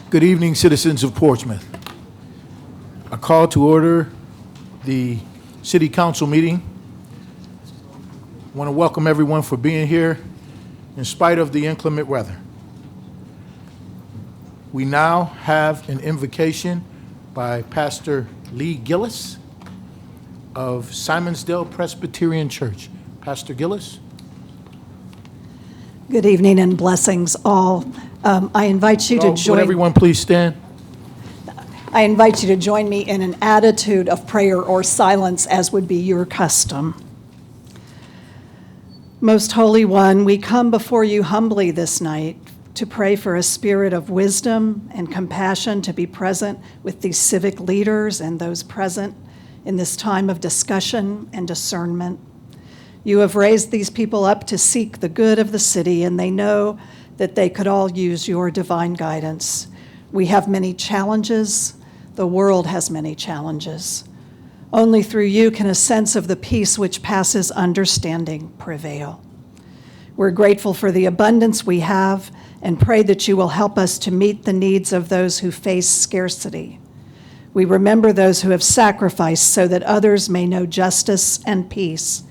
Good evening, citizens of Portsmouth. I call to order the City Council meeting. I want to welcome everyone for being here in spite of the inclement weather. We now have an invocation by Pastor Lee Gillis of Simonsdale Presbyterian Church. Pastor Gillis. Good evening and blessings all. I invite you to join. Would everyone please stand? I invite you to join me in an attitude of prayer or silence, as would be your custom. Most Holy One, we come before you humbly this night to pray for a spirit of wisdom and compassion to be present with these civic leaders and those present in this time of discussion and discernment. You have raised these people up to seek the good of the city, and they know that they could all use your divine guidance. We have many challenges. The world has many challenges. Only through you can a sense of the peace which passes understanding prevail. We're grateful for the abundance we have and pray that you will help us to meet the needs of those who face scarcity. We remember those who have sacrificed so that others may know justice and peace,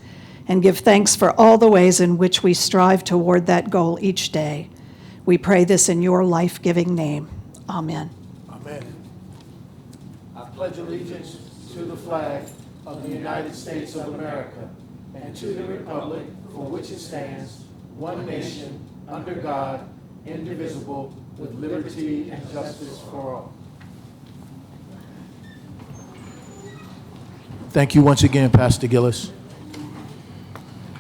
and give thanks for all the ways in which we strive toward that goal each day. We pray this in your life-giving name. Amen. Amen. I pledge allegiance to the flag of the United States of America and to the republic for which it stands, one nation, under God, indivisible, with liberty and justice for all. Thank you once again, Pastor Gillis.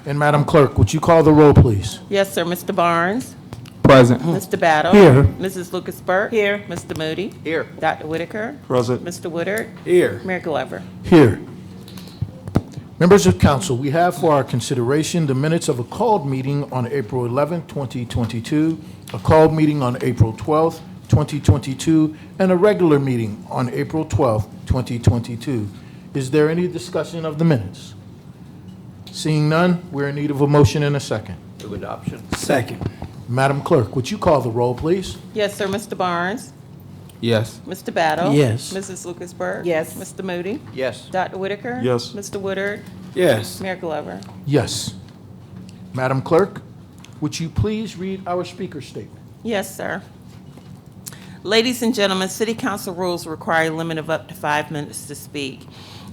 And Madam Clerk, would you call the roll, please? Yes, sir. Mr. Barnes. Present. Mr. Battle. Here. Mrs. Lucas-Burke. Here. Mr. Moody. Here. Dr. Whitaker. Present. Mr. Woodard. Here. Mayor Glover. Here. Members of council, we have for our consideration the minutes of a called meeting on April 11, 2022, a called meeting on April 12, 2022, and a regular meeting on April 12, 2022. Is there any discussion of the minutes? Seeing none, we're in need of a motion and a second. Move adoption. Second. Madam Clerk, would you call the roll, please? Yes, sir. Mr. Barnes. Yes. Mr. Battle. Yes. Mrs. Lucas-Burke. Yes. Mr. Moody. Yes. Dr. Whitaker. Yes. Mr. Woodard. Yes. Mayor Glover. Yes. Madam Clerk, would you please read our speaker statement? Yes, sir. Ladies and gentlemen, City Council rules require a limit of up to 5 minutes to speak.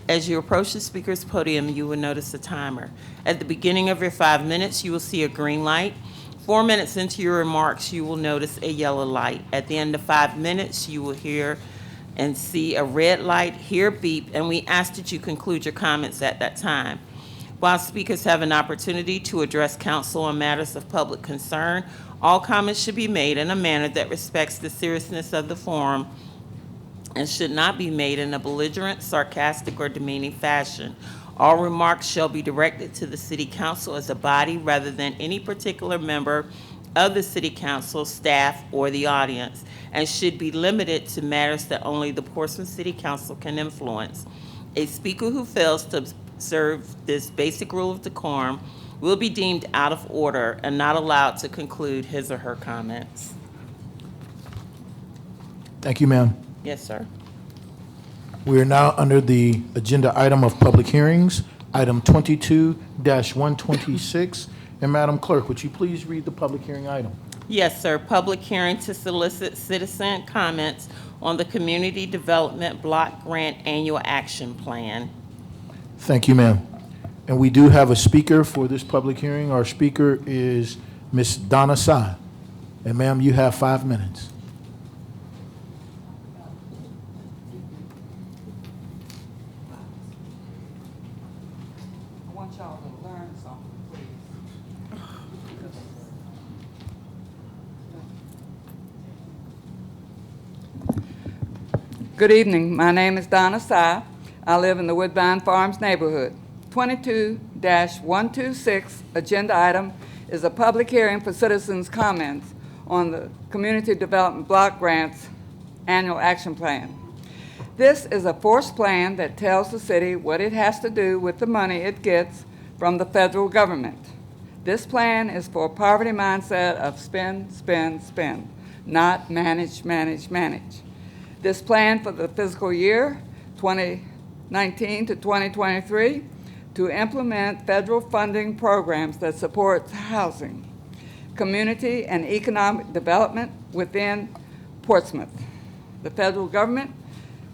As you approach the speaker's podium, you will notice a timer. At the beginning of your 5 minutes, you will see a green light. 4 minutes into your remarks, you will notice a yellow light. At the end of 5 minutes, you will hear and see a red light, hear a beep, and we ask that you conclude your comments at that time. While speakers have an opportunity to address council on matters of public concern, all comments should be made in a manner that respects the seriousness of the forum and should not be made in a belligerent, sarcastic, or demeaning fashion. All remarks shall be directed to the City Council as a body rather than any particular member of the City Council, staff, or the audience, and should be limited to matters that only the Portsmouth City Council can influence. A speaker who fails to observe this basic rule of decorum will be deemed out of order and not allowed to conclude his or her comments. Thank you, ma'am. Yes, sir. We are now under the agenda item of public hearings, item 22-126. And Madam Clerk, would you please read the public hearing item? Yes, sir. Public hearing to solicit citizen comments on the Community Development Block Grant Annual Action Plan. Thank you, ma'am. And we do have a speaker for this public hearing. Our speaker is Ms. Donna Sy. And ma'am, you have 5 minutes. I want y'all to learn something, please. Good evening. My name is Donna Sy. I live in the Woodbine Farms neighborhood. 22-126 agenda item is a public hearing for citizens' comments on the Community Development Block Grants Annual Action Plan. This is a forced plan that tells the city what it has to do with the money it gets from the federal government. This plan is for a poverty mindset of spend, spend, spend. not manage, manage, manage. This plan for the fiscal year 2019 to 2023 to implement federal funding programs that support housing, community, and economic development within Portsmouth. The federal government,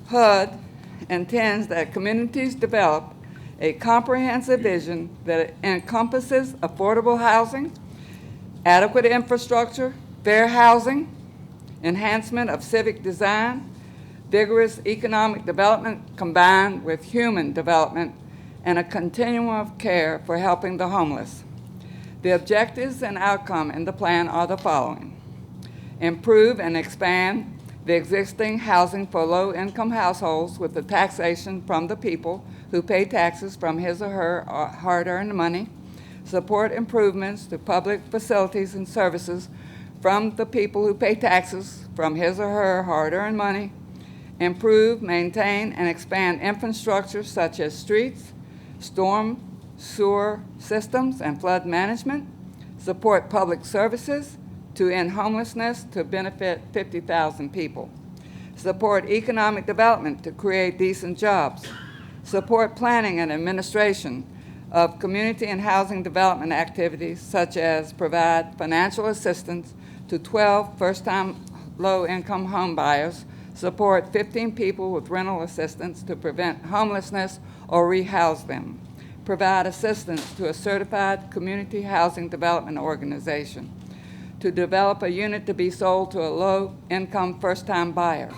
HUD, intends that communities develop a comprehensive vision that encompasses affordable housing, adequate infrastructure, fair housing, enhancement of civic design, vigorous economic development combined with human development, and a continuum of care for helping the homeless. The objectives and outcome in the plan are the following: improve and expand the existing housing for low-income households with the taxation from the people who pay taxes from his or her hard-earned money, support improvements to public facilities and services from the people who pay taxes from his or her hard-earned money, improve, maintain, and expand infrastructure such as streets, storm, sewer systems, and flood management, support public services to end homelessness to benefit 50,000 people, support economic development to create decent jobs, support planning and administration of community and housing development activities, such as provide financial assistance to 12 first-time low-income home buyers, support 15 people with rental assistance to prevent homelessness or rehouse them, provide assistance to a certified community housing development organization, to develop a unit to be sold to a low-income first-time buyer,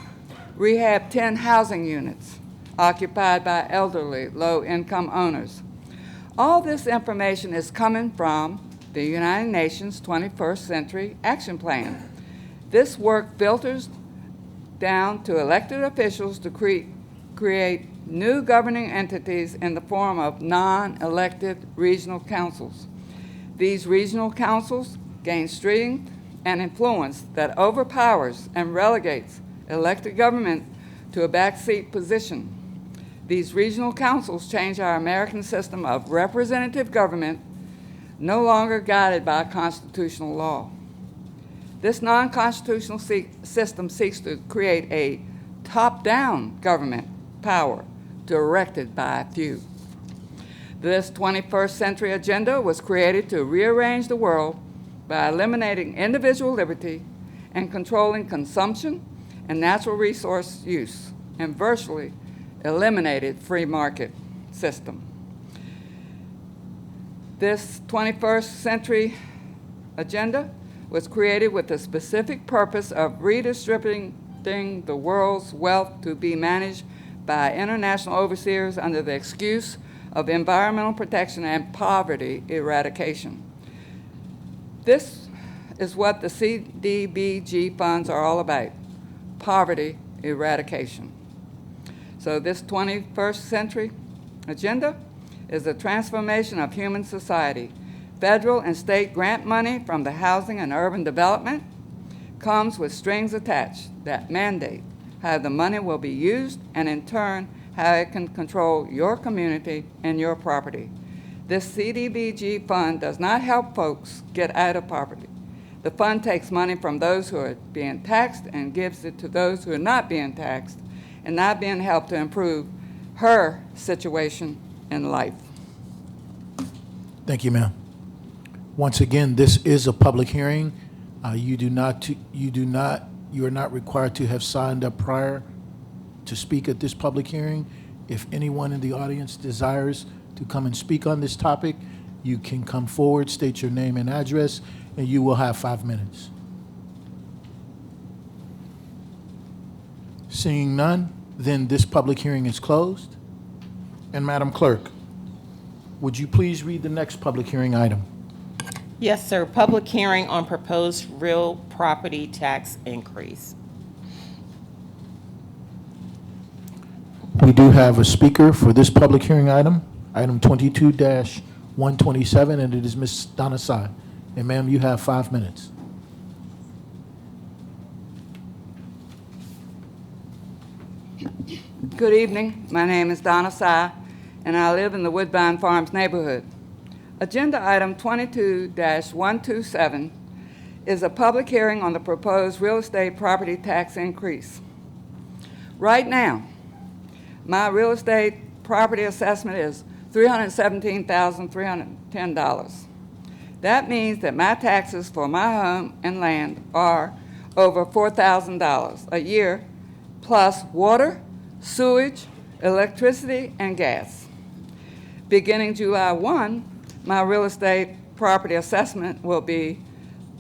rehab 10 housing units occupied by elderly low-income owners. All this information is coming from the United Nations 21st Century Action Plan. This work filters down to elected officials to create new governing entities in the form of non-elected regional councils. These regional councils gain strength and influence that overpowers and relegates elected government to a backseat position. These regional councils change our American system of representative government, no longer guided by constitutional law. This non-constitutional system seeks to create a top-down government power directed by a few. This 21st century agenda was created to rearrange the world by eliminating individual liberty and controlling consumption and natural resource use, and virtually eliminated free market system. This 21st century agenda was created with the specific purpose of redistributing the world's wealth to be managed by international overseers under the excuse of environmental protection and poverty eradication. This is what the CDBG funds are all about: poverty eradication. So this 21st century agenda is the transformation of human society. Federal and state grant money from the Housing and Urban Development comes with strings attached that mandate how the money will be used and in turn how it can control your community and your property. This CDBG fund does not help folks get out of poverty. The fund takes money from those who are being taxed and gives it to those who are not being taxed and not being helped to improve her situation in life. Thank you, ma'am. Once again, this is a public hearing. You are not required to have signed up prior to speak at this public hearing. If anyone in the audience desires to come and speak on this topic, you can come forward, state your name and address, and you will have 5 minutes. Seeing none, then this public hearing is closed. And Madam Clerk, would you please read the next public hearing item? Yes, sir. Public hearing on proposed real property tax increase. We do have a speaker for this public hearing item, item 22-127, and it is Ms. Donna Sy. And ma'am, you have 5 minutes. Good evening. My name is Donna Sy, and I live in the Woodbine Farms neighborhood. Agenda item 22-127 is a public hearing on the proposed real estate property tax increase. Right now, my real estate property assessment is $317,310. That means that my taxes for my home and land are over $4,000 a year, plus water, sewage, electricity, and gas. Beginning July 1, my real estate property assessment will be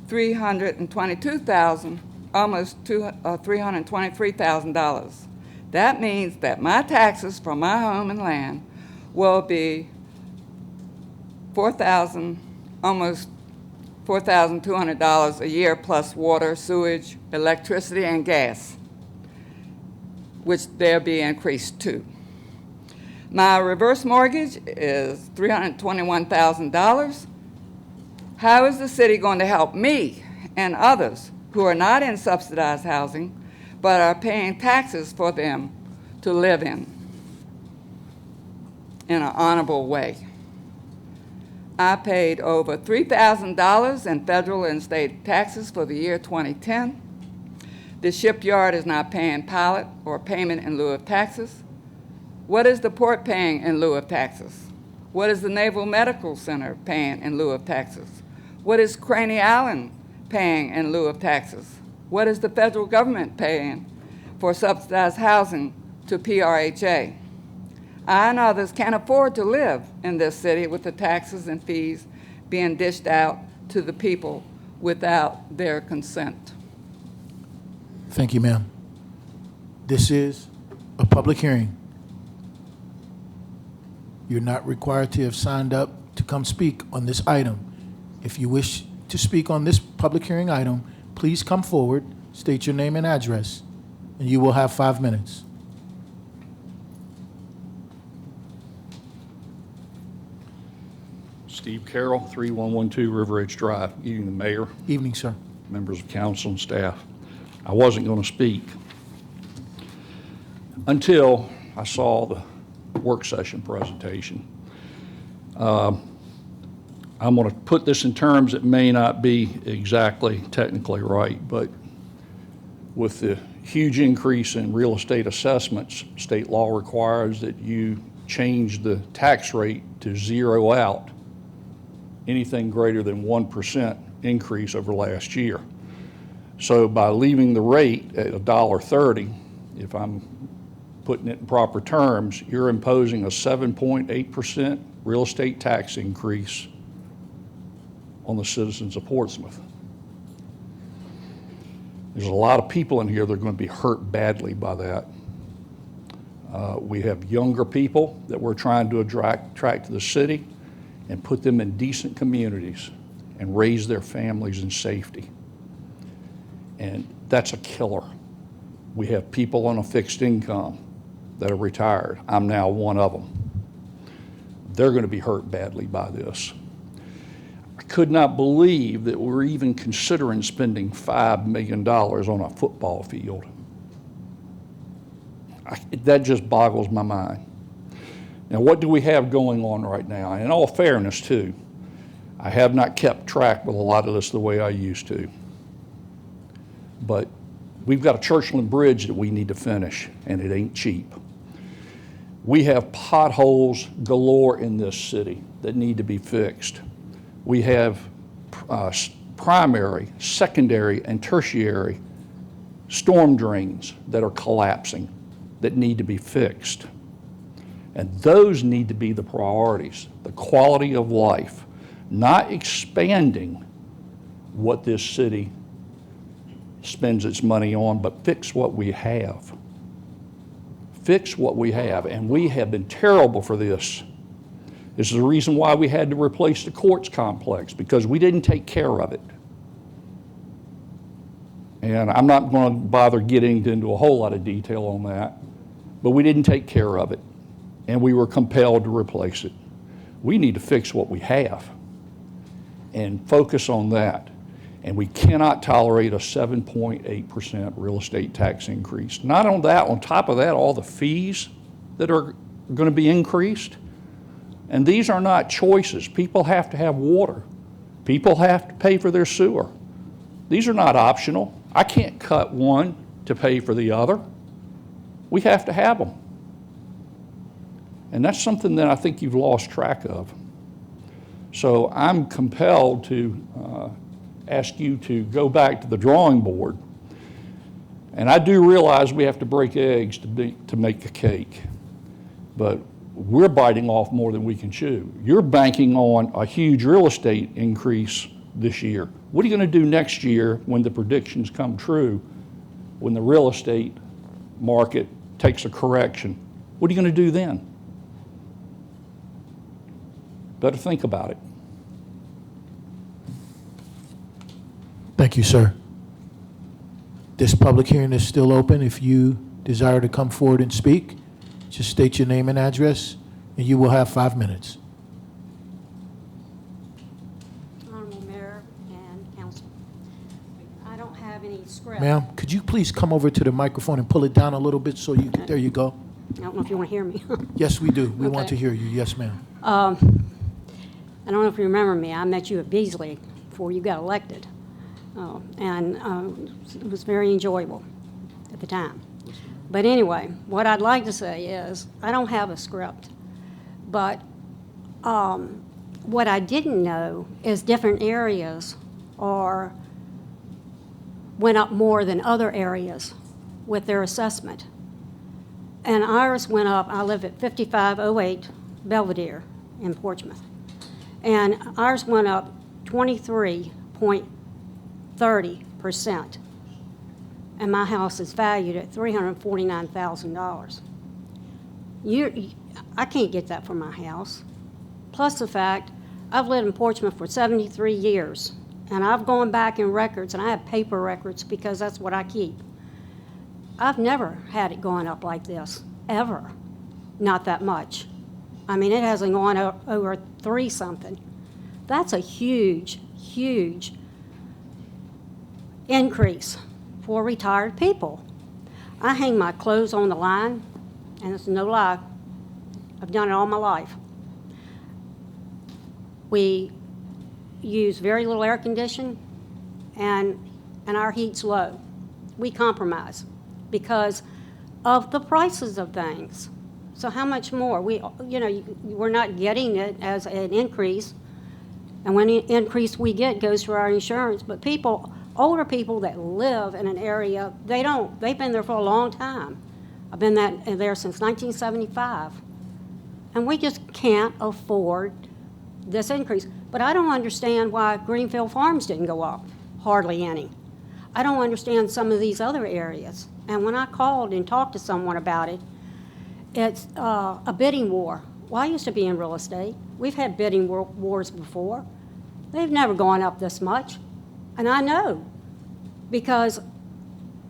$322,000, almost $323,000. That means that my taxes for my home and land will be almost $4,200 a year, plus water, sewage, electricity, and gas, which they'll be increased too. My reverse mortgage is $321,000. How is the city going to help me and others who are not in subsidized housing but are paying taxes for them to live in an honorable way? I paid over $3,000 in federal and state taxes for the year 2010. The shipyard is not paying pilot or payment in lieu of taxes. What is the port paying in lieu of taxes? What is the Naval Medical Center paying in lieu of taxes? What is Craney Island paying in lieu of taxes? What is the federal government paying for subsidized housing to PRHA? I and others can't afford to live in this city with the taxes and fees being dished out to the people without their consent. Thank you, ma'am. This is a public hearing. You're not required to have signed up to come speak on this item. If you wish to speak on this public hearing item, please come forward, state your name and address, and you will have 5 minutes. Steve Carroll, 3112 River Edge Drive. Evening, the mayor, Evening, sir. members of council and staff. I wasn't going to speak until I saw the work session presentation. I'm going to put this in terms that may not be exactly technically right, but with the huge increase in real estate assessments, state law requires that you change the tax rate to zero out anything greater than 1% increase over last year. So by leaving the rate at $1.30, if I'm putting it in proper terms, you're imposing a 7.8% real estate tax increase on the citizens of Portsmouth. There's a lot of people in here that are going to be hurt badly by that. We have younger people that we're trying to attract to the city and put them in decent communities and raise their families in safety. And that's a killer. We have people on a fixed income that are retired. I'm now one of them. They're going to be hurt badly by this. I could not believe that we're even considering spending $5 million on a football field. That just boggles my mind. Now, what do we have going on right now? In all fairness, too, I have not kept track with a lot of this the way I used to. But we've got a Churchland Bridge that we need to finish, and it ain't cheap. We have potholes galore in this city that need to be fixed. We have primary, secondary, and tertiary storm drains that are collapsing that need to be fixed. And those need to be the priorities, the quality of life, not expanding what this city spends its money on, but fix what we have. Fix what we have, and we have been terrible for this. This is the reason why we had to replace the courts complex, because we didn't take care of it. And I'm not going to bother getting into a whole lot of detail on that, but we didn't take care of it, and we were compelled to replace it. We need to fix what we have and focus on that. And we cannot tolerate a 7.8% real estate tax increase. Not on that, on top of that, all the fees that are going to be increased. And these are not choices. People have to have water. People have to pay for their sewer. These are not optional. I can't cut one to pay for the other. We have to have them. And that's something that I think you've lost track of. So I'm compelled to ask you to go back to the drawing board. And I do realize we have to break eggs to make a cake, but we're biting off more than we can chew. You're banking on a huge real estate increase this year. What are you going to do next year when the predictions come true, when the real estate market takes a correction? What are you going to do then? Better think about it. Thank you, sir. This public hearing is still open. If you desire to come forward and speak, just state your name and address, and you will have 5 minutes. Honorable Mayor and Council, I don't have any script. Ma'am, could you please come over to the microphone and pull it down a little bit so you, there you go. I don't know if you want to hear me. Yes, we do. We want to Okay. hear you. Yes, ma'am. I don't know if you remember me. I met you at Beasley before you got elected. It was very enjoyable at the time. But anyway, what I'd like to say is, I don't have a script. But what I didn't know is different areas went up more than other areas with their assessment. And ours went up. I live at 5508 Belvedere in Portsmouth. And ours went up 23.30%. And my house is valued at $349,000. I can't get that for my house. Plus the fact, I've lived in Portsmouth for 73 years. And I've gone back in records, and I have paper records because that's what I keep. I've never had it going up like this, ever. Not that much. I mean, it hasn't gone over 3-something. That's a huge, huge increase for retired people. I hang my clothes on the line, and it's no lie. I've done it all my life. We use very little air conditioning, and our heat's low. We compromise because of the prices of things. So how much more? We're not getting it as an increase, and when the increase we get goes to our insurance. But older people that live in an area, they've been there for a long time. I've been there since 1975. And we just can't afford this increase. But I don't understand why Greenfield Farms didn't go up, hardly any. I don't understand some of these other areas. And when I called and talked to someone about it, it's a bidding war. Well, I used to be in real estate. We've had bidding wars before. They've never gone up this much. And I know because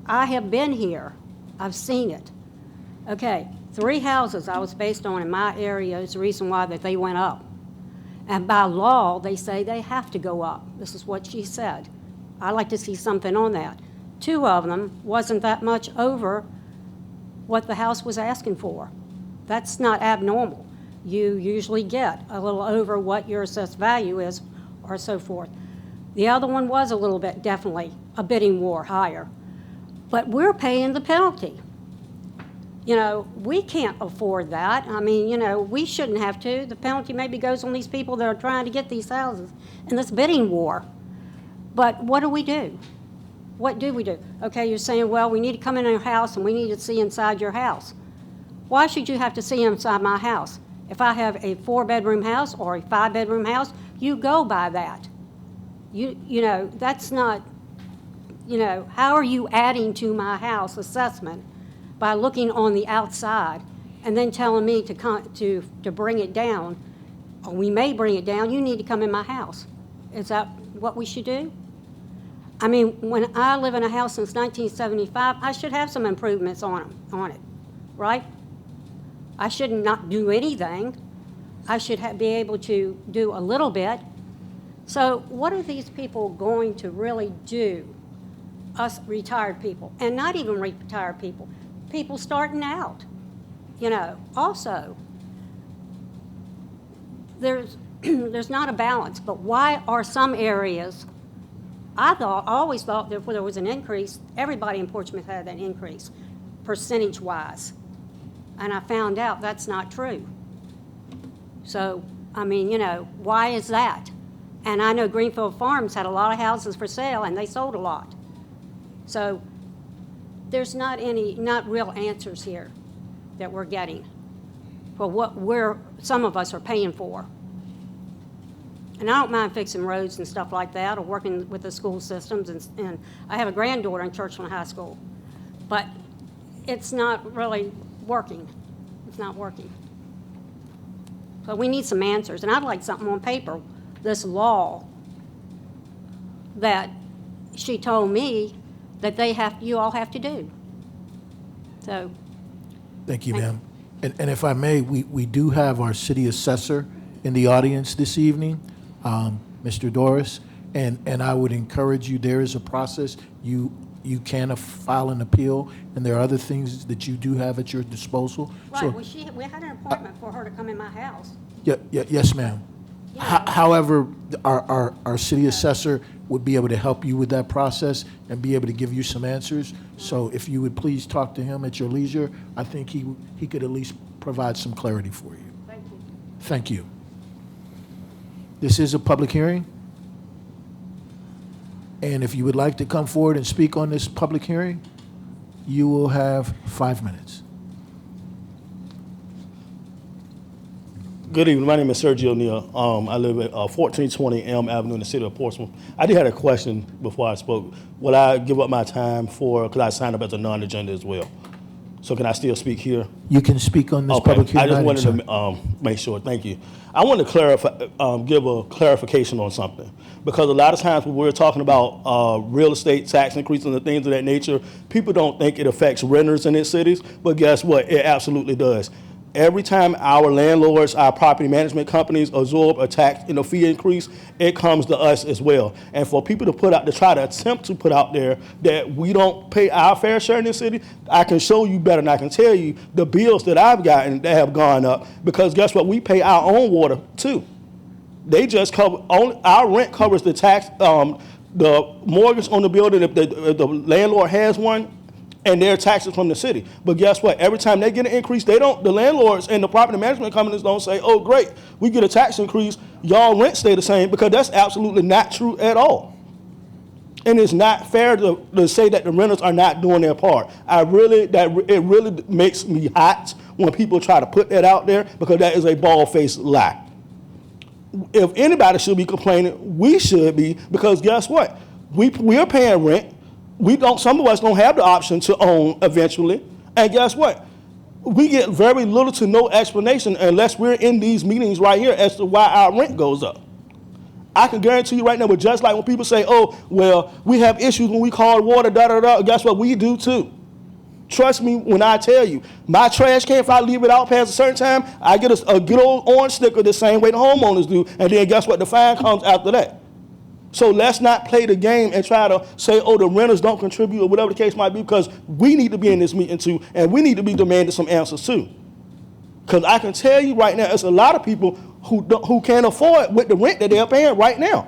I have been here. I've seen it. Okay, 3 houses I was based on in my area is the reason why that they went up. And by law, they say they have to go up. This is what she said. I'd like to see something on that. 2 of them wasn't that much over what the house was asking for. That's not abnormal. You usually get a little over what your assessed value is or so forth. The other one was a little bit, definitely, a bidding war higher. But we're paying the penalty. We can't afford that. I mean, we shouldn't have to. The penalty maybe goes on these people that are trying to get these houses in this bidding war. But what do we do? What do we do? Okay, you're saying, well, we need to come in your house and we need to see inside your house. Why should you have to see inside my house? If I have a 4-bedroom house or a 5-bedroom house, you go by that. That's not, how are you adding to my house assessment by looking on the outside and then telling me to bring it down? Or we may bring it down, you need to come in my house. Is that what we should do? I mean, when I live in a house since 1975, I should have some improvements on it, right? I should not do anything. I should be able to do a little bit. So what are these people going to really do, us retired people, and not even retired people, people starting out, Also, there's not a balance, but why are some areas I always thought that if there was an increase, everybody in Portsmouth had an increase, percentage-wise. And I found out that's not true. So, I mean, you know, why is that? And I know Greenfield Farms had a lot of houses for sale, and they sold a lot. So there's not real answers here that we're getting for what some of us are paying for. And I don't mind fixing roads and stuff like that, or working with the school systems, and I have a granddaughter in Churchland High School. But it's not really working. It's not working. So we need some answers, and I'd like something on paper, this law that she told me that you all have to do. So, Thank you, Thank ma'am. And if I may, we do have our city assessor in the audience this evening, Mr. Doris, and I would encourage you, there is a process. You can file an appeal, and there are other things that you do have at your disposal. right, So, well, we had an appointment for her to come in my house. yes, ma'am. Yeah. However, our city assessor would be able to help you with that process and be able to give you some answers. So if you would please talk to him at your leisure, I think he could at least provide some clarity for you. Thank you. Thank you. This is a public hearing. And if you would like to come forward and speak on this public hearing, you will have 5 minutes. Good evening. My name is Sergio Neal. I live at 1420 Elm Avenue in the city of Portsmouth. I did have a question before I spoke. Will I give up my time because I signed up as a non-agenda as well? So can I still speak here? You can speak on this public hearing. I just item, wanted sir. to make sure. Thank you. I want to clarify, give a clarification on something, because a lot of times when we're talking about real estate tax increases and things of that nature, people don't think it affects renters in their cities, but guess what? It absolutely does. Every time our landlords, our property management companies absorb a tax and a fee increase, it comes to us as well. And for people to try to attempt to put out there that we don't pay our fair share in this city, I can show you better, and I can tell you the bills that I've gotten that have gone up, because guess what? We pay our own water too. They just cover, our rent covers the tax, the mortgage on the building if the landlord has one, and their taxes from the city. But guess what? Every time they get an increase, the landlords and the property management companies don't say, oh, great, we get a tax increase, y'all rent stay the same, because that's absolutely not true at all. And it's not fair to say that the renters are not doing their part. It really makes me hot when people try to put that out there, because that is a bald-faced lie. If anybody should be complaining, we should be, because guess what? We are paying rent. Some of us don't have the option to own eventually. And guess what? We get very little to no explanation unless we're in these meetings right here as to why our rent goes up. I can guarantee you right now, but just like when people say, oh, well, we have issues when we call water, da-da-da, guess what? We do too. Trust me when I tell you, my trash can, if I leave it out past a certain time, I get a good old orange sticker the same way the homeowners do, and then guess what? The fine comes after that. So let's not play the game and try to say, oh, the renters don't contribute or whatever the case might be, because we need to be in this meeting too, and we need to be demanding some answers too. Because I can tell you right now, there's a lot of people who can't afford with the rent that they're paying right now.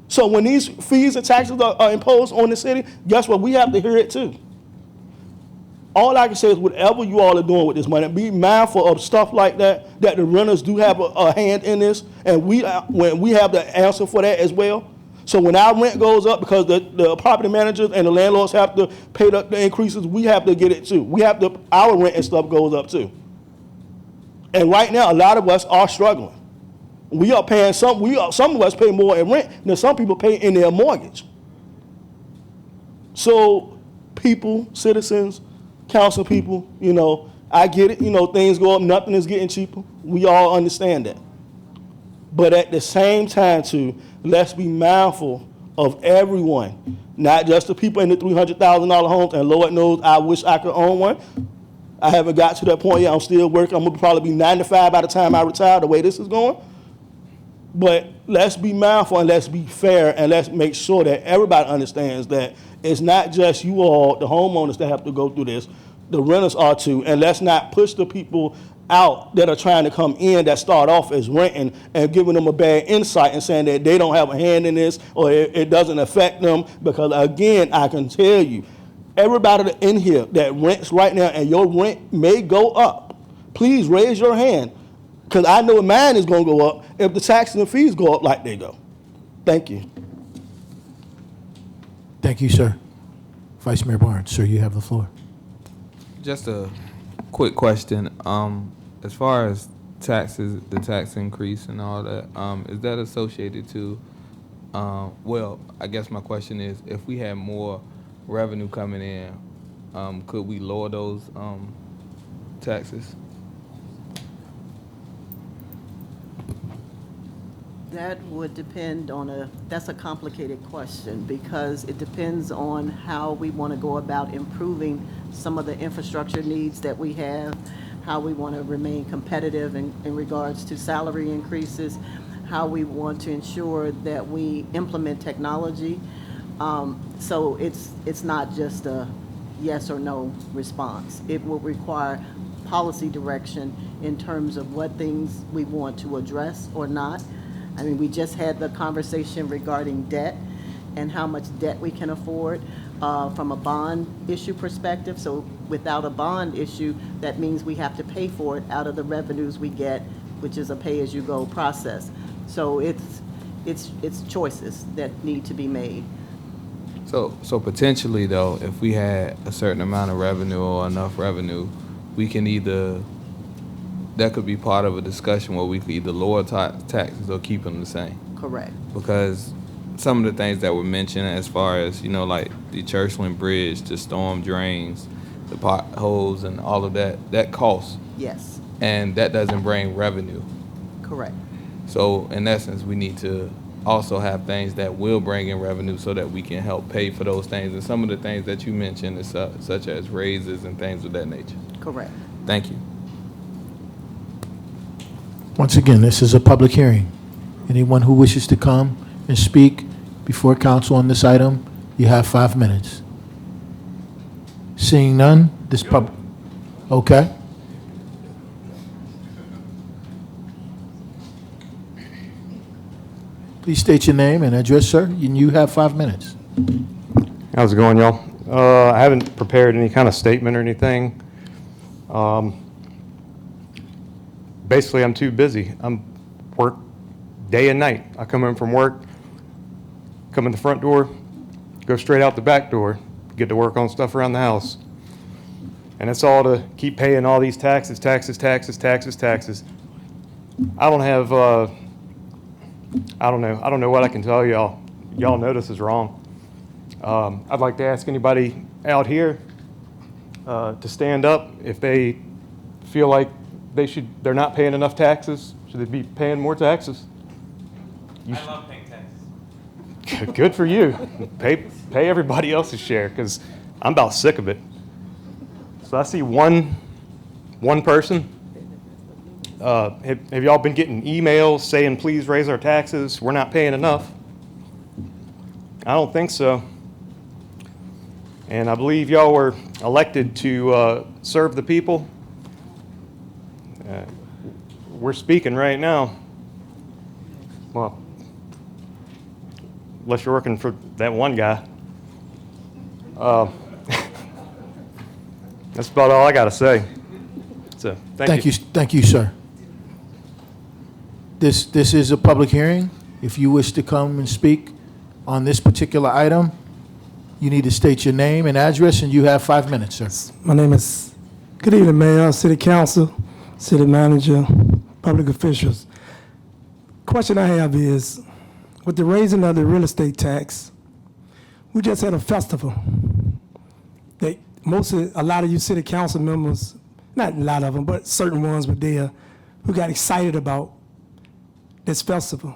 So when these fees and taxes are imposed on the city, guess what? We have to hear it too. All I can say is whatever you all are doing with this money, be mindful of stuff like that the renters do have a hand in this, and when we have the answer for that as well. So when our rent goes up, because the property managers and the landlords have to pay the increases, we have to get it too. Our rent and stuff goes up too. And right now, a lot of us are struggling. We are paying some of us pay more in rent than some people pay in their mortgage. So people, citizens, council people, I get it, things go up, nothing is getting cheaper. We all understand that. But at the same time, too, let's be mindful of everyone, not just the people in the $300,000 homes. And Lord knows, I wish I could own one. I haven't got to that point yet. I'm still working. I'm going to probably be 95 by the time I retire, the way this is going. But let's be mindful and let's be fair, and let's make sure that everybody understands that it's not just you all, the homeowners, that have to go through this. the renters are too, and let's not push the people out that are trying to come in that start off as renting and giving them a bad insight and saying that they don't have a hand in this or it doesn't affect them. Because again, I can tell you, everybody that in here that rents right now and your rent may go up, please raise your hand, because I know mine is going to go up if the taxes and fees go up like they go. Thank you. Thank you, sir. Vice Mayor Barnes, sir, you have the floor. Just a quick question. As far as taxes, the tax increase and all that, is that associated to, well, I guess my question is, if we had more revenue coming in, could we lower those taxes? That would depend on that's a complicated question, because it depends on how we want to go about improving some of the infrastructure needs that we have, how we want to remain competitive in regards to salary increases, how we want to ensure that we implement technology. So it's not just a yes or no response. It will require policy direction in terms of what things we want to address or not. I mean, we just had the conversation regarding debt and how much debt we can afford from a bond issue perspective. So without a bond issue, that means we have to pay for it out of the revenues we get, which is a pay-as-you-go process. So it's choices that need to be made. So potentially though, if we had a certain amount of revenue or enough revenue, we can either, that could be part of a discussion where we could either lower taxes or keep them the same. Correct. Because some of the things that were mentioned as far as, you know, like the Churchland Bridge, the storm drains, the potholes and all of that, that costs. Yes, And that doesn't bring revenue. correct. So in essence, we need to also have things that will bring in revenue so that we can help pay for those things. And some of the things that you mentioned is such as raises and things of that nature. Correct. Thank you. Once again, this is a public hearing. Anyone who wishes to come and speak before council on this item, you have 5 minutes. Seeing none, okay. Please state your name and address, sir, and you have 5 minutes. How's it going, y'all? I haven't prepared any kind of statement or anything. Basically, I'm too busy. I'm work day and night. I come in from work, come in the front door, go straight out the back door, get to work on stuff around the house. And it's all to keep paying all these taxes. I don't have, I don't know what I can tell y'all. Y'all know this is wrong. I'd like to ask anybody out here to stand up if they feel like they're not paying enough taxes. Should they be paying more taxes? I love paying taxes. Good for you. Pay everybody else's share, because I'm about sick of it. So I see one person. Have y'all been getting emails saying, please raise our taxes, we're not paying enough? I don't think so. And I believe y'all were elected to serve the people. We're speaking right now. Well, unless you're working for that one guy. That's about all I got to say. So, thank you. Thank you, sir. This is a public hearing. If you wish to come and speak on this particular item, you need to state your name and address, and you have 5 minutes, sir. My name is, good evening, Mayor, City Council, City Manager, public officials. Question I have is, with the raising of the real estate tax, we just had a festival. A lot of you city council members, not a lot of them, but certain ones were there, who got excited about this festival.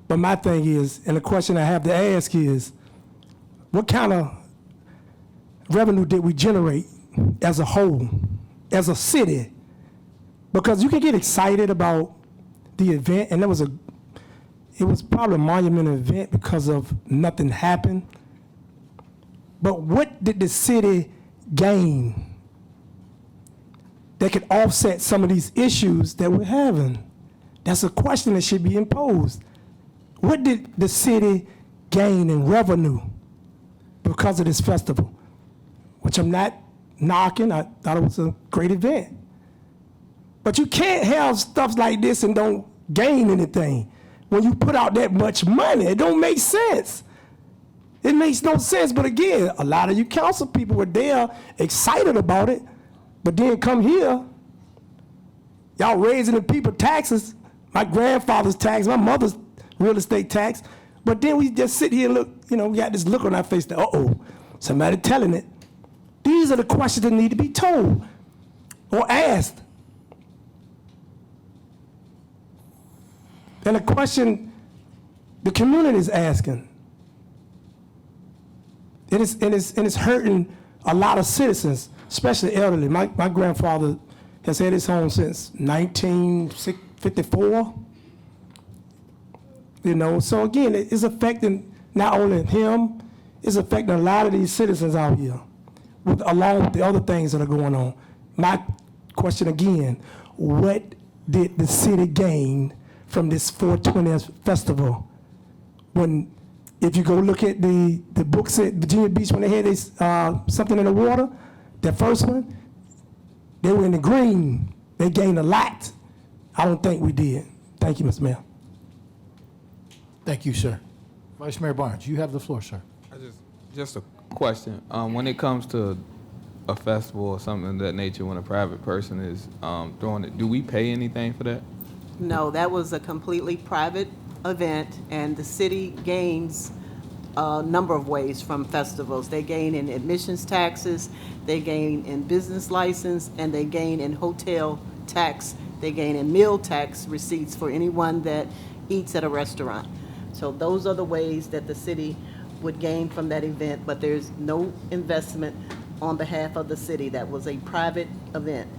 But my thing is, and the question I have to ask is, what kind of revenue did we generate as a whole, as a city? Because you can get excited about the event, and it was probably a monumental event because of nothing happened. But what did the city gain that could offset some of these issues that we're having? That's a question that should be imposed. What did the city gain in revenue because of this festival? Which I'm not knocking. I thought it was a great event. But you can't have stuff like this and don't gain anything. When you put out that much money, it don't make sense. It makes no sense. But again, a lot of you council people were there excited about it, but then come here, y'all raising the people taxes, my grandfather's tax, my mother's real estate tax, but then we just sit here and look, we got this look on our face that, uh-oh, somebody telling it. These are the questions that need to be told or asked. And the question the community is asking, and it's hurting a lot of citizens, especially elderly. My grandfather has had his home since 1954. So again, it's affecting not only him, it's affecting a lot of these citizens out here, along with the other things that are going on. My question again, what did the city gain from this 420th festival? When, if you go look at the books at Virginia Beach when they had this something in the water, that first one, they were in the green. They gained a lot. I don't think we did. Thank you, Mr. Mayor. Thank you, sir. Vice Mayor Barnes, you have the floor, sir. Just a question. When it comes to a festival or something of that nature, when a private person is throwing it, do we pay anything for that? No, that was a completely private event, and the city gains a number of ways from festivals. They gain in admissions taxes, they gain in business license, and they gain in hotel tax. They gain in meal tax receipts for anyone that eats at a restaurant. So those are the ways that the city would gain from that event, but there's no investment on behalf of the city. That was a private event.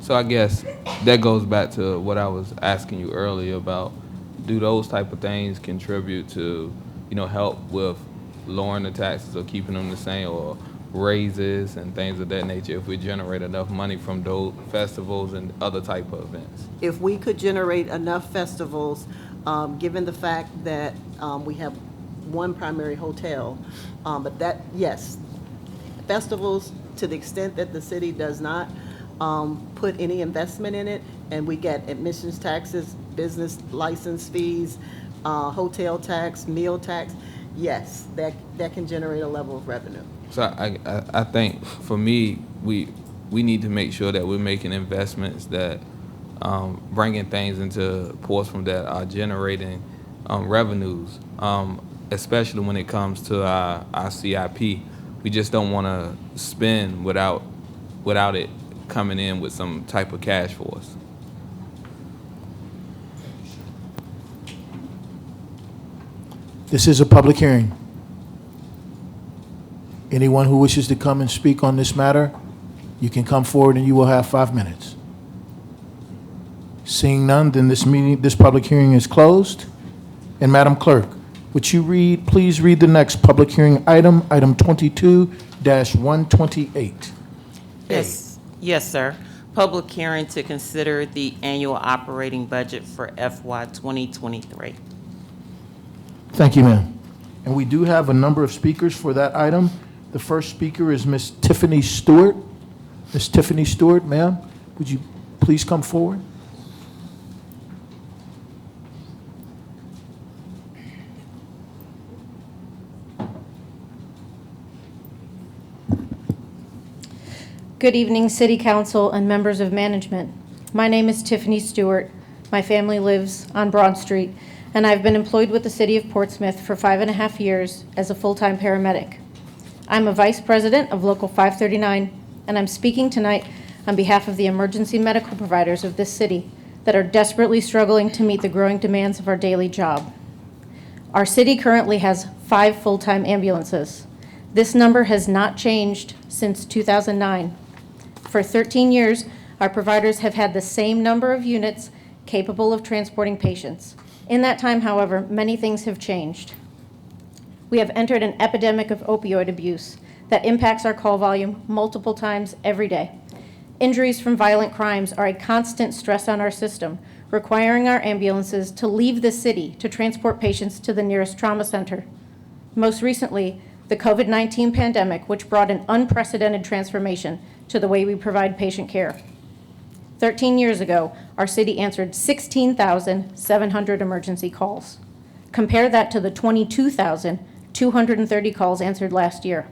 So I guess that goes back to what I was asking you earlier about, do those type of things contribute to, help with lowering the taxes or keeping them the same, or raises and things of that nature, if we generate enough money from those festivals and other type of events? If we could generate enough festivals, given the fact that we have one primary hotel, but that, yes, festivals, to the extent that the city does not put any investment in it, and we get admissions taxes, business license fees, hotel tax, meal tax, yes, that can generate a level of revenue. So I think for me, we need to make sure that we're making investments that bringing things into Portsmouth that are generating revenues, especially when it comes to our CIP. We just don't want to spend without it coming in with some type of cash for us. This is a public hearing. Anyone who wishes to come and speak on this matter, you can come forward and you will have 5 minutes. Seeing none, then this public hearing is closed. And Madam Clerk, would you please read the next public hearing item, item 22-128? Yes, sir. Public hearing to consider the annual operating budget for FY 2023. Thank you, ma'am. And we do have a number of speakers for that item. The first speaker is Ms. Tiffany Stewart. Ms. Tiffany Stewart, ma'am, would you please come forward? Good evening, City Council and members of management. My name is Tiffany Stewart. My family lives on Broad Street, and I've been employed with the City of Portsmouth for 5.5 years as a full-time paramedic. I'm a Vice President of Local 539, and I'm speaking tonight on behalf of the emergency medical providers of this city that are desperately struggling to meet the growing demands of our daily job. Our city currently has 5 full-time ambulances. This number has not changed since 2009. For 13 years, our providers have had the same number of units capable of transporting patients. In that time, however, many things have changed. We have entered an epidemic of opioid abuse that impacts our call volume multiple times every day. Injuries from violent crimes are a constant stress on our system, requiring our ambulances to leave the city to transport patients to the nearest trauma center. Most recently, the COVID-19 pandemic, which brought an unprecedented transformation to the way we provide patient care. 13 years ago, our city answered 16,700 emergency calls. Compare that to the 22,230 calls answered last year.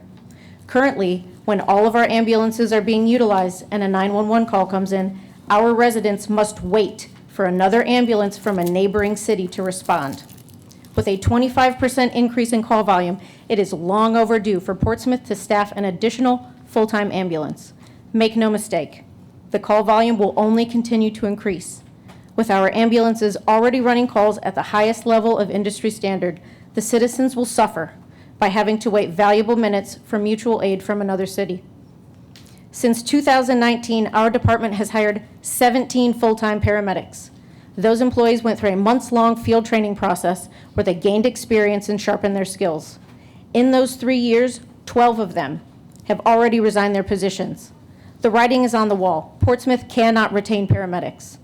Currently, when all of our ambulances are being utilized and a 911 call comes in, our residents must wait for another ambulance from a neighboring city to respond. With a 25% increase in call volume, it is long overdue for Portsmouth to staff an additional full-time ambulance. Make no mistake, the call volume will only continue to increase. With our ambulances already running calls at the highest level of industry standard, the citizens will suffer by having to wait valuable minutes for mutual aid from another city. Since 2019, our department has hired 17 full-time paramedics. Those employees went through a months-long field training process where they gained experience and sharpened their skills. In those 3 years, 12 of them have already resigned their positions. The writing is on the wall. Portsmouth cannot retain paramedics.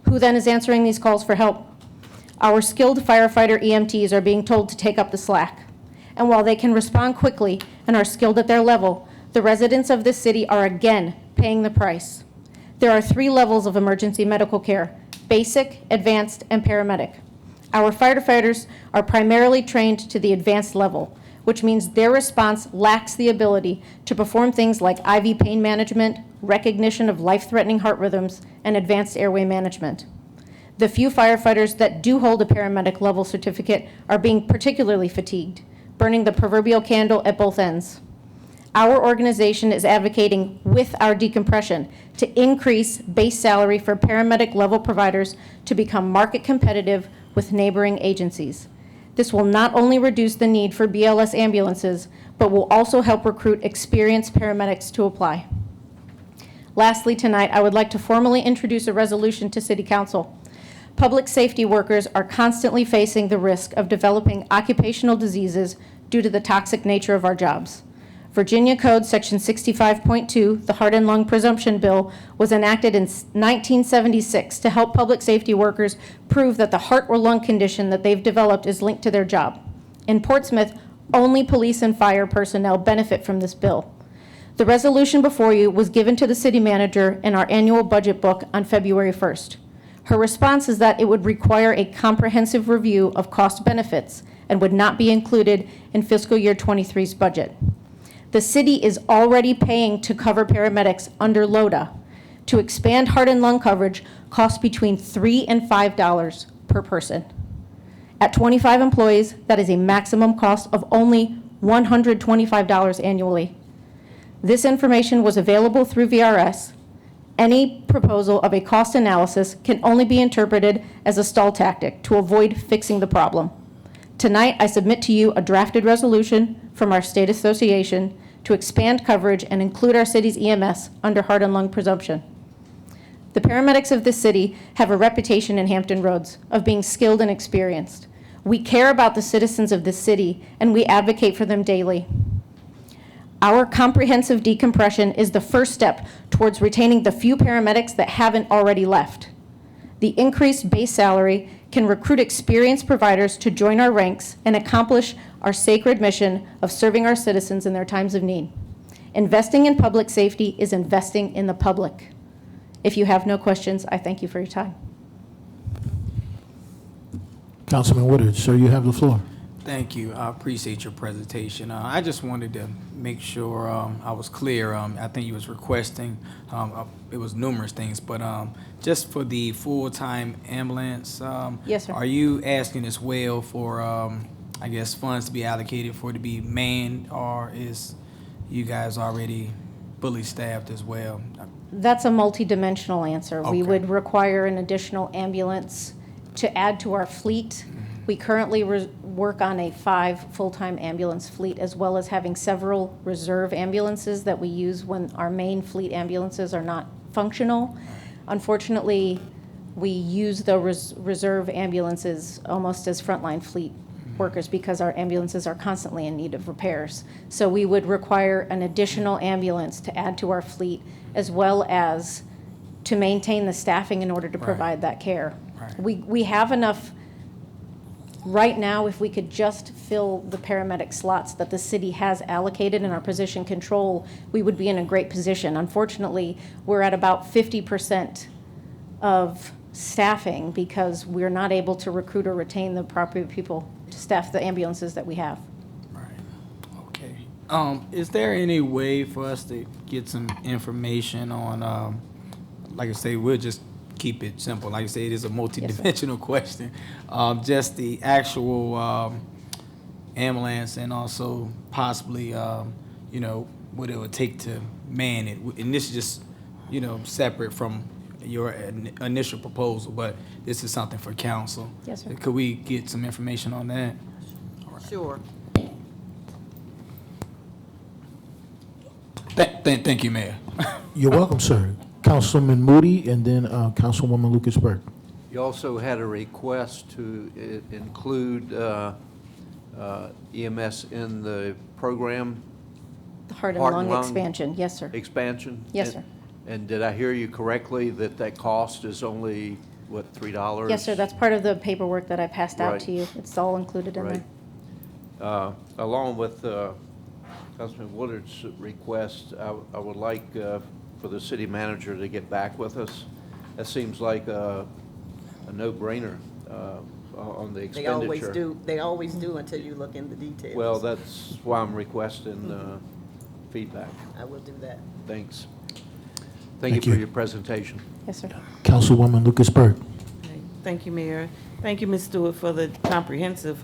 Who then is answering these calls for help? Our skilled firefighter EMTs are being told to take up the slack. And while they can respond quickly and are skilled at their level, the residents of this city are again paying the price. There are 3 levels of emergency medical care: basic, advanced, and paramedic. Our firefighters are primarily trained to the advanced level, which means their response lacks the ability to perform things like IV pain management, recognition of life-threatening heart rhythms, and advanced airway management. The few firefighters that do hold a paramedic level certificate are being particularly fatigued, burning the proverbial candle at both ends. Our organization is advocating with our decompression to increase base salary for paramedic level providers to become market competitive with neighboring agencies. This will not only reduce the need for BLS ambulances, but will also help recruit experienced paramedics to apply. Lastly, tonight, I would like to formally introduce a resolution to City Council. Public safety workers are constantly facing the risk of developing occupational diseases due to the toxic nature of our jobs. Virginia Code Section 65.2, the Heart and Lung Presumption Bill, was enacted in 1976 to help public safety workers prove that the heart or lung condition that they've developed is linked to their job. In Portsmouth, only police and fire personnel benefit from this bill. The resolution before you was given to the city manager in our annual budget book on February 1st. Her response is that it would require a comprehensive review of cost benefits and would not be included in fiscal year 23's budget. The city is already paying to cover paramedics under LODA. To expand heart and lung coverage costs between $3 and $5 per person. At 25 employees, that is a maximum cost of only $125 annually. This information was available through VRS. Any proposal of a cost analysis can only be interpreted as a stall tactic to avoid fixing the problem. Tonight, I submit to you a drafted resolution from our state association to expand coverage and include our city's EMS under heart and lung presumption. The paramedics of this city have a reputation in Hampton Roads of being skilled and experienced. We care about the citizens of this city, and we advocate for them daily. Our comprehensive decompression is the first step towards retaining the few paramedics that haven't already left. The increased base salary can recruit experienced providers to join our ranks and accomplish our sacred mission of serving our citizens in their times of need. Investing in public safety is investing in the public. If you have no questions, I thank you for your time. Councilman Woodard, sir, you have the floor. Thank you. I appreciate your presentation. I just wanted to make sure I was clear. I think you was requesting, it was numerous things, but just for the full-time ambulance, Yes, sir. are you asking as well for, I guess, funds to be allocated for it to be manned, or is you guys already fully staffed as well? That's a multidimensional answer. We Okay. would require an additional ambulance to add to our fleet. We currently work on a 5 full-time ambulance fleet, as well as having several reserve ambulances that we use when our main fleet ambulances are not functional. Unfortunately, we use the reserve ambulances almost as frontline fleet. workers because our ambulances are constantly in need of repairs. So we would require an additional ambulance to add to our fleet, as well as to maintain the staffing in order to provide that care. Right. We have enough. Right now, if we could just fill the paramedic slots that the city has allocated in our position control, we would be in a great position. Unfortunately, we're at about 50% of staffing because we're not able to recruit or retain the proper people to staff the ambulances that we have. Right, okay. Is there any way for us to get some information on, like I say, we'll just keep it simple. Like I say, it is a multidimensional question. Just the actual ambulance and also possibly, you know, what it would take to man it. And this is just, you know, separate from your initial proposal, but this is something for council. Yes, sir. Could we get some information on that? Sure. Thank you, Mayor. You're welcome, sir. Councilman Moody and then Councilwoman Lucas-Burke. You also had a request to include EMS in the program The heart Heart and and lung lung expansion, yes, sir. expansion? Yes, sir. And did I hear you correctly that that cost is only, what, $3? Yes, sir, that's part of the paperwork that I passed out Right. to you. It's all included in Right. there. Along with Councilman Woodard's request, I would like for the city manager to get back with us. That seems like a no-brainer on the expenditure. They always do until you look in the details. Well, that's why I'm requesting feedback. I will do that. Thanks. Thank Thank you you. for your presentation. Yes, sir. Councilwoman Lucas-Burke. Thank you, Mayor. Thank you, Ms. Stewart, for the comprehensive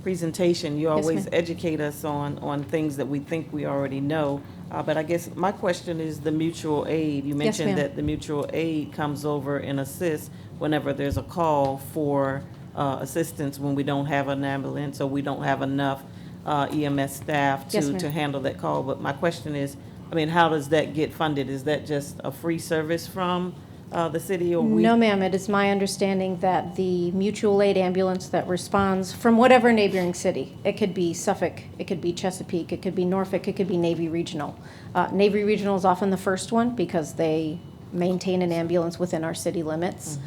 presentation. You Yes, always ma'am. educate us on things that we think we already know. But I guess my question is the mutual aid. You mentioned ma'am. that the mutual aid comes over and assists whenever there's a call for assistance when we don't have an ambulance or we don't have enough EMS staff Yes, to ma'am. handle that call. But my question is, I mean, how does that get funded? Is that just a free service from the city or we? No, ma'am, it is my understanding that the mutual aid ambulance that responds from whatever neighboring city, it could be Suffolk, it could be Chesapeake, it could be Norfolk, it could be Navy Regional. Navy Regional is often the first one because they maintain an ambulance within our city limits.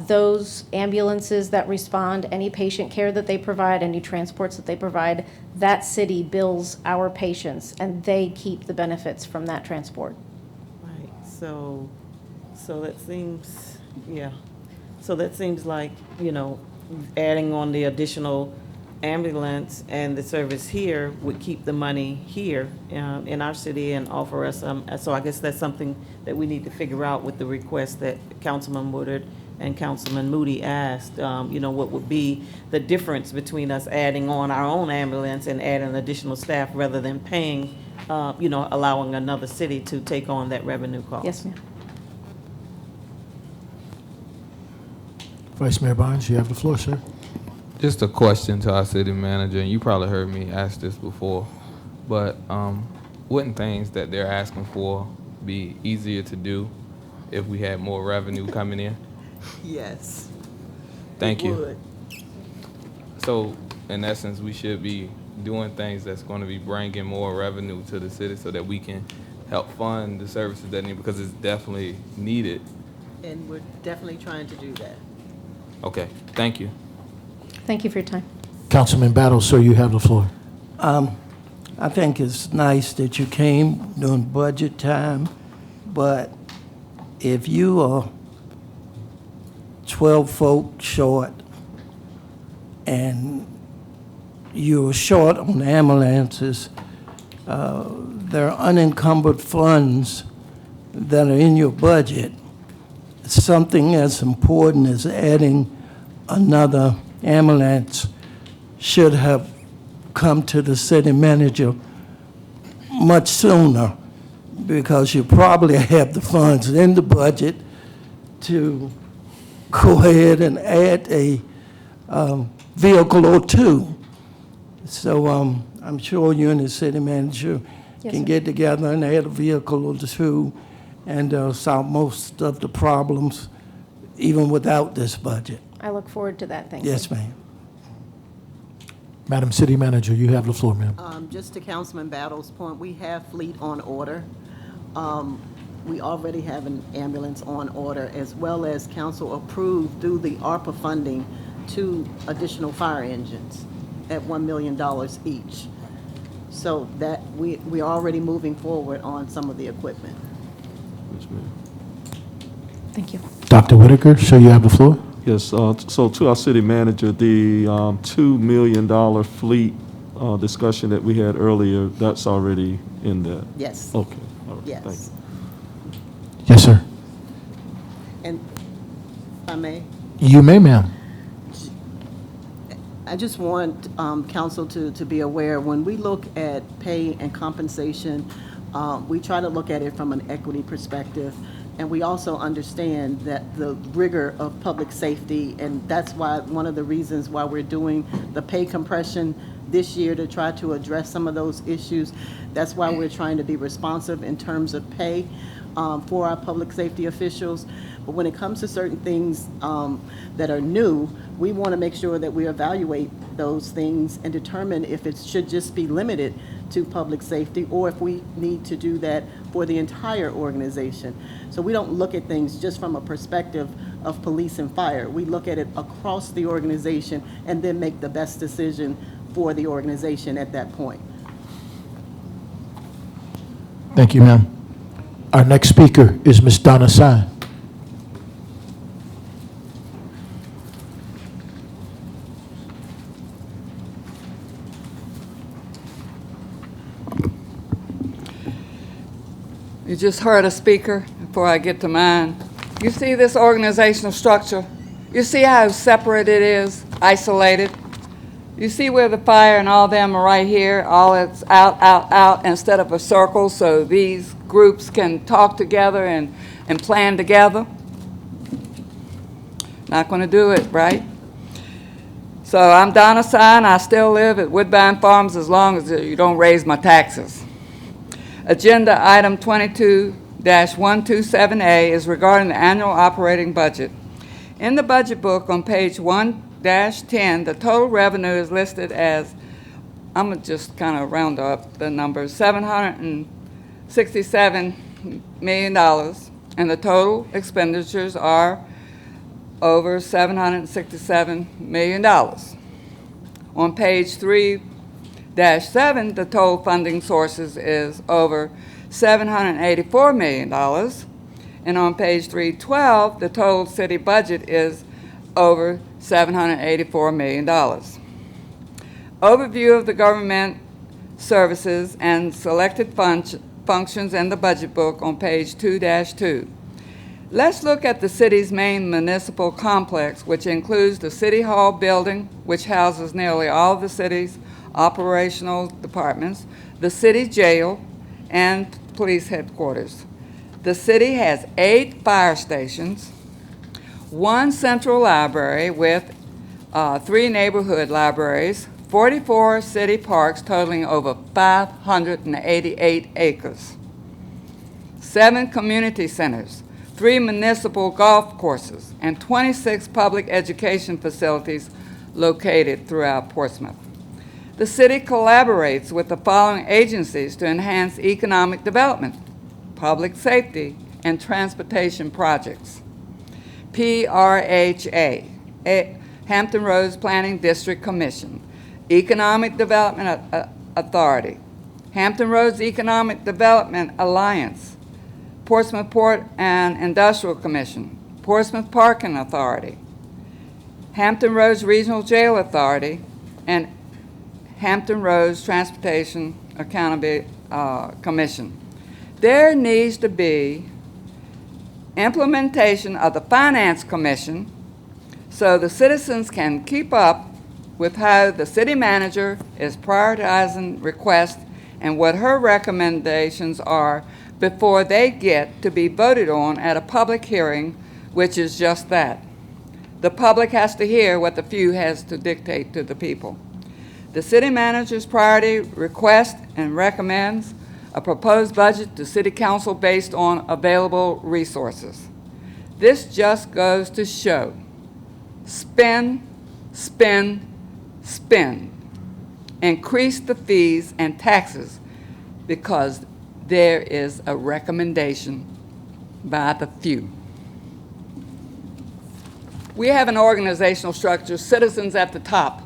Those ambulances that respond, any patient care that they provide, any transports that they provide, that city bills our patients and they keep the benefits from that transport. Right, so that seems, yeah. So that seems like, you know, adding on the additional ambulance and the service here would keep the money here in our city and offer us, so I guess that's something that we need to figure out with the request that Councilman Woodard and Councilman Moody asked. You know, what would be the difference between us adding on our own ambulance and adding additional staff rather than paying, you know, allowing another city to take on that revenue cost? Yes, ma'am. Vice Mayor Barnes, you have the floor, sir. Just a question to our city manager, and you probably heard me ask this before, but wouldn't things that they're asking for be easier to do if we had more revenue coming in? Yes. Thank It you. would. So, in essence, we should be doing things that's going to be bringing more revenue to the city so that we can help fund the services that need, because it's definitely needed. And we're definitely trying to do that. Okay, thank you. Thank you for your time. Councilman Battle, sir, you have the floor. I think it's nice that you came during budget time, but if you are 12 folk short and you're short on ambulances, there are unencumbered funds that are in your budget. Something as important as adding another ambulance should have come to the city manager much sooner, because you probably have the funds in the budget to go ahead and add a vehicle or two. So I'm sure you and the city manager Yes, can sir. get together and add a vehicle or two and solve most of the problems even without this budget. I look forward to that, thank you. Yes, ma'am. Madam City Manager, you have the floor, ma'am. Just to Councilman Battle's point, we have fleet on order. We already have an ambulance on order, as well as council approved through the ARPA funding 2 additional fire engines at $1 million each. So that we're already moving forward on some of the equipment. Thank you. Dr. Whitaker, sir, you have the floor. Yes, so to our city manager, the $2 million fleet discussion that we had earlier, that's already in there? Yes. Okay, all right, Yes. thank you. Yes, sir. And if I may, You may, ma'am. I just want council to be aware, when we look at pay and compensation, we try to look at it from an equity perspective. And we also understand that the rigor of public safety, and that's why one of the reasons why we're doing the pay compression this year to try to address some of those issues. That's why we're trying to be responsive in terms of pay for our public safety officials. But when it comes to certain things that are new, we want to make sure that we evaluate those things and determine if it should just be limited to public safety or if we need to do that for the entire organization. So we don't look at things just from a perspective of police and fire. We look at it across the organization and then make the best decision for the organization at that point. Thank you, ma'am. Our next speaker is Ms. Donna Sy. You just heard a speaker before I get to mine. You see this organizational structure? You see how separate it is, isolated? You see where the fire and all them are right here, all it's out, instead of a circle, so these groups can talk together and plan together? Not going to do it, right? So I'm Donna Sy, and I still live at Woodbine Farms as long as you don't raise my taxes. Agenda item 22-127A is regarding the annual operating budget. In the budget book on page 1-10, the total revenue is listed as, I'm going to just kind of round up the numbers, $767 million, and the total expenditures are over $767 million. On page 3-7, the total funding sources is over $784 million. And on page 312, the total city budget is over $784 million. Overview of the government services and selected functions in the budget book on page 2-2. Let's look at the city's main municipal complex, which includes the City Hall building, which houses nearly all of the city's operational departments, the city jail, and police headquarters. The city has 8 fire stations, 1 central library with 3 neighborhood libraries, 44 city parks totaling over 588 acres, 7 community centers, 3 municipal golf courses, and 26 public education facilities located throughout Portsmouth. The city collaborates with the following agencies to enhance economic development, public safety, and transportation projects. PRHA, Hampton Roads Planning District Commission, Economic Development Authority, Hampton Roads Economic Development Alliance, Portsmouth Port and Industrial Commission, Portsmouth Parking Authority, Hampton Roads Regional Jail Authority, and Hampton Roads Transportation Accountability Commission. There needs to be implementation of the Finance Commission so the citizens can keep up with how the city manager is prioritizing requests and what her recommendations are before they get to be voted on at a public hearing, which is just that. The public has to hear what the few has to dictate to the people. The city manager's priority requests and recommends a proposed budget to city council based on available resources. This just goes to show, spend, spend, spend. increase the fees and taxes because there is a recommendation by the few. We have an organizational structure, citizens at the top,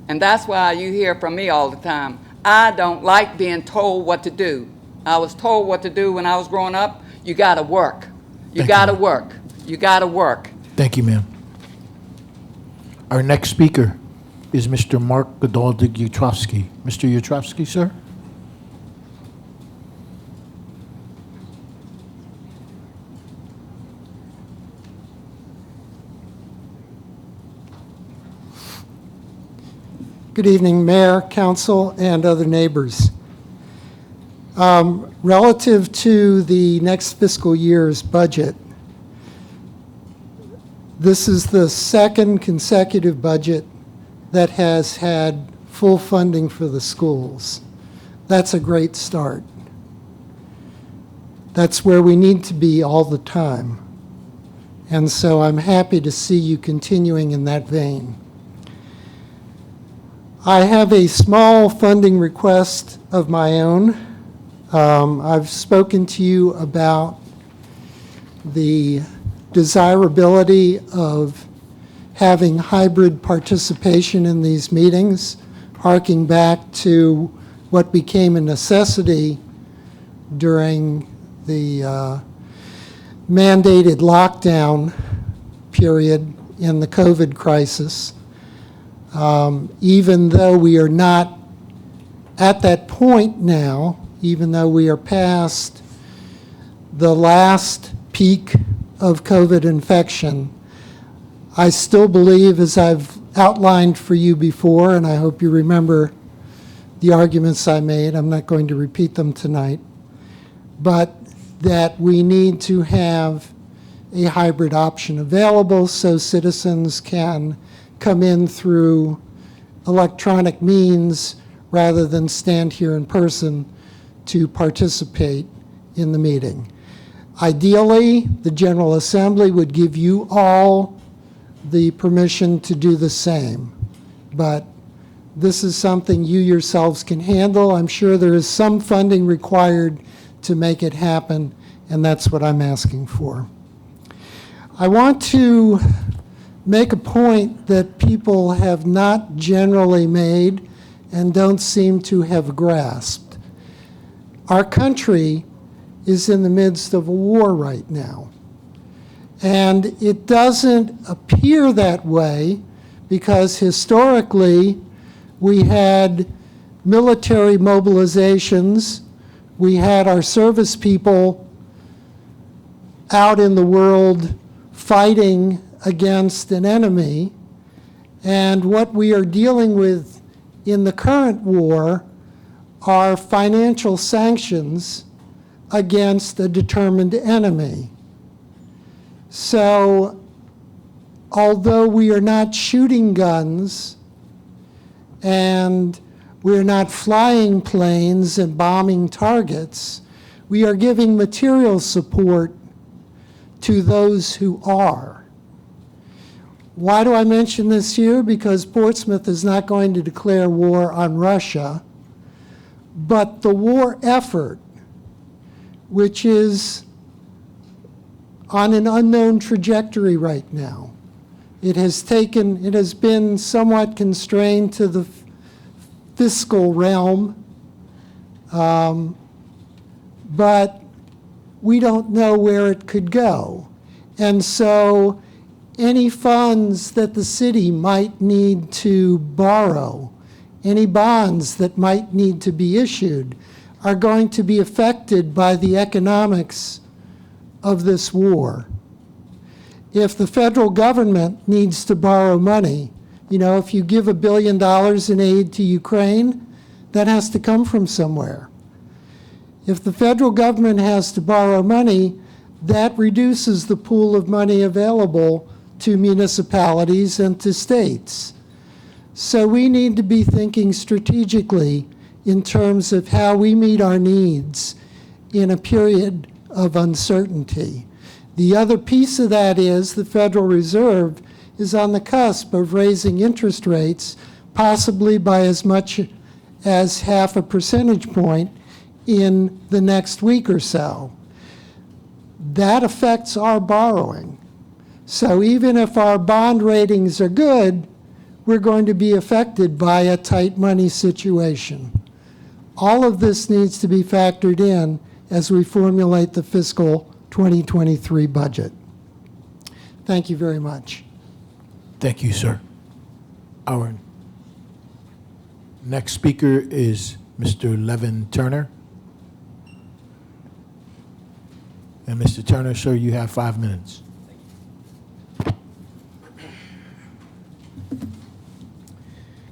and that's why you hear from me all the time. I don't like being told what to do. I was told what to do when I was growing up. You gotta work. You gotta work. You gotta work. Thank you, ma'am. Our next speaker is Mr. Mark Godaldig-Yutrovsky. Mr. Yutrovsky, sir? Good evening, Mayor, Council, and other neighbors. Relative to the next fiscal year's budget, this is the second consecutive budget that has had full funding for the schools. That's a great start. That's where we need to be all the time. And so I'm happy to see you continuing in that vein. I have a small funding request of my own. I've spoken to you about the desirability of having hybrid participation in these meetings, harking back to what became a necessity during the mandated lockdown period in the COVID crisis. Even though we are not at that point now, even though we are past the last peak of COVID infection, I still believe, as I've outlined for you before, and I hope you remember the arguments I made, I'm not going to repeat them tonight, but that we need to have a hybrid option available so citizens can come in through electronic means rather than stand here in person to participate in the meeting. Ideally, the General Assembly would give you all the permission to do the same, but this is something you yourselves can handle. I'm sure there is some funding required to make it happen, and that's what I'm asking for. I want to make a point that people have not generally made and don't seem to have grasped. Our country is in the midst of a war right now. And it doesn't appear that way because historically we had military mobilizations, we had our service people out in the world fighting against an enemy, and what we are dealing with in the current war are financial sanctions against a determined enemy. So, although we are not shooting guns and we're not flying planes and bombing targets, we are giving material support to those who are. Why do I mention this here? Because Portsmouth is not going to declare war on Russia, but the war effort, which is on an unknown trajectory right now. It has been somewhat constrained to the fiscal realm, but we don't know where it could go. And so any funds that the city might need to borrow, any bonds that might need to be issued, are going to be affected by the economics of this war. If the federal government needs to borrow money, if you give $1 billion in aid to Ukraine, that has to come from somewhere. If the federal government has to borrow money, that reduces the pool of money available to municipalities and to states. So we need to be thinking strategically in terms of how we meet our needs in a period of uncertainty. The other piece of that is the Federal Reserve is on the cusp of raising interest rates, possibly by as much as half a percentage point in the next week or so. That affects our borrowing. So even if our bond ratings are good, we're going to be affected by a tight money situation. All of this needs to be factored in as we formulate the fiscal 2023 budget. Thank you very much. Thank you, sir. Our next speaker is Mr. Levin Turner. And Mr. Turner, sir, you have 5 minutes.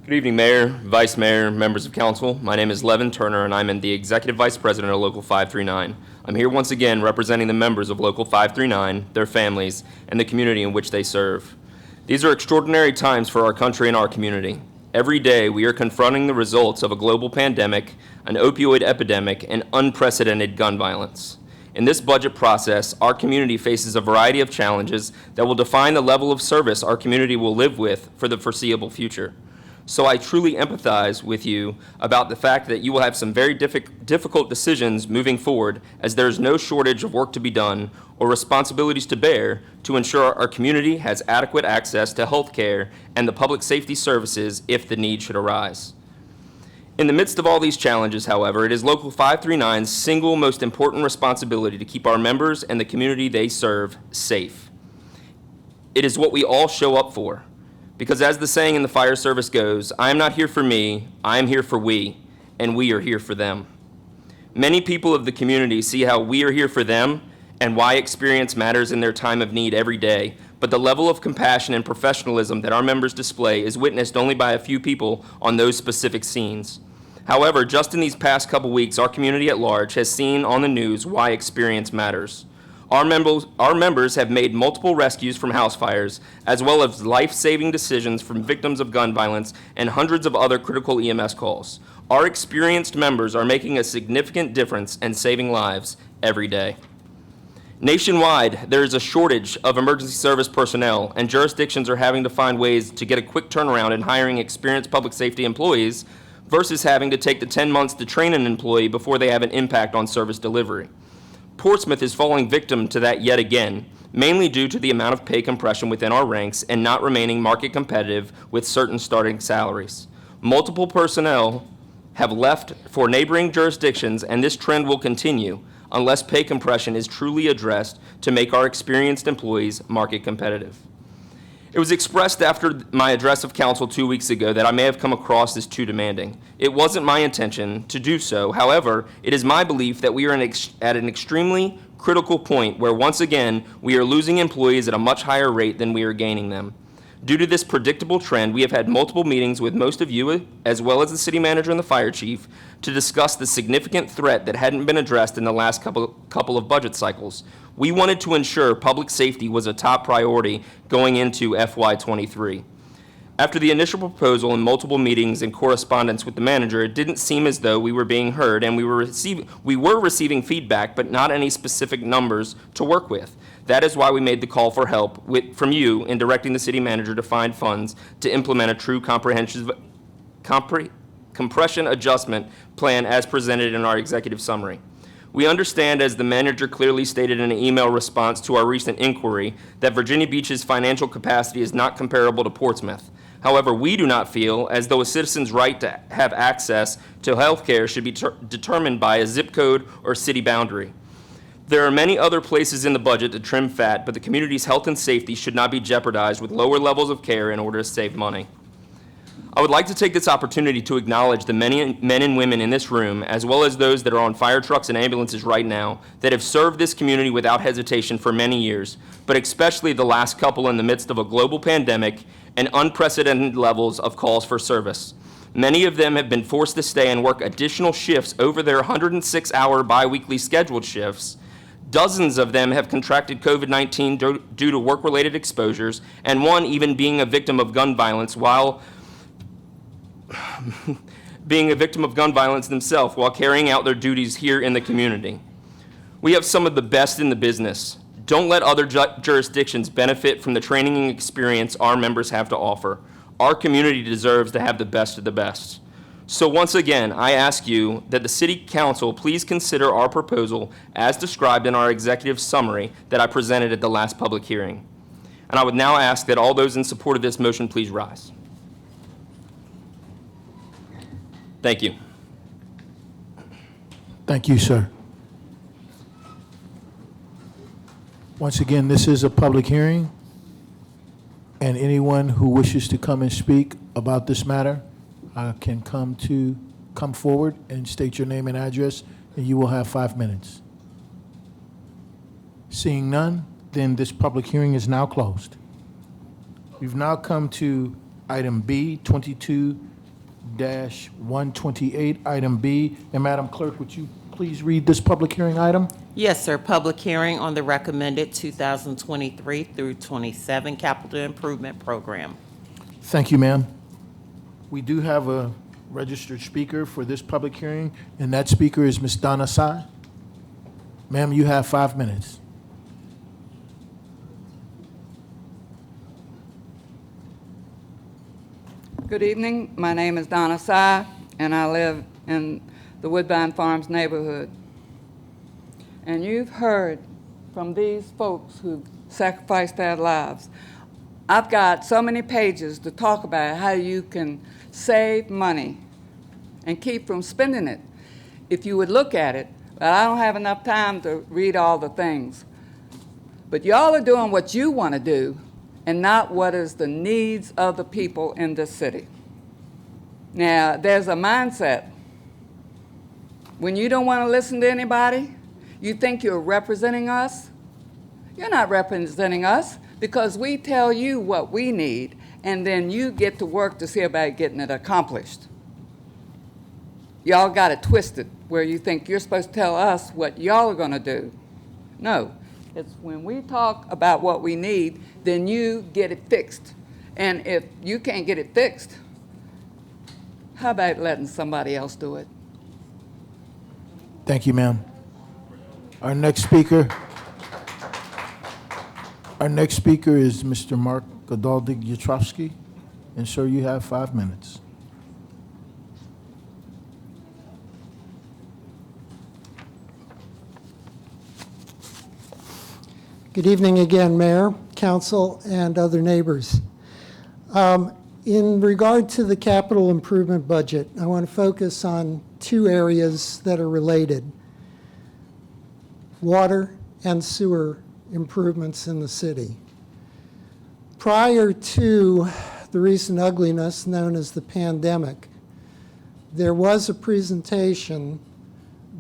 Good evening, Mayor, Vice Mayor, members of council. My name is Levin Turner, and I'm the Executive Vice President of Local 539. I'm here once again representing the members of Local 539, their families, and the community in which they serve. These are extraordinary times for our country and our community. Every day, we are confronting the results of a global pandemic, an opioid epidemic, and unprecedented gun violence. In this budget process, our community faces a variety of challenges that will define the level of service our community will live with for the foreseeable future. So I truly empathize with you about the fact that you will have some very difficult decisions moving forward, as there is no shortage of work to be done or responsibilities to bear to ensure our community has adequate access to health care and the public safety services if the need should arise. In the midst of all these challenges, however, it is Local 539's single most important responsibility to keep our members and the community they serve safe. It is what we all show up for. Because as the saying in the fire service goes, I am not here for me, I am here for we, and we are here for them. Many people of the community see how we are here for them and why experience matters in their time of need every day, but the level of compassion and professionalism that our members display is witnessed only by a few people on those specific scenes. However, just in these past couple weeks, our community at large has seen on the news why experience matters. Our members have made multiple rescues from house fires, as well as life-saving decisions from victims of gun violence and hundreds of other critical EMS calls. Our experienced members are making a significant difference and saving lives every day. Nationwide, there is a shortage of emergency service personnel, and jurisdictions are having to find ways to get a quick turnaround in hiring experienced public safety employees versus having to take the 10 months to train an employee before they have an impact on service delivery. Portsmouth is falling victim to that yet again, mainly due to the amount of pay compression within our ranks and not remaining market competitive with certain starting salaries. Multiple personnel have left for neighboring jurisdictions, and this trend will continue unless pay compression is truly addressed to make our experienced employees market competitive. It was expressed after my address of council 2 weeks ago that I may have come across as too demanding. It wasn't my intention to do so. However, it is my belief that we are at an extremely critical point where once again we are losing employees at a much higher rate than we are gaining them. Due to this predictable trend, we have had multiple meetings with most of you, as well as the city manager and the fire chief, to discuss the significant threat that hadn't been addressed in the last couple of budget cycles. We wanted to ensure public safety was a top priority going into FY23. After the initial proposal and multiple meetings and correspondence with the manager, it didn't seem as though we were being heard, and we were receiving feedback, but not any specific numbers to work with. That is why we made the call for help from you in directing the city manager to find funds to implement a true compression adjustment plan as presented in our executive summary. We understand, as the manager clearly stated in an email response to our recent inquiry, that Virginia Beach's financial capacity is not comparable to Portsmouth. However, we do not feel as though a citizen's right to have access to health care should be determined by a zip code or city boundary. There are many other places in the budget to trim fat, but the community's health and safety should not be jeopardized with lower levels of care in order to save money. I would like to take this opportunity to acknowledge the many men and women in this room, as well as those that are on fire trucks and ambulances right now, that have served this community without hesitation for many years, but especially the last couple in the midst of a global pandemic and unprecedented levels of calls for service. Many of them have been forced to stay and work additional shifts over their 106-hour biweekly scheduled shifts. Dozens of them have contracted COVID-19 due to work-related exposures, and one even being a victim of gun violence while themselves while carrying out their duties here in the community. We have some of the best in the business. Don't let other jurisdictions benefit from the training and experience our members have to offer. Our community deserves to have the best of the best. So once again, I ask you that the City Council please consider our proposal as described in our executive summary that I presented at the last public hearing. And I would now ask that all those in support of this motion please rise. Thank you. Thank you, sir. Once again, this is a public hearing, and anyone who wishes to come and speak about this matter can come forward and state your name and address, and you will have 5 minutes. Seeing none, then this public hearing is now closed. We've now come to item B, 22-128, item B. And Madam Clerk, would you please read this public hearing item? Yes, sir. Public hearing on the recommended 2023 through 27 capital improvement program. Thank you, ma'am. We do have a registered speaker for this public hearing, and that speaker is Ms. Donna Sy. Ma'am, you have 5 minutes. Good evening. My name is Donna Sy, and I live in the Woodbine Farms neighborhood. And you've heard from these folks who sacrificed their lives. I've got so many pages to talk about how you can save money and keep from spending it if you would look at it. But I don't have enough time to read all the things. But y'all are doing what you want to do and not what is the needs of the people in this city. Now, there's a mindset. When you don't want to listen to anybody, you think you're representing us? You're not representing us because we tell you what we need, and then you get to work to see about getting it accomplished. Y'all got it twisted where you think you're supposed to tell us what y'all are going to do. No, it's when we talk about what we need, then you get it fixed. And if you can't get it fixed, how about letting somebody else do it? Thank you, ma'am. Our next speaker is Mr. Mark Godaldig-Yatrovsky. And sir, you have 5 minutes. Good evening again, Mayor, Council, and other neighbors. In regard to the capital improvement budget, I want to focus on 2 areas that are related: water and sewer improvements in the city. Prior to the recent ugliness known as the pandemic, there was a presentation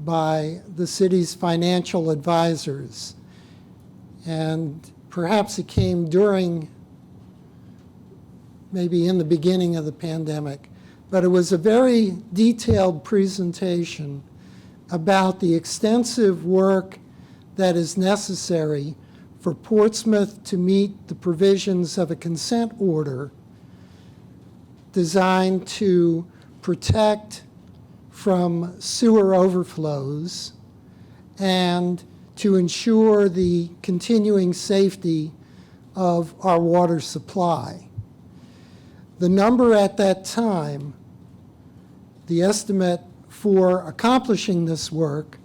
by the city's financial advisors, and perhaps it came during, maybe in the beginning of the pandemic, but it was a very detailed presentation about the extensive work that is necessary for Portsmouth to meet the provisions of a consent order designed to protect from sewer overflows and to ensure the continuing safety of our water supply. The number at that time, the estimate for accomplishing this work,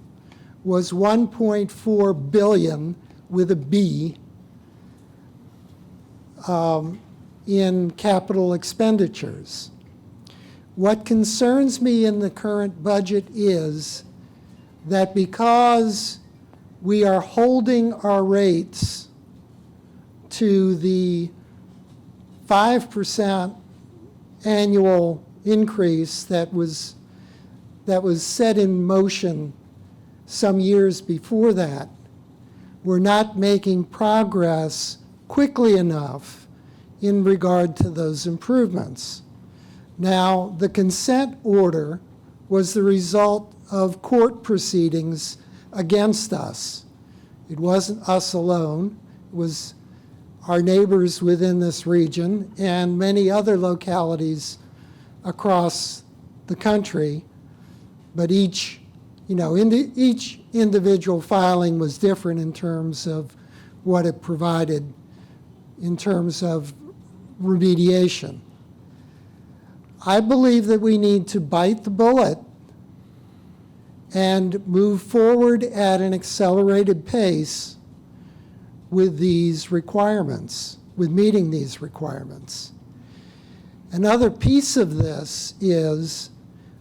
was $1.4 billion with a B in capital expenditures. What concerns me in the current budget is that because we are holding our rates to the 5% annual increase that was set in motion some years before that, we're not making progress quickly enough in regard to those improvements. Now, the consent order was the result of court proceedings against us. It wasn't us alone. It was our neighbors within this region and many other localities across the country. But each individual filing was different in terms of what it provided in terms of remediation. I believe that we need to bite the bullet and move forward at an accelerated pace with these requirements, with meeting these requirements. Another piece of this is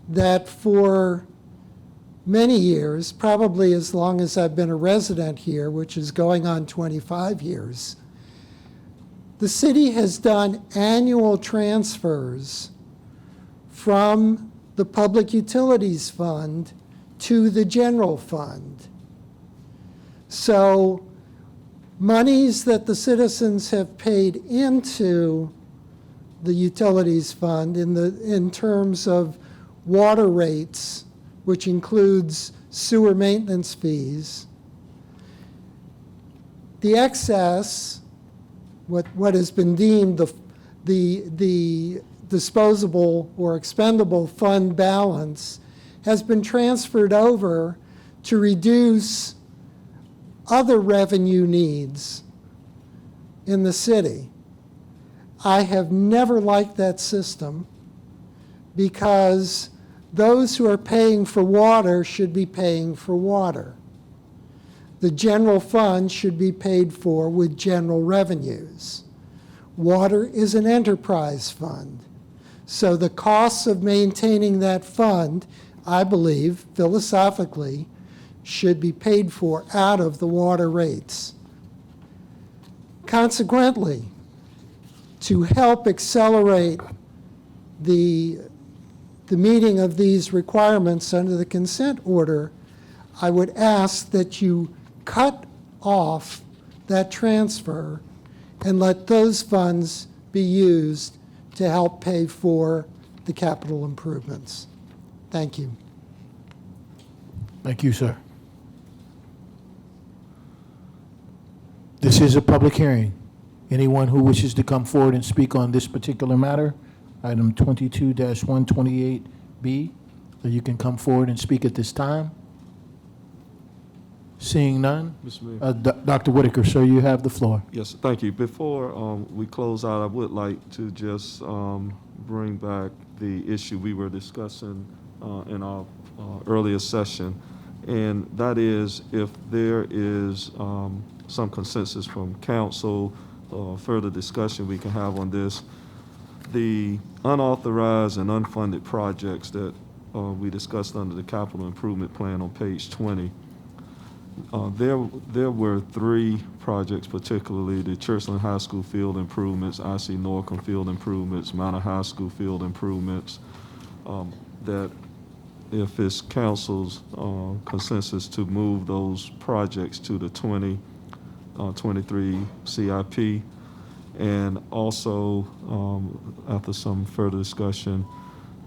that for many years, probably as long as I've been a resident here, which is going on 25 years, the city has done annual transfers from the Public Utilities Fund to the general fund. So monies that the citizens have paid into the utilities fund in terms of water rates, which includes sewer maintenance fees, the excess, what has been deemed the disposable or expendable fund balance, has been transferred over to reduce other revenue needs in the city. I have never liked that system because those who are paying for water should be paying for water. The general fund should be paid for with general revenues. Water is an enterprise fund. So the costs of maintaining that fund, I believe, philosophically, should be paid for out of the water rates. Consequently, to help accelerate the meeting of these requirements under the consent order, I would ask that you cut off that transfer and let those funds be used to help pay for the capital improvements. Thank you. Thank you, sir. This is a public hearing. Anyone who wishes to come forward and speak on this particular matter, item 22-128B, you can come forward and speak at this time. Seeing none, Mr. Mayor. Dr. Whitaker, sir, you have the floor. Yes, thank you. Before we close out, I would like to just bring back the issue we were discussing in our earlier session, and that is if there is some consensus from council, further discussion we can have on this. The unauthorized and unfunded projects that we discussed under the capital improvement plan on page 20, there were 3 projects, particularly the Churchland High School field improvements, IC Norcom field improvements, Manor High School field improvements, that if it's council's consensus to move those projects to the 2023 CIP, and also after some further discussion,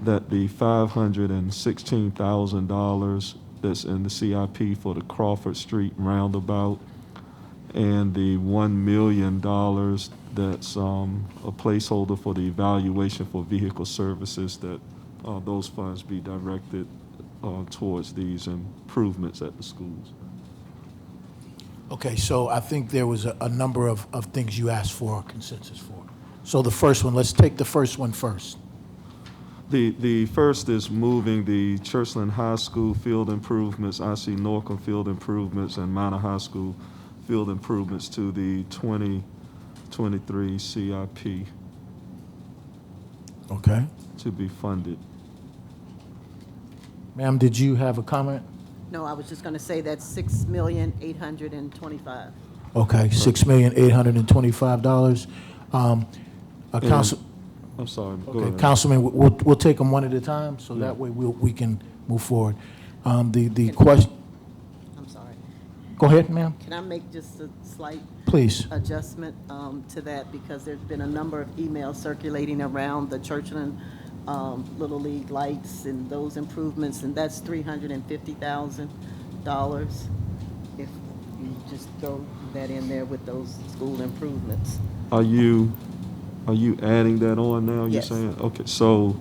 that the $516,000 that's in the CIP for the Crawford Street roundabout and the $1 million that's a placeholder for the evaluation for vehicle services, that those funds be directed towards these improvements at the schools. Okay, so I think there was a number of things you asked for consensus for. So the first one, let's take the first one first. The first is moving the Churchland High School field improvements, IC Norcom field improvements, and Manor High School field improvements to the 2023 CIP. Okay. To be funded. Ma'am, did you have a comment? No, I was just going to say that's $6,825,000. Okay, $6,825,000. Council. I'm sorry. Go Okay, ahead. Councilman, we'll take them one at a time, so that way we can move forward. The question. I'm sorry. Go ahead, ma'am. Can I make just a slight Please. adjustment to that, because there's been a number of emails circulating around the Churchland Little League lights and those improvements, and that's $350,000 if you just throw that in there with those school improvements. Are you adding that on now, you're Yes. saying? Okay, so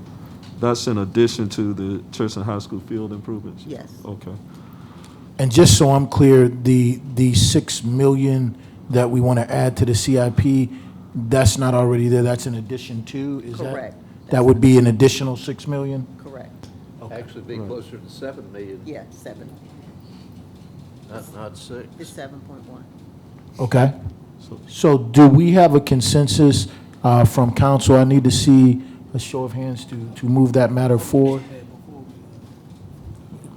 that's in addition to the Churchland High School field improvements? Yes. Okay. And just so I'm clear, the $6 million that we want to add to the CIP, that's not already there, that's in addition to, is that? Correct. That would be an additional 6 million? Correct. Actually be closer to 7 million, Yeah, 7. not 6. It's 7.1. Okay. So do we have a consensus from council? I need to see a show of hands to move that matter forward.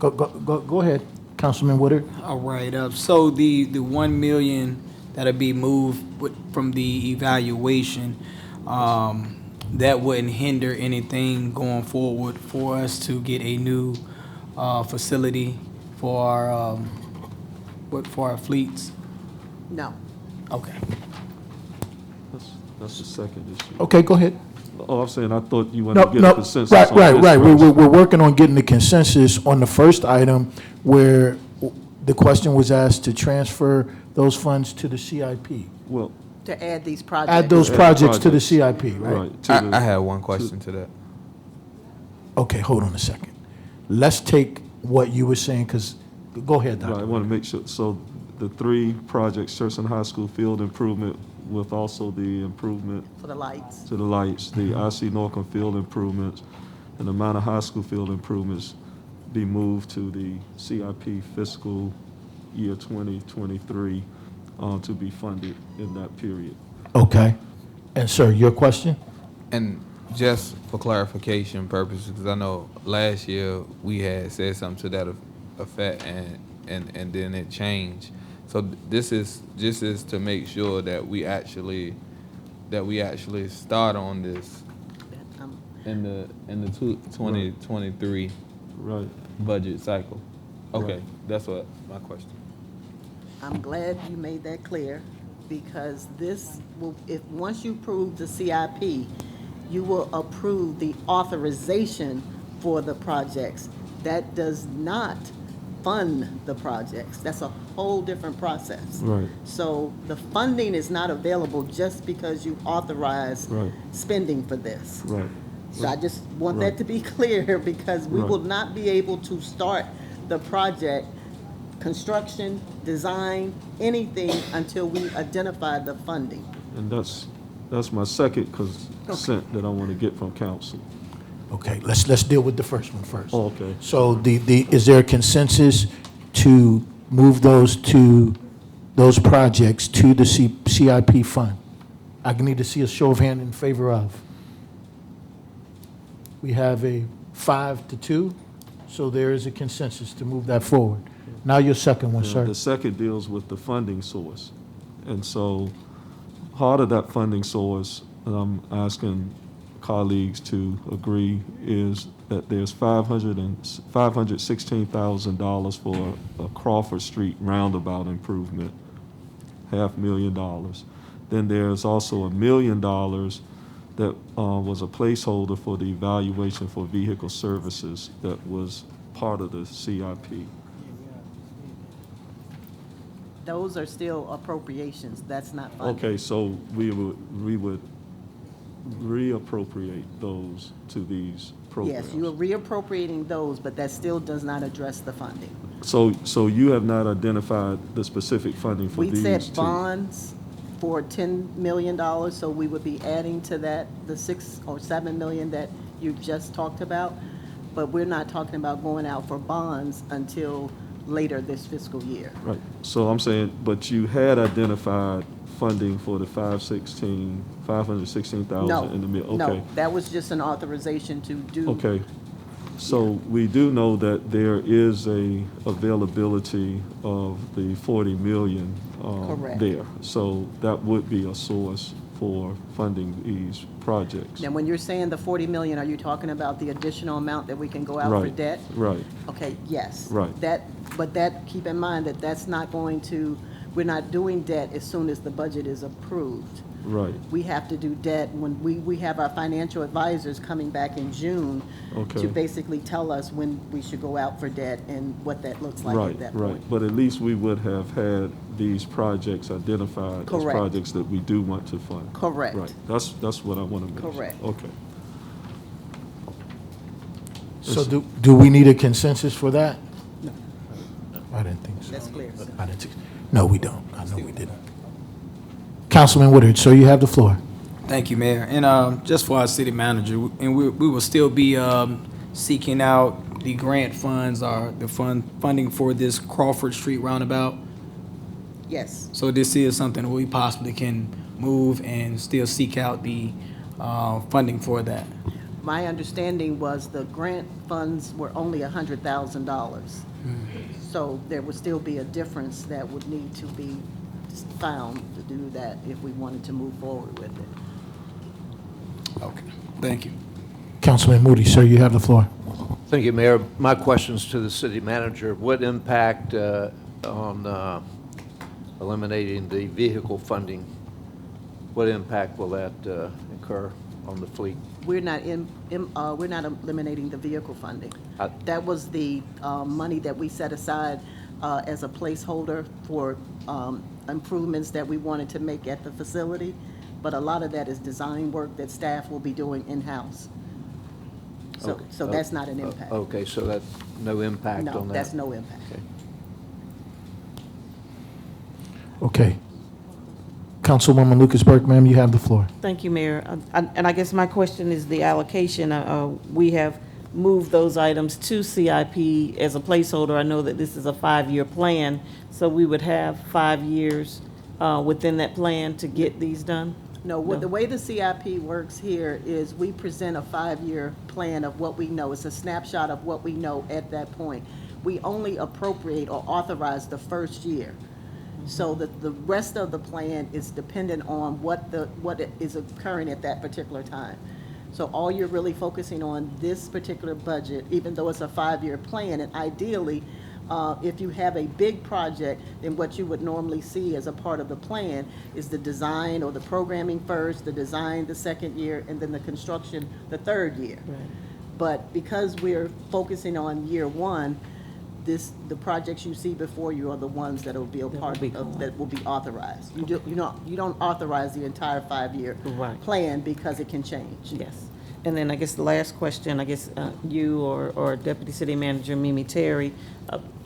Go ahead, Councilman Woodard. All right, so the 1 million that'll be moved from the evaluation, that wouldn't hinder anything going forward for us to get a new facility for our fleets? No. Okay. That's the second issue. Okay, go ahead. Oh, I'm saying, I thought you wanted No, to get no, a consensus on right. this We're first. working on getting the consensus on the first item where the question was asked to transfer those funds to the CIP. Well, To add these projects. Add those projects to the CIP, right? right. I had one question to that. Okay, hold on a second. Let's take what you were saying, because, go ahead, Right, I Dr. want to make sure, so the 3 projects, Churchland High School field improvement with also the improvement For the lights. to the lights, the IC Norcom field improvements, and the Manor High School field improvements be moved to the CIP fiscal year 2023 to be funded in that period. Okay. And sir, your question? And just for clarification purposes, because I know last year we had said something to that effect, and then it changed. So this is to make sure that we actually start on this in the 2023 Right. budget cycle. Okay, Right. that's what my question. I'm glad you made that clear, because this will, once you approve the CIP, you will approve the authorization for the projects. That does not fund the projects. That's a whole different process. Right. So the funding is not available just because you authorize Right. spending for this. Right. So I just want Right. that to be clear, because we Right. will not be able to start the project, construction, design, anything, until we identify the funding. And that's my second consent that I want to get from council. Okay, let's deal with the first one first. Oh, okay. So is there a consensus to move those projects to the CIP fund? I need to see a show of hand in favor of. We have a 5-2, so there is a consensus to move that forward. Now your second one, sir. The second deals with the funding source. And so part of that funding source, and I'm asking colleagues to agree, is that there's $516,000 for a Crawford Street roundabout improvement, $500,000. Then there's also $1 million that was a placeholder for the evaluation for vehicle services that was part of the CIP. Those are still appropriations, that's not funding. Okay, so we would reappropriate those to these programs. Yes, you are reappropriating those, but that still does not address the funding. So you have not identified the specific funding for We these said two? bonds for $10 million, so we would be adding to that the 6 or 7 million that you just talked about, but we're not talking about going out for bonds until later this fiscal year. Right, so I'm saying, but you had identified funding for the 516,000 in the middle? No, Okay. that was just an authorization to do. Okay, so we do know that there is a availability of the 40 million Correct. there. So that would be a source for funding these projects. Now, when you're saying the 40 million, are you talking about the additional amount that we can go out for Right, debt? right. Okay, yes. Right. But keep in mind that that's not going to, we're not doing debt as soon as the budget is approved. Right. We have to do debt when we have our financial advisors coming back in June Okay. to basically tell us when we should go out for debt and what that looks like at that point. Right, but at least we would have had these projects identified as Correct. projects that we do want to fund. Correct. Right, that's what I want to make. Correct. Okay. So do we need a consensus for that? No. I didn't think so. That's clear. No, we don't. I know we didn't. Councilman Woodard, so you have the floor. Thank you, Mayor. And just for our city manager, and we will still be seeking out the grant funds or the funding for this Crawford Street roundabout. Yes. So this is something we possibly can move and still seek out the funding for that. My understanding was the grant funds were only $100,000. So there would still be a difference that would need to be found to do that if we wanted to move forward with it. Okay, thank you. Councilman Moody, sir, you have the floor. Thank you, Mayor. My question's to the city manager. What impact on eliminating the vehicle funding, what impact will that incur on the fleet? We're not eliminating the vehicle funding. That was the money that we set aside as a placeholder for improvements that we wanted to make at the facility. But a lot of that is design work that staff will be doing in-house. So that's not an impact. Okay, so that's no impact on that? No, that's no impact. Okay. Okay. Councilwoman Lucas-Burke, ma'am, you have the floor. Thank you, Mayor. And I guess my question is the allocation. We have moved those items to CIP as a placeholder. I know that this is a 5-year plan, so we would have 5 years within that plan to get these done? No, the way the CIP works here is we present a 5-year plan of what we know. It's a snapshot of what we know at that point. We only appropriate or authorize the first year. So the rest of the plan is dependent on what is occurring at that particular time. So all you're really focusing on this particular budget, even though it's a 5-year plan, and ideally, if you have a big project, then what you would normally see as a part of the plan is the design or the programming first, the design the second year, and then the construction the third year. Right. But because we're focusing on year one, the projects you see before you are the ones that will be a part of, that will be authorized. You don't authorize the entire 5-year Right. plan because it can change. Yes. And then I guess the last question, I guess you or Deputy City Manager Mimi Terry,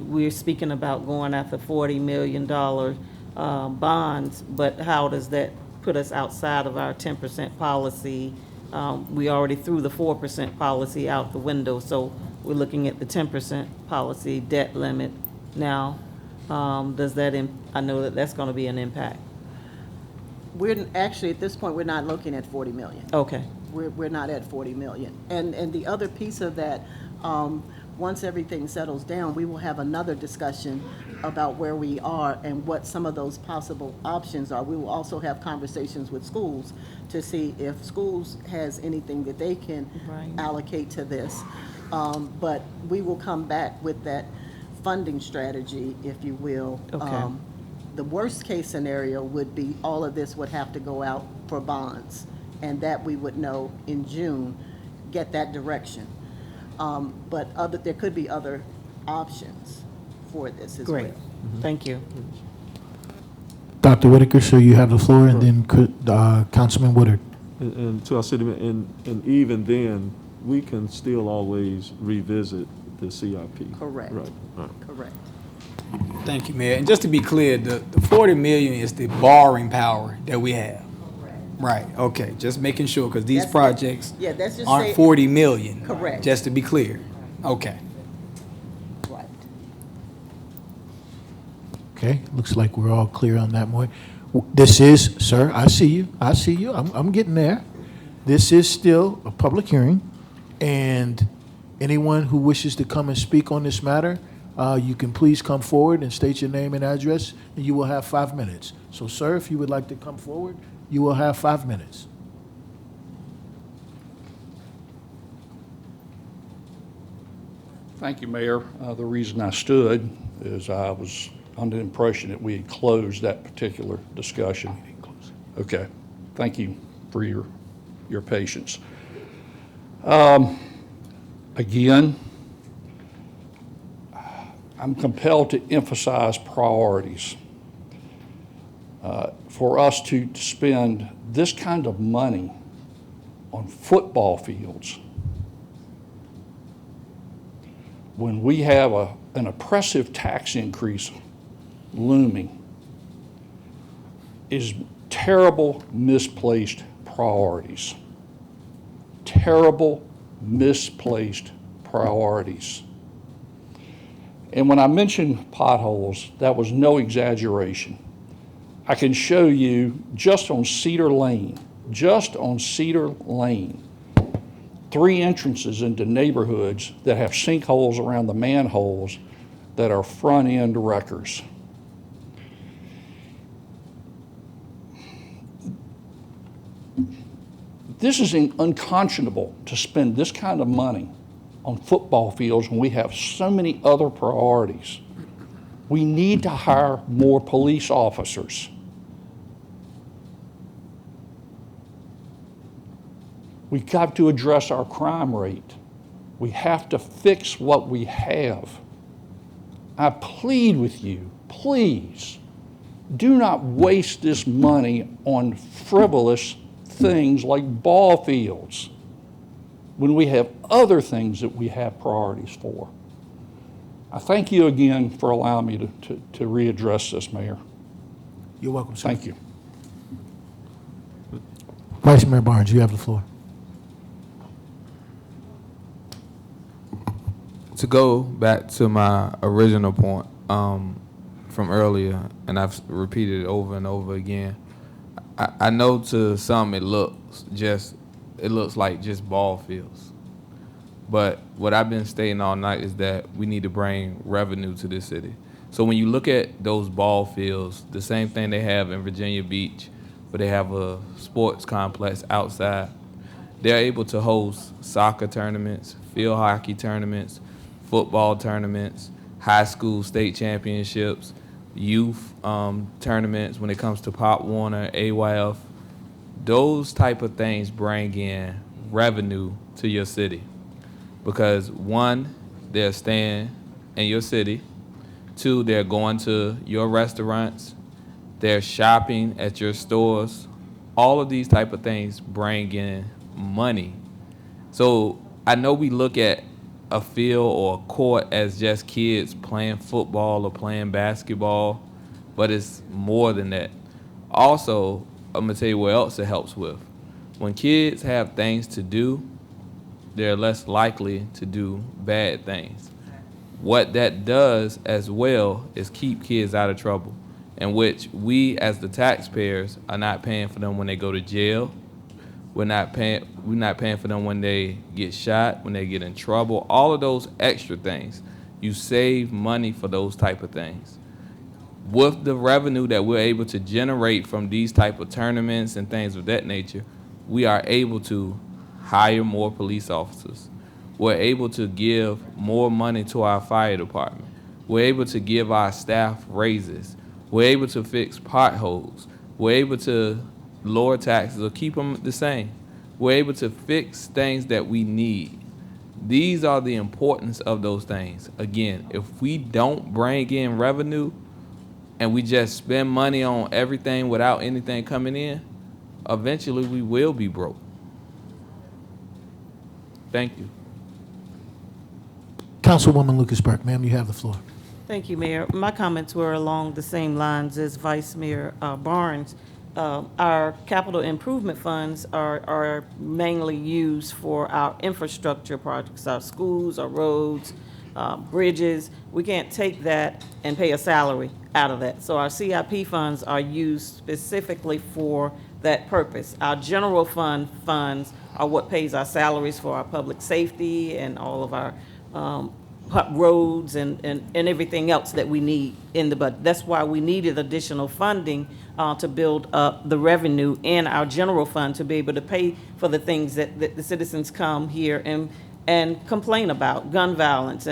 we're speaking about going after $40 million bonds, but how does that put us outside of our 10% policy? We already threw the 4% policy out the window, so we're looking at the 10% policy debt limit now. Does that, I know that that's going to be an impact. We're actually, at this point, we're not looking at 40 million. Okay. We're not at 40 million. And the other piece of that, once everything settles down, we will have another discussion about where we are and what some of those possible options are. We will also have conversations with schools to see if schools has anything that they can allocate to this. But we will come back with that funding strategy, if you will. Okay. The worst case scenario would be all of this would have to go out for bonds, and that we would know in June, get that direction. But there could be other options for this as well. Great. Thank you. Dr. Whitaker, sir, you have the floor, and then Councilman Woodard. And to our city, and even then, we can still always revisit the CIP. Correct. Right. Correct. Thank you, Mayor. And just to be clear, the 40 million is the borrowing power that we have. Right, okay, just making sure, because these projects that's just aren't 40 million. Correct. Just to be clear. Okay. Right. Okay, looks like we're all clear on that one. This is, sir, I see you, I'm getting there. This is still a public hearing, and anyone who wishes to come and speak on this matter, you can please come forward and state your name and address, and you will have 5 minutes. So, sir, if you would like to come forward, you will have 5 minutes. Thank you, Mayor. The reason I stood is I was under the impression that we had closed that particular discussion. Okay. Thank you for your patience. Again, I'm compelled to emphasize priorities. For us to spend this kind of money on football fields when we have an oppressive tax increase looming is terrible, misplaced priorities. Terrible, misplaced priorities. And when I mentioned potholes, that was no exaggeration. I can show you just on Cedar Lane, 3 entrances into neighborhoods that have sinkholes around the manholes that are front-end wreckers. This is unconscionable to spend this kind of money on football fields when we have so many other priorities. We need to hire more police officers. We've got to address our crime rate. We have to fix what we have. I plead with you, please, do not waste this money on frivolous things like ball fields when we have other things that we have priorities for. I thank you again for allowing me to readdress this, Mayor. You're welcome, sir. Thank you. Vice Mayor Barnes, you have the floor. To go back to my original point from earlier, and I've repeated it over and over again, I know to some it looks like just ball fields. But what I've been stating all night is that we need to bring revenue to this city. So when you look at those ball fields, the same thing they have in Virginia Beach, where they have a sports complex outside, they're able to host soccer tournaments, field hockey tournaments, football tournaments, high school state championships, youth tournaments when it comes to Pop Warner, AYF. Those type of things bring in revenue to your city because 1, they're staying in your city. 2, they're going to your restaurants. They're shopping at your stores. All of these type of things bring in money. So I know we look at a field or a court as just kids playing football or playing basketball, but it's more than that. Also, I'm gonna tell you what else it helps with. When kids have things to do, they're less likely to do bad things. What that does as well is keep kids out of trouble, in which we as the taxpayers are not paying for them when they go to jail. We're not paying for them when they get shot, when they get in trouble, all of those extra things. You save money for those type of things. With the revenue that we're able to generate from these type of tournaments and things of that nature, we are able to hire more police officers. We're able to give more money to our fire department. We're able to give our staff raises. We're able to fix potholes. We're able to lower taxes or keep them the same. We're able to fix things that we need. These are the importance of those things. Again, if we don't bring in revenue and we just spend money on everything without anything coming in, eventually we will be broke. Thank you. Councilwoman Lucas Burke, ma'am, you have the floor. Thank you, Mayor. My comments were along the same lines as Vice Mayor Barnes. Our capital improvement funds are mainly used for our infrastructure projects, our schools, our roads, bridges. We can't take that and pay a salary out of that. So our CIP funds are used specifically for that purpose. Our general fund funds are what pays our salaries for our public safety and all of our roads and everything else that we need in the budget. That's why we needed additional funding to build up the revenue in our general fund to be able to pay for the things that the citizens come here and complain about, gun violence,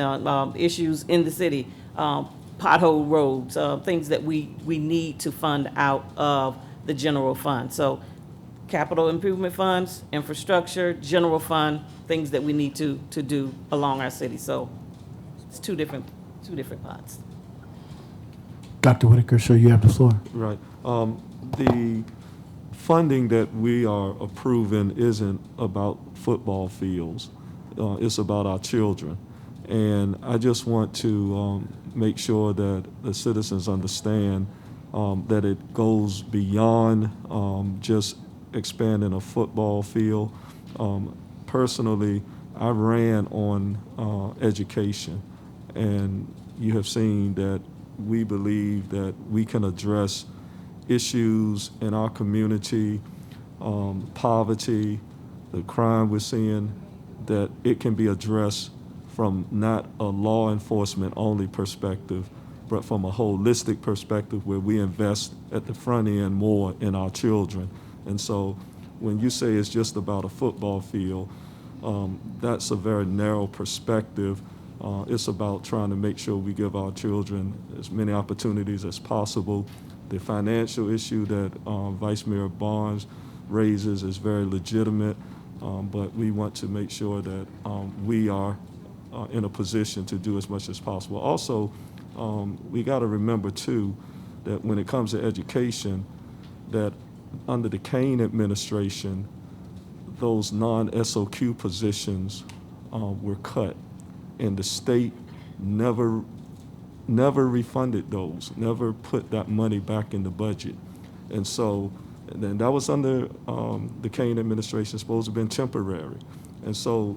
issues in the city, pothole roads, things that we need to fund out of the general fund. So capital improvement funds, infrastructure, general fund, things that we need to do along our city. So it's two different pots. Dr. Whitaker, sir, you have the floor. Right. The funding that we are approving isn't about football fields. It's about our children. And I just want to make sure that the citizens understand that it goes beyond just expanding a football field. Personally, I ran on education, and you have seen that we believe that we can address issues in our community, poverty, the crime we're seeing, that it can be addressed from not a law enforcement only perspective, but from a holistic perspective where we invest at the front end more in our children. And so when you say it's just about a football field, that's a very narrow perspective. It's about trying to make sure we give our children as many opportunities as possible. The financial issue that Vice Mayor Barnes raises is very legitimate, but we want to make sure that we are in a position to do as much as possible. Also, we got to remember too that when it comes to education, that under the Kane administration, those non-SOQ positions were cut, and the state never refunded those, never put that money back in the budget. And so, and then that was under the Kane administration, supposed to have been temporary. And so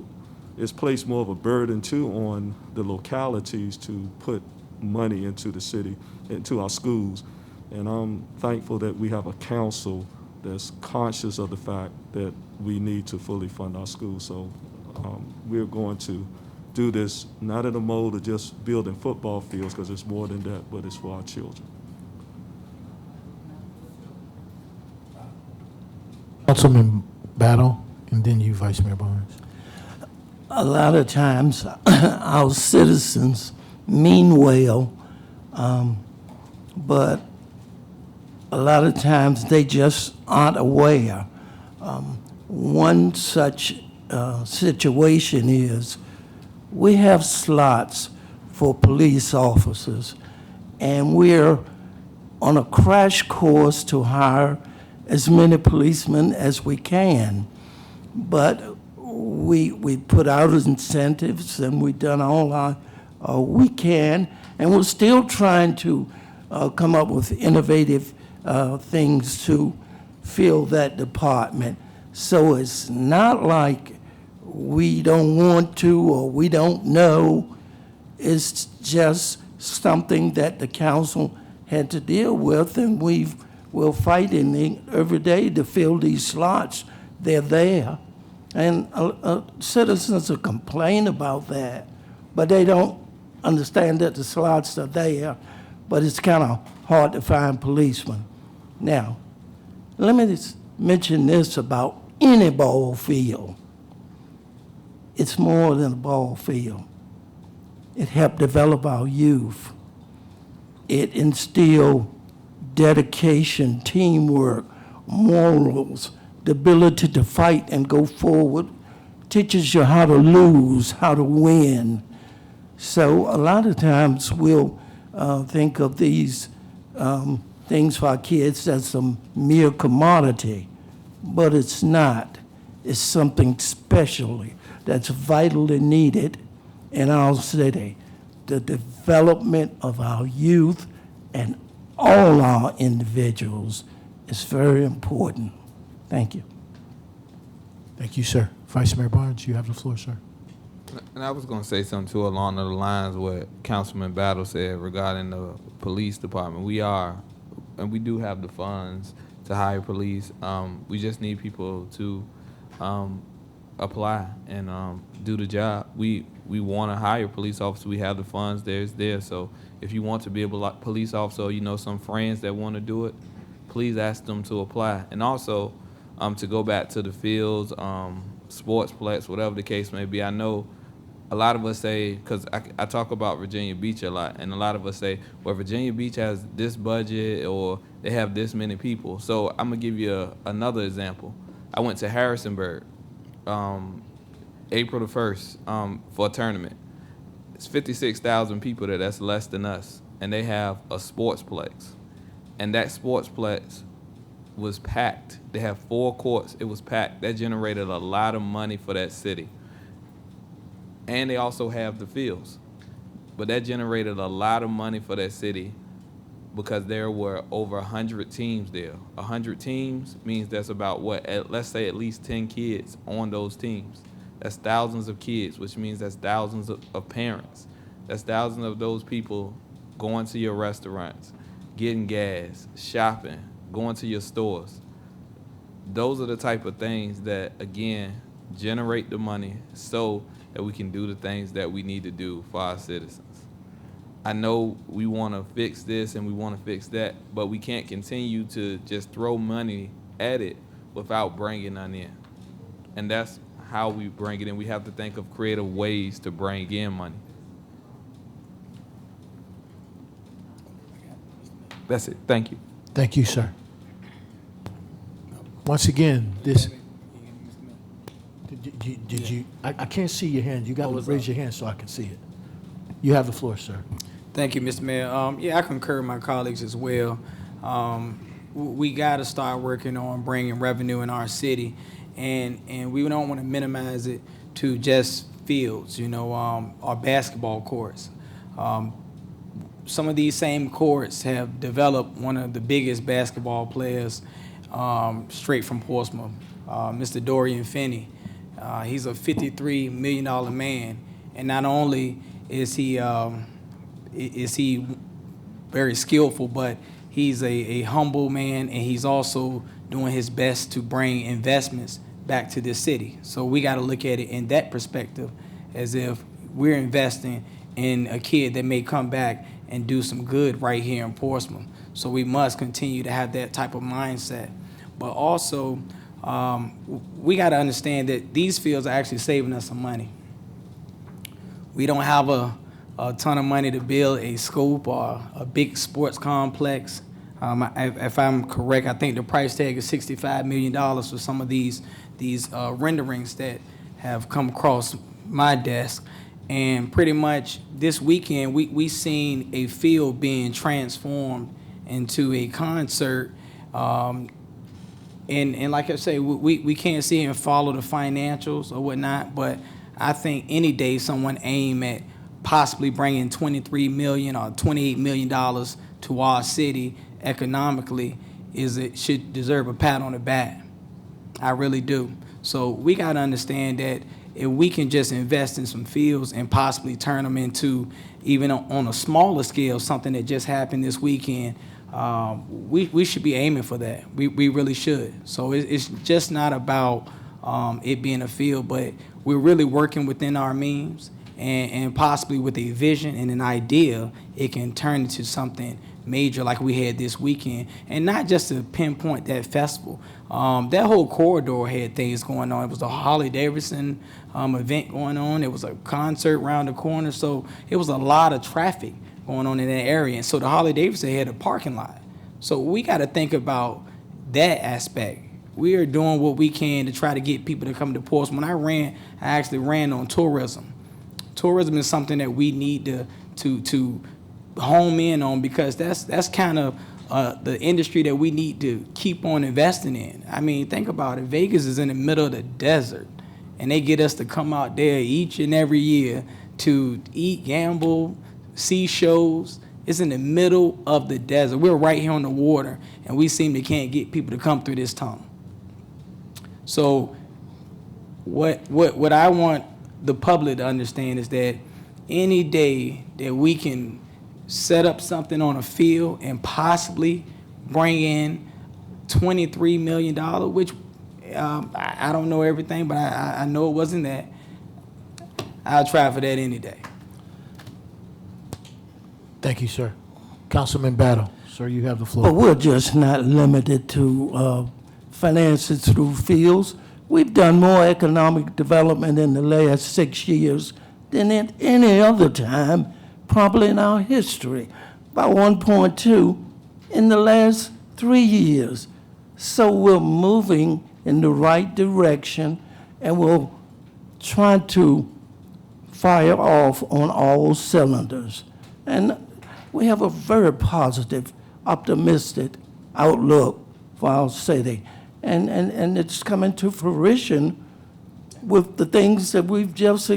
it's placed more of a burden too on the localities to put money into the city, into our schools. And I'm thankful that we have a council that's conscious of the fact that we need to fully fund our schools. So we're going to do this not in a mode of just building football fields, because it's more than that, but it's for our children. Councilman Battle, and then you, Vice Mayor Barnes. A lot of times, our citizens mean well, but a lot of times they just aren't aware. One such situation is we have slots for police officers, and we're on a crash course to hire as many policemen as we can. But we put out incentives, and we've done all we can, and we're still trying to come up with innovative things to fill that department. So it's not like we don't want to or we don't know. It's just something that the council had to deal with, and we're fighting every day to fill these slots. They're there. And citizens will complain about that, but they don't understand that the slots are there, but it's kind of hard to find policemen. Now, let me just mention this about any ball field. It's more than a ball field. It helped develop our youth. It instilled dedication, teamwork, morals, the ability to fight and go forward, teaches you how to lose, how to win. So a lot of times we'll think of these things for our kids as a mere commodity, but it's not. It's something specially that's vitally needed in our city. The development of our youth and all our individuals is very important. Thank you. Thank you, sir. Vice Mayor Barnes, you have the floor, sir. And I was going to say something too along the lines of what Councilman Battle said regarding the police department. We are, and we do have the funds to hire police. We just need people to apply and do the job. We want to hire police officers. We have the funds. It's there. So if you want to be a police officer, or you know some friends that want to do it, please ask them to apply. And also, to go back to the fields, sportsplex, whatever the case may be, I know a lot of us say, because I talk about Virginia Beach a lot, and a lot of us say, well, Virginia Beach has this budget or they have this many people. So I'm going to give you another example. I went to Harrisonburg April the 1st for a tournament. It's 56,000 people there. That's less than us. And they have a sportsplex. And that sportsplex was packed. They have 4 courts. It was packed. That generated a lot of money for that city. And they also have the fields. But that generated a lot of money for that city. because there were over 100 teams there. 100 teams means that's about let's say at least 10 kids on those teams. That's thousands of kids, which means that's thousands of parents. That's thousands of those people going to your restaurants, getting gas, shopping, going to your stores. Those are the type of things that, again, generate the money so that we can do the things that we need to do for our citizens. I know we want to fix this and we want to fix that, but we can't continue to just throw money at it without bringing none in. And that's how we bring it in. We have to think of creative ways to bring in money. That's it. Thank you. Thank you, sir. Once again, did you, I can't see your hand. You got to raise your hand so I can see it. You have the floor, sir. Thank you, Mr. Mayor. Yeah, I concur with my colleagues as well. We got to start working on bringing revenue in our city, and we don't want to minimize it to just fields, our basketball courts. Some of these same courts have developed one of the biggest basketball players straight from Portsmouth, Mr. Dorian Finney. He's a $53 million man, and not only is he very skillful, but he's a humble man, and he's also doing his best to bring investments back to this city. So we got to look at it in that perspective, as if we're investing in a kid that may come back and do some good right here in Portsmouth. So we must continue to have that type of mindset. But also, we got to understand that these fields are actually saving us some money. We don't have a ton of money to build a scope or a big sports complex. If I'm correct, I think the price tag is $65 million for some of these renderings that have come across my desk. And pretty much this weekend, we seen a field being transformed into a concert. And like I say, we can't see and follow the financials or whatnot, but I think any day someone aim at possibly bringing $23 million or $28 million to our city economically should deserve a pat on the back. I really do. So we got to understand that if we can just invest in some fields and possibly turn them into, even on a smaller scale, something that just happened this weekend, we should be aiming for that. We really should. So it's just not about it being a field, but we're really working within our means, and possibly with a vision and an idea, it can turn into something major like we had this weekend. And not just to pinpoint that festival. That whole corridor had things going on. It was a Harley Davidson event going on. It was a concert around the corner. So it was a lot of traffic going on in that area. And so the Harley Davidson had a parking lot. So we got to think about that aspect. We are doing what we can to try to get people to come to Portsmouth. When I actually ran on tourism. Tourism is something that we need to home in on, because that's kind of the industry that we need to keep on investing in. I mean, think about it. Vegas is in the middle of the desert, and they get us to come out there each and every year to eat, gamble, see shows. It's in the middle of the desert. We're right here on the water, and we seem to can't get people to come through this tunnel. So what I want the public to understand is that any day that we can set up something on a field and possibly bring in $23 million, which I don't know everything, but I know it wasn't that. I'll try for that any day. Thank you, sir. Councilman Battle, sir, you have the floor. But we're just not limited to finances through fields. We've done more economic development in the last 6 years than at any other time, probably in our history, by 1.2 in the last 3 years. So we're moving in the right direction, and we're trying to fire off on all cylinders. And we have a very positive, optimistic outlook for our city. And it's coming to fruition with the things that we've just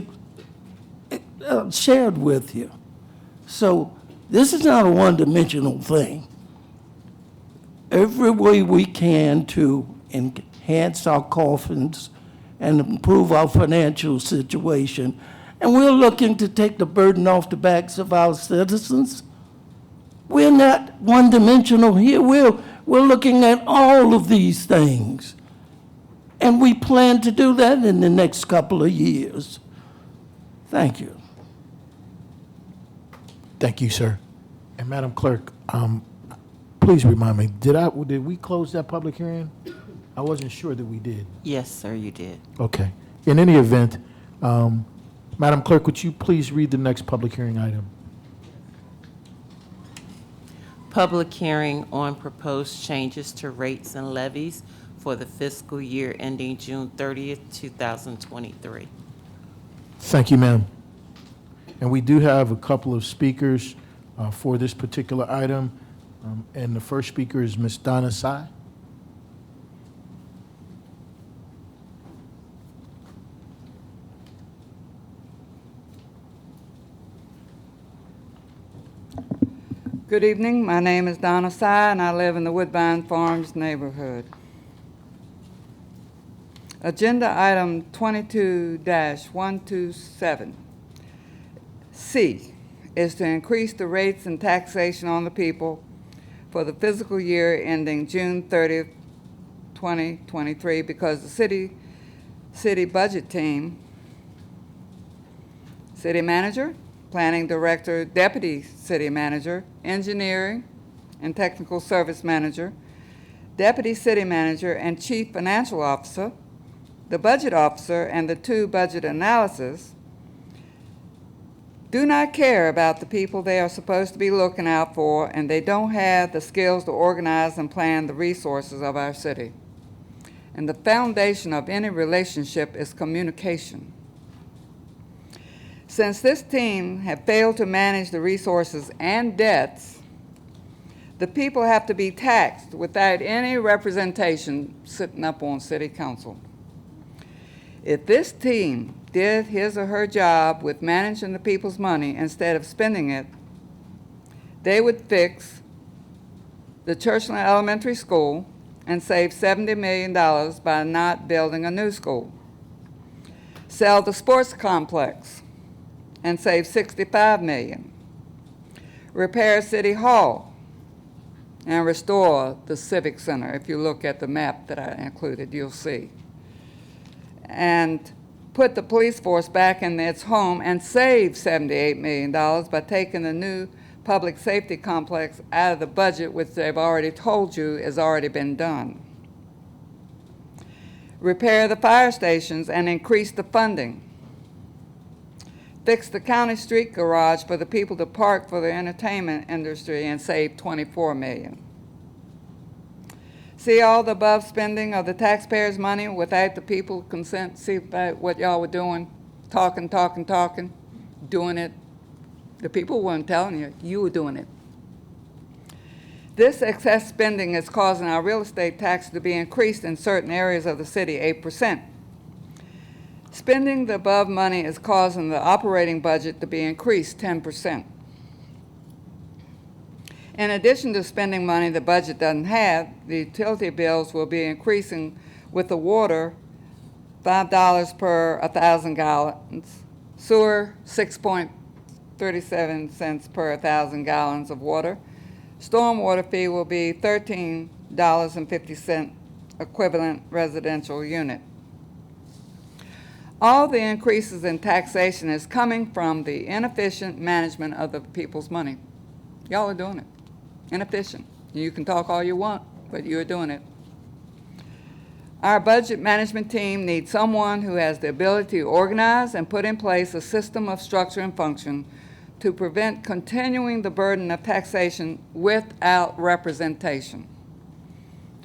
shared with you. So this is not a one-dimensional thing. every way we can to enhance our coffins and improve our financial situation. And we're looking to take the burden off the backs of our citizens. We're not one-dimensional here. We're looking at all of these things. And we plan to do that in the next couple of years. Thank you. Thank you, sir. And Madam Clerk, please remind me, did we close that public hearing? I wasn't sure that we did. Yes, sir, you did. Okay. In any event, Madam Clerk, would you please read the next public hearing item? Public hearing on proposed changes to rates and levies for the fiscal year ending June 30th, 2023. Thank you, ma'am. And we do have a couple of speakers for this particular item. And the first speaker is Ms. Donna Sy. Good evening. My name is Donna Sy, and I live in the Woodbine Farms neighborhood. Agenda item 22-127. C is to increase the rates and taxation on the people for the fiscal year ending June 30th, 2023, because the city budget team, city manager, planning director, deputy city manager, engineering and technical service manager, deputy city manager and chief financial officer, the budget officer, and the 2 budget analysis do not care about the people they are supposed to be looking out for, and they don't have the skills to organize and plan the resources of our city. And the foundation of any relationship is communication. Since this team have failed to manage the resources and debts, the people have to be taxed without any representation sitting up on city council. If this team did his or her job with managing the people's money instead of spending it, they would fix the Churchland Elementary School and save $70 million by not building a new school. Sell the sports complex and save $65 million. Repair City Hall and restore the Civic Center. If you look at the map that I included, you'll see. And put the police force back in its home and save $78 million by taking the new public safety complex out of the budget, which they've already told you has already been done. Repair the fire stations and increase the funding. Fix the county street garage for the people to park for the entertainment industry and save $24 million. See all the above spending of the taxpayers' money without the people's consent? See what y'all were doing? Talking, doing it. The people weren't telling you, you were doing it. This excess spending is causing our real estate tax to be increased in certain areas of the city, 8%. Spending the above money is causing the operating budget to be increased 10%. In addition to spending money the budget doesn't have, the utility bills will be increasing with the water $5 per 1,000 gallons, sewer 6.37 cents per 1,000 gallons of water. Stormwater fee will be $13.50 equivalent residential unit. All the increases in taxation is coming from the inefficient management of the people's money. Y'all are doing it. Inefficient. You can talk all you want, but you're doing it. Our budget management team needs someone who has the ability to organize and put in place a system of structure and function to prevent continuing the burden of taxation without representation.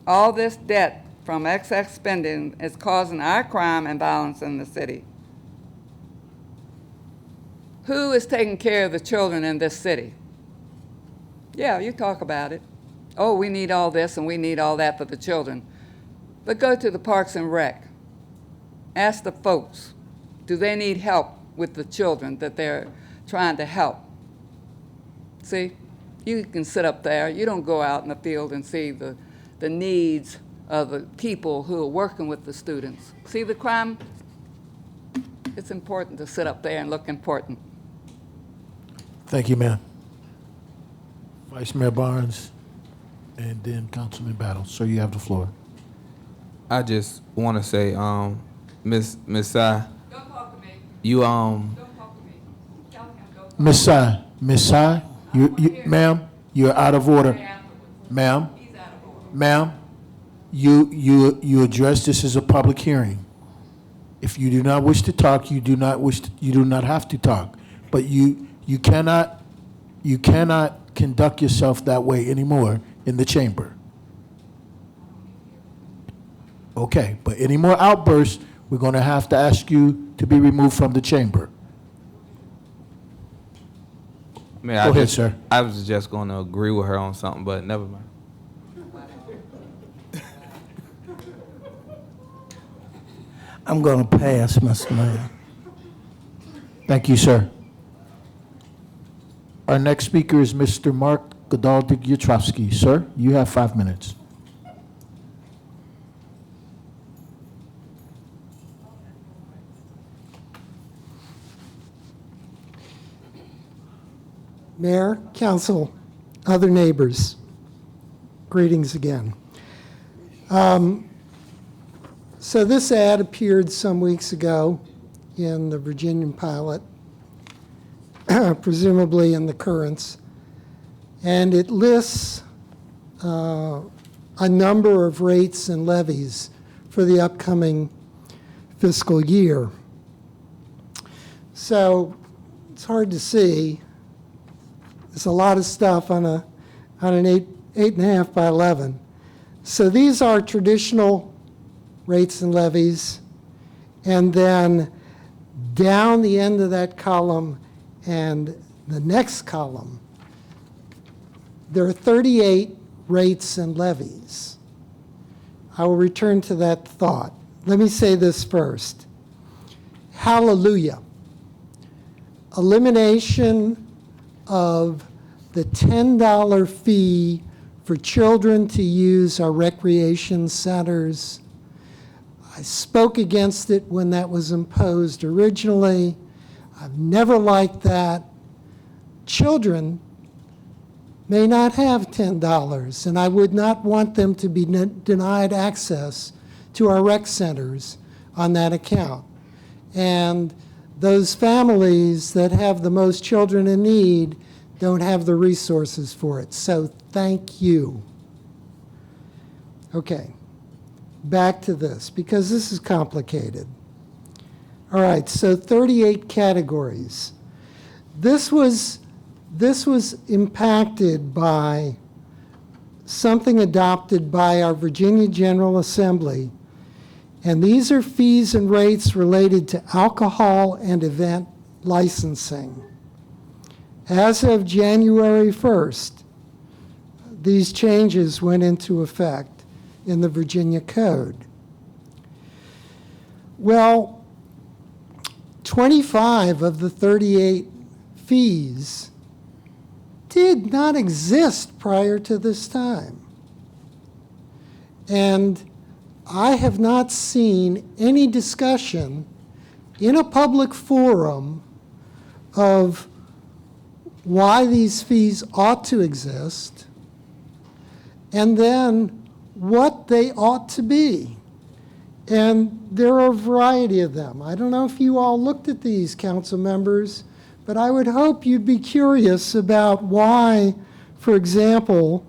All this debt from excess spending is causing our crime and violence in the city. Who is taking care of the children in this city? Yeah, you talk about it. Oh, we need all this and we need all that for the children. But go to the Parks and Rec. Ask the folks, do they need help with the children that they're trying to help? See, you can sit up there. You don't go out in the field and see the the needs of the people who are working with the students. See the crime? It's important to sit up there and look important. Thank you, ma'am. Vice Mayor Barnes, and then Councilman Battle. Sir, you have the floor. I just want to say, Miss Sai, Don't talk to me. you Don't talk to me. Tell him don't talk. Miss Sai, ma'am, you're out of order. Ma'am, He's out of order. ma'am, you address this as a public hearing. If you do not wish to talk, you do not have to talk. But you cannot conduct yourself that way anymore in the chamber. Okay, but any more outbursts, we're going to have to ask you to be removed from the chamber. Man, Go ahead, sir. I was just going to agree with her on something, but never mind. I'm going to pass, Mr. Mayor. Thank you, sir. Our next speaker is Mr. Mark Godaldig-Yatrovsky. Sir, you have 5 minutes. Mayor, council, other neighbors, greetings again. So this ad appeared some weeks ago in the Virginian Pilot, presumably in the Currents, and it lists a number of rates and levies for the upcoming fiscal year. So it's hard to see. There's a lot of stuff on an 8.5 by 11. So these are traditional rates and levies, and then down the end of that column and the next column, there are 38 rates and levies. I will return to that thought. Let me say this first. Hallelujah. Elimination of the $10 fee for children to use our recreation centers. I spoke against it when that was imposed originally. I've never liked that. Children may not have $10, and I would not want them to be denied access to our rec centers on that account. And those families that have the most children in need don't have the resources for it. So thank you. Okay, back to this, because this is complicated. All right, so 38 categories. This was impacted by something adopted by our Virginia General Assembly, and these are fees and rates related to alcohol and event licensing. As of January 1st, these changes went into effect in the Virginia Code. Well, 25 of the 38 fees did not exist prior to this time. And I have not seen any discussion in a public forum of why these fees ought to exist, and then what they ought to be. And there are a variety of them. I don't know if you all looked at these, council members, but I would hope you'd be curious about why, for example,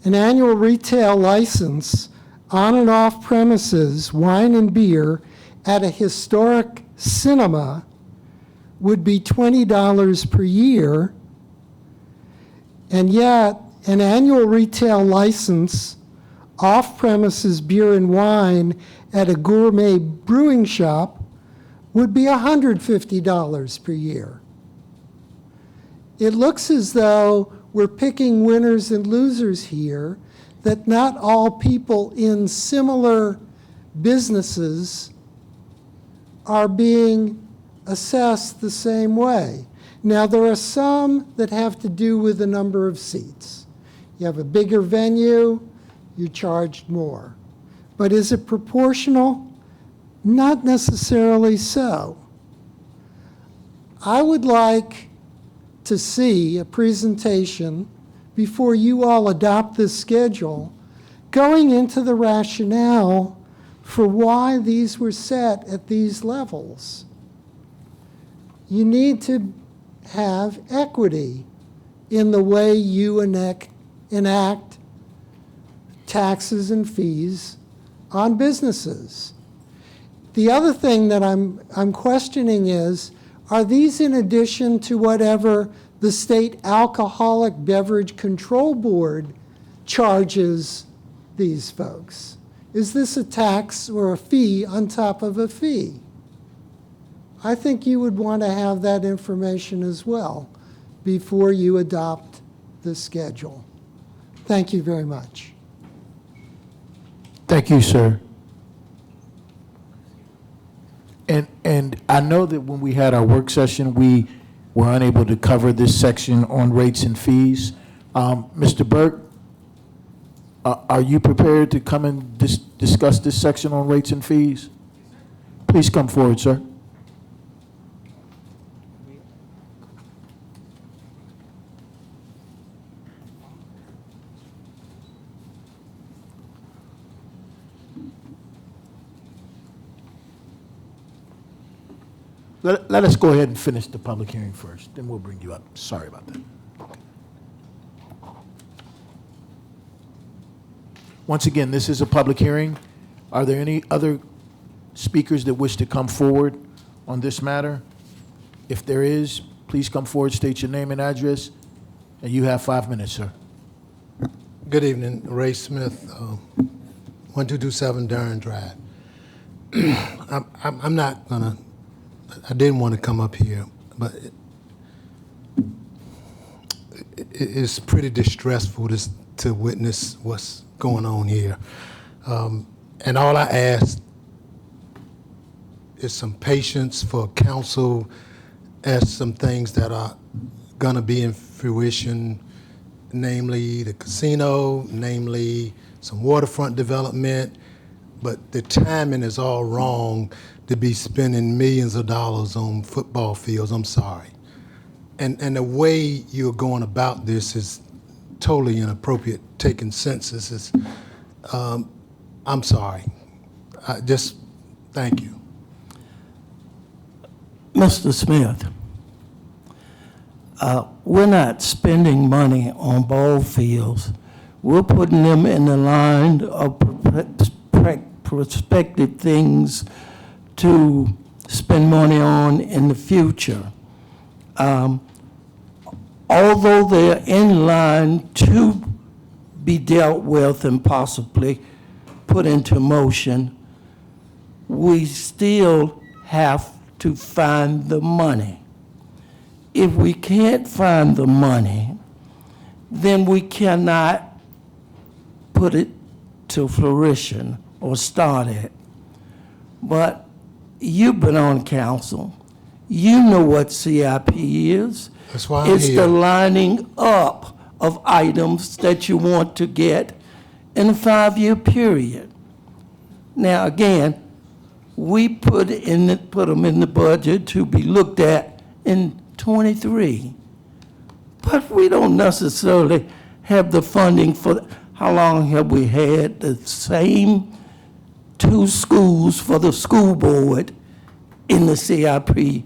an annual retail license on and off premises, wine and beer, at a historic cinema would be $20 per year, and yet an annual retail license off-premises beer and wine at a gourmet brewing shop would be $150 per year. It looks as though we're picking winners and losers here, that not all people in similar businesses are being assessed the same way. Now, there are some that have to do with the number of seats. You have a bigger venue, you're charged more. But is it proportional? Not necessarily so. I would like to see a presentation before you all adopt this schedule, going into the rationale for why these were set at these levels. You need to have equity in the way you enact taxes and fees on businesses. The other thing that I'm questioning is, are these in addition to whatever the State Alcoholic Beverage Control Board charges these folks? Is this a tax or a fee on top of a fee? I think you would want to have that information as well before you adopt the schedule. Thank you very much. Thank you, sir. And I know that when we had our work session, we were unable to cover this section on rates and fees. Mr. Burke, are you prepared to come and discuss this section on rates and fees? Please come forward, sir. Let us go ahead and finish the public hearing first, then we'll bring you up. Sorry about that. Once again, this is a public hearing. Are there any other speakers that wish to come forward on this matter? If there is, please come forward, state your name and address, and you have 5 minutes, sir. Good evening, Ray Smith, 1227 Durham Drive. I'm not gonna, I didn't want to come up here, but it's pretty distressful to witness what's going on here. And all I ask is some patience for council as some things that are gonna be in fruition, namely the casino, namely some waterfront development, but the timing is all wrong to be spending millions of dollars on football fields. I'm sorry. And the way you're going about this is totally inappropriate, taking censuses. I'm sorry. Thank you. Mr. Smith, we're not spending money on ball fields. We're putting them in the line of prospective things to spend money on in the future. Although they're in line to be dealt with and possibly put into motion, we still have to find the money. If we can't find the money, then we cannot put it to fruition or start it. But you've been on council. You know what CIP is. That's why I'm It's here. the lining up of items that you want to get in a 5-year period. Now, again, we put them in the budget to be looked at in '23. But we don't necessarily have the funding for, how long have we had the same 2 schools for the school board in the CIP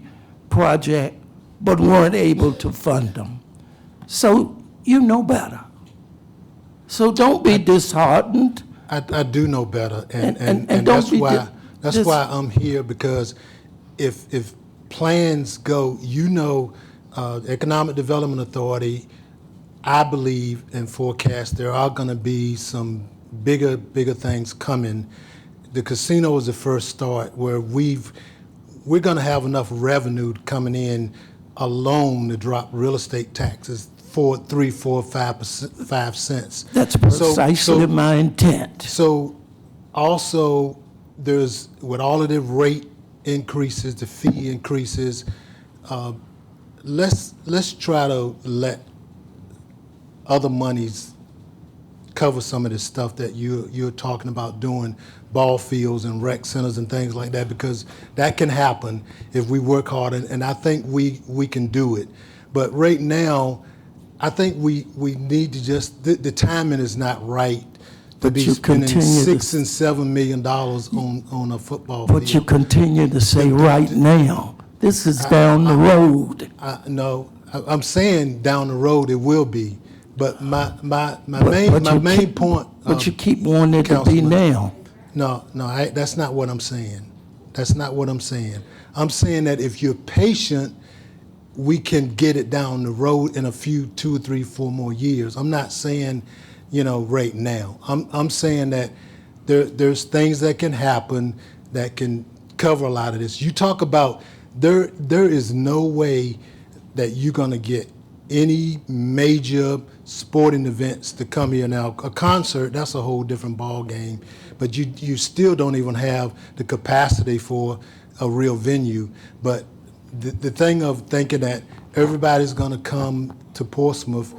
project, but weren't able to fund them? So you know better. So don't be disheartened. I do know better, and don't that's be why I'm here, because if plans go, Economic Development Authority, I believe and forecast there are going to be some bigger things coming. The casino is the first start, where we're going to have enough revenue coming in alone to drop real estate taxes 3, 4, 5 cents. That's precisely my intent. So also, there's, with all of the rate increases, the fee increases, let's try to let other monies cover some of this stuff that you're talking about doing, ball fields and rec centers and things like that, because that can happen if we work hard, and I think we can do it. But right now, I think we need to just, the timing is not right to But be you spending continue to- $6 and $7 million on a football field. But you continue to say right now. This is down the road. No, I'm saying down the road it will be, but my you main keep- point. But you keep wanting it to be Councilman, now. No, that's not what I'm saying. That's not what I'm saying. I'm saying that if you're patient, we can get it down the road in a few, 2 or 3, 4 more years. I'm not saying, right now. I'm saying that there's things that can happen that can cover a lot of this. You talk about there is no way that you're gonna get any major sporting events to come here now. A concert, that's a whole different ball game, but you still don't even have the capacity for a real venue. But the thing of thinking that everybody's gonna come to Portsmouth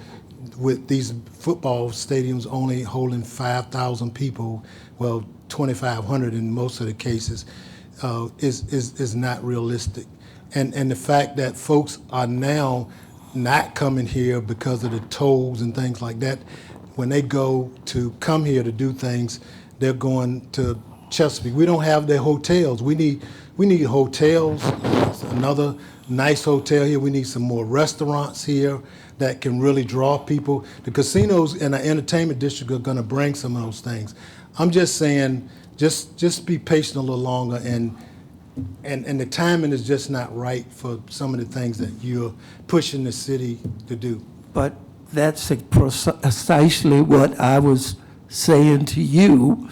with these football stadiums only holding 5,000 people, well, 2,500 in most of the cases, is not realistic. And the fact that folks are now not coming here because of the tolls and things like that, when they go to come here to do things, they're going to Chesapeake. We don't have their hotels. We need hotels, another nice hotel here. We need some more restaurants here that can really draw people. The casinos and the entertainment district are going to bring some of those things. I'm just saying, just be patient a little longer, and the timing is just not right for some of the things that you're pushing the city to do. But that's precisely what I was saying to you,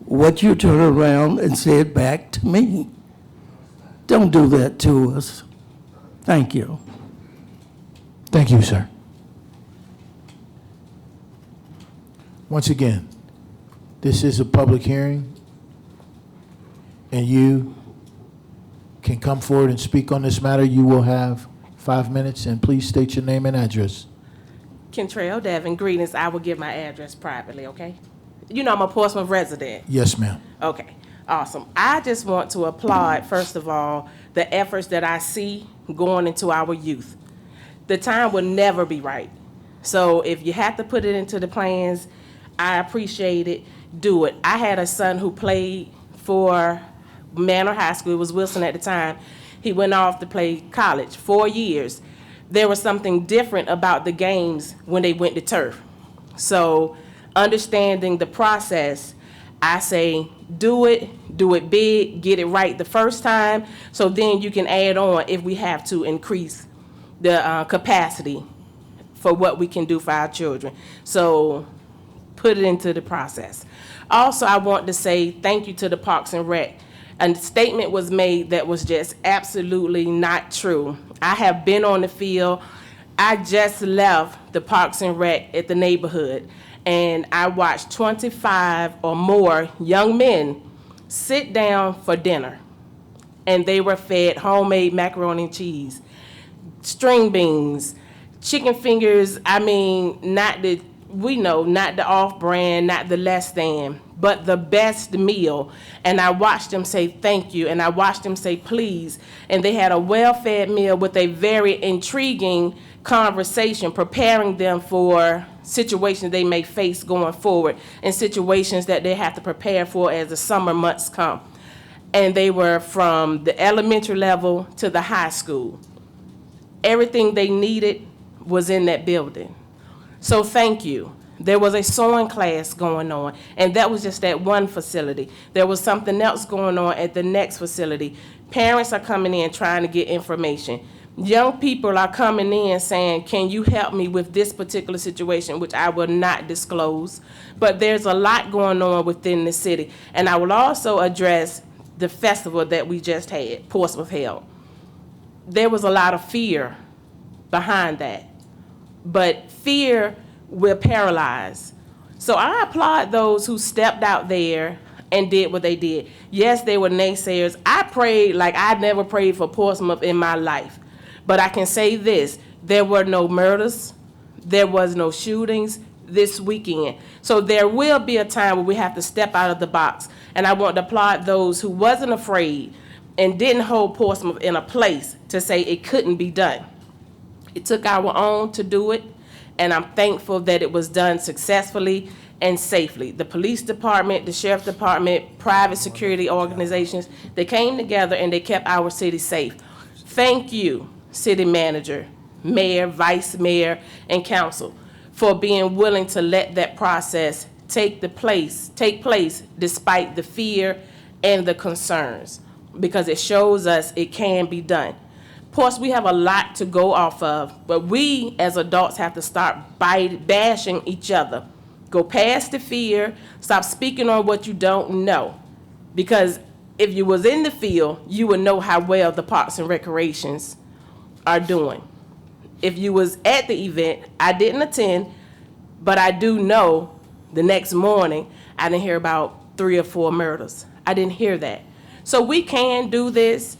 what you turn around and said back to me. Don't do that to us. Thank you. Thank you, sir. Once again, this is a public hearing, and you can come forward and speak on this matter. You will have 5 minutes, and please state your name and address. Kentrail Devin, greetings. I will give my address privately, okay? I'm a Portsmouth resident. Yes, ma'am. Okay, awesome. I just want to applaud, first of all, the efforts that I see going into our youth. The time will never be right. So if you have to put it into the plans, I appreciate it. Do it. I had a son who played for Manor High School. It was Wilson at the time. He went off to play college, 4 years. There was something different about the games when they went to turf. So understanding the process, I say do it big, get it right the first time, so then you can add on if we have to increase the capacity for what we can do for our children. So put it into the process. Also, I want to say thank you to the Parks and Rec. A statement was made that was just absolutely not true. I have been on the field. I just left the Parks and Rec at the neighborhood, and I watched 25 or more young men sit down for dinner, and they were fed homemade macaroni and cheese, string beans, chicken fingers. I mean, not the off-brand, not the less than, but the best meal. And I watched them say thank you, and I watched them say please. And they had a well-fed meal with a very intriguing conversation, preparing them for situations they may face going forward and situations that they have to prepare for as the summer months come. And they were from the elementary level to the high school. Everything they needed was in that building. So thank you. There was a sewing class going on, and that was just at one facility. There was something else going on at the next facility. Parents are coming in trying to get information. Young people are coming in saying, can you help me with this particular situation, which I will not disclose. But there's a lot going on within the city. And I will also address the festival that we just had, Portsmouth held. There was a lot of fear behind that. But fear will paralyze. So I applaud those who stepped out there and did what they did. Yes, they were naysayers. I prayed like I never prayed for Portsmouth in my life. But I can say this, there were no murders, there was no shootings, this weekend. So there will be a time where we have to step out of the box. And I want to applaud those who wasn't afraid and didn't hold Portsmouth in a place to say it couldn't be done. It took our own to do it, and I'm thankful that it was done successfully and safely. The police department, the sheriff department, private security organizations, they came together and they kept our city safe. Thank you, city manager, mayor, vice mayor, and council, for being willing to let that process take place despite the fear and the concerns, because it shows us it can be done. Of course, we have a lot to go off of, but we as adults have to start bashing each other. Go past the fear, stop speaking on what you don't know. Because if you was in the field, you would know how well the Parks and Recreations are doing. If you was at the event, I didn't attend, but I do know the next morning, I didn't hear about 3 or 4 murders. I didn't hear that. So we can do this,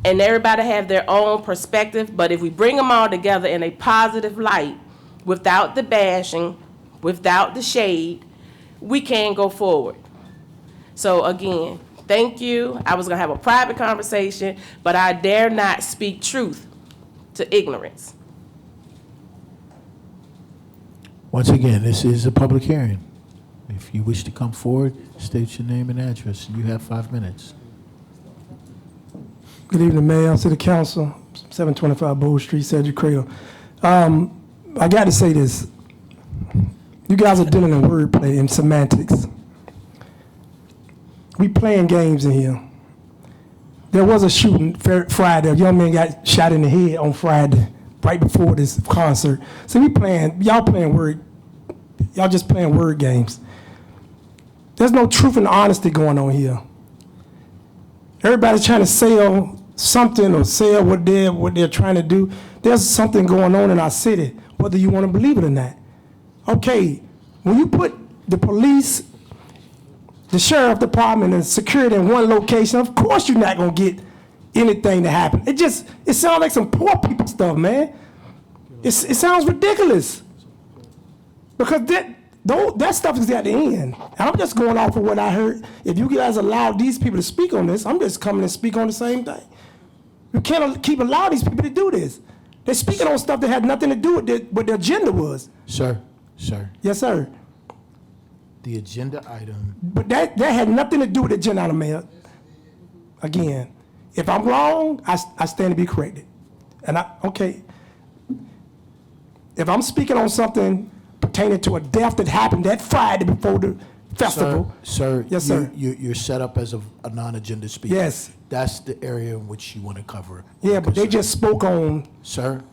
and everybody have their own perspective, but if we bring them all together in a positive light, without the bashing, without the shade, we can go forward. So again, thank you. I was gonna have a private conversation, but I dare not speak truth to ignorance. Once again, this is a public hearing. If you wish to come forward, state your name and address. You have 5 minutes. Good evening, Mayor, City Council, 725 Bow Street, Cedric Cradle. I got to say this. You guys are dealing in wordplay and semantics. We playing games in here. There was a shooting Friday. A young man got shot in the head on Friday, right before this concert. So y'all just playing word games. There's no truth and honesty going on here. Everybody's trying to sell something or sell what they're trying to do. There's something going on in our city, whether you want to believe it or not. Okay, when you put the police, the sheriff department, and security in one location, of course you're not going to get anything to happen. It sounds like some poor people stuff, man. It sounds ridiculous. Because that stuff is at the end. And I'm just going off of what I heard. If you guys allow these people to speak on this, I'm just coming and speak on the same thing. You can't keep allowing these people to do this. They're speaking on stuff that had nothing to do with what their agenda was. Sir. Yes, sir. The agenda item. But that had nothing to do with the agenda item, Mayor. Again, if I'm wrong, I stand to be corrected. And if I'm speaking on something pertaining to a death that happened that Friday before the festival. Sir, yes, sir. You're set up as a non-agenda speaker. Yes. That's the area in which you want to cover. Yeah, but they just spoke on. Sir,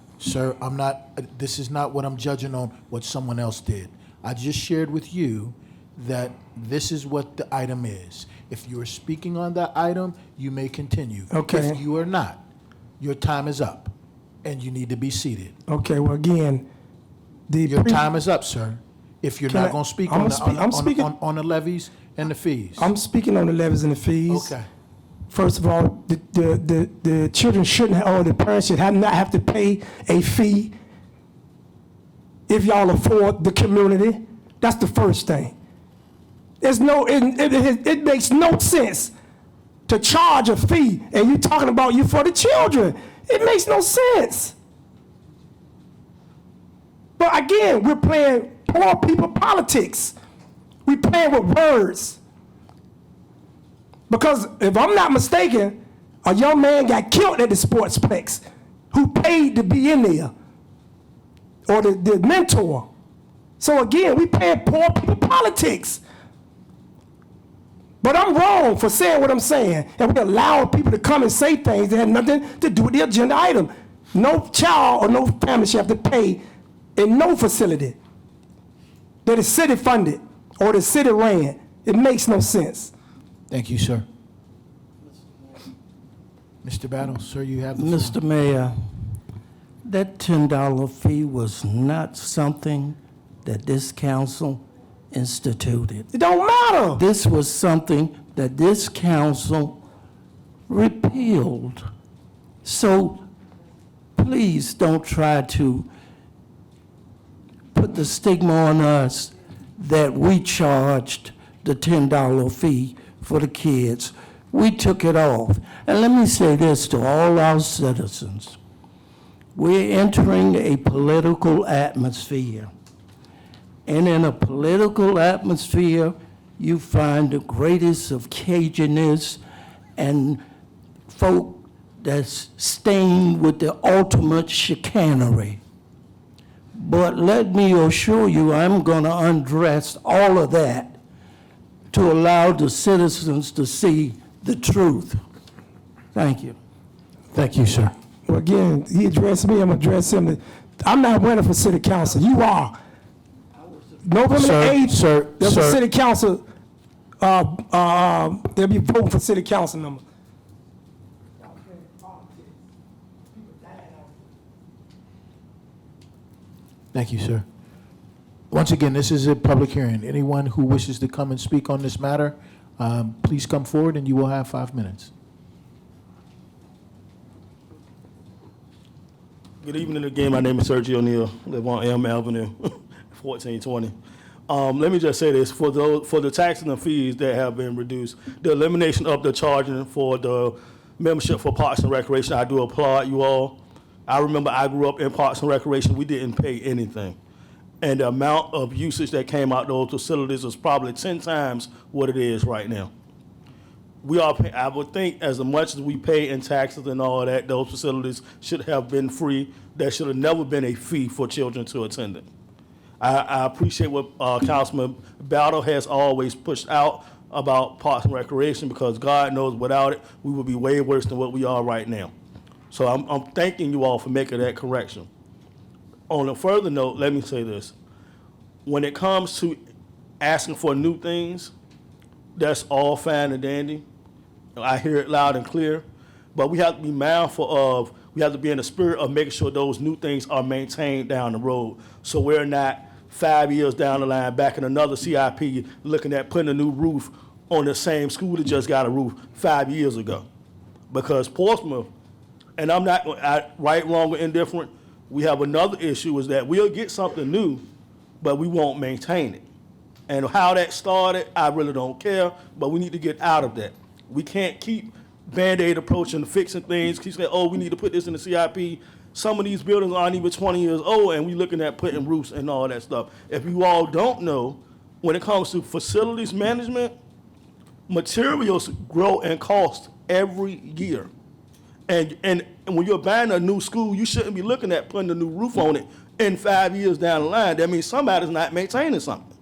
I'm not, this is not what I'm judging on what someone else did. I just shared with you that this is what the item is. If you are speaking on that item, you may continue. Okay. If you are not, your time is up, and you need to be seated. Okay, well, again, your time is up, sir. If you're not going to speak on the levies and the fees. I'm speaking on the levies and the fees. Okay. First of all, the children shouldn't, or the parents should not have to pay a fee if y'all afford the community. That's the first thing. It makes no sense to charge a fee and you talking about you for the children. It makes no sense. But again, we're playing poor people politics. We're playing with words. Because if I'm not mistaken, a young man got killed at the sportsplex who paid to be in there, or the mentor. So again, we playing poor people politics. But I'm wrong for saying what I'm saying, and we're allowing people to come and say things that have nothing to do with the agenda item. No child or no family should have to pay in no facility that is city funded or the city ran. It makes no sense. Thank you, sir. Mr. Battle, sir, you have the floor. Mr. Mayor, that $10 fee was not something that this council instituted. It don't matter. This was something that this council repealed. So please don't try to put the stigma on us that we charged the $10 fee for the kids. We took it off. And let me say this to all our citizens. We're entering a political atmosphere. And in a political atmosphere, you find the greatest of Cajunness and folk that's stained with the ultimate chicanery. But let me assure you, I'm going to undress all of that to allow the citizens to see the truth. Thank you. Thank you, sir. Well, again, he addressed me, I'm gonna address him. I'm not running for city council, you are. November the 8th, there's a city council, they'll be voting for city council member. Thank you, sir. Once again, this is a public hearing. Anyone who wishes to come and speak on this matter, please come forward and you will have 5 minutes. Good evening again. My name is Sergio O'Neill. Live on Elm Avenue, 1420. Let me just say this: for the taxes and fees that have been reduced, the elimination of the charging for the membership for Parks and Recreation, I do applaud you all. I remember I grew up in Parks and Recreation. We didn't pay anything, and the amount of usage that came out those facilities is probably 10 times what it is right now. We are pay, I would think as much as we pay in taxes and all that, those facilities should have been free. There should have never been a fee for children to attend it. I appreciate what Councilman Battle has always pushed out about Parks and Recreation, because God knows without it, we would be way worse than what we are right now. So I'm thanking you all for making that correction. On a further note, let me say this. When it comes to asking for new things, that's all fine and dandy. I hear it loud and clear, but we have to be mindful of, we have to be in the spirit of making sure those new things are maintained down the road. So we're not 5 years down the line back in another CIP looking at putting a new roof on the same school that just got a roof 5 years ago. Because Portsmouth, and I'm not right, wrong, or indifferent, we have another issue is that we'll get something new, but we won't maintain it. And how that started, I really don't care, but we need to get out of that. We can't keep Band-Aid approaching fixing things, keep saying, oh, we need to put this in the CIP. Some of these buildings aren't even 20 years old, and we're looking at putting roofs and all that stuff. If you all don't know, when it comes to facilities management, materials grow in cost every year. And when you're buying a new school, you shouldn't be looking at putting a new roof on it in 5 years down the line. That means somebody's not maintaining something.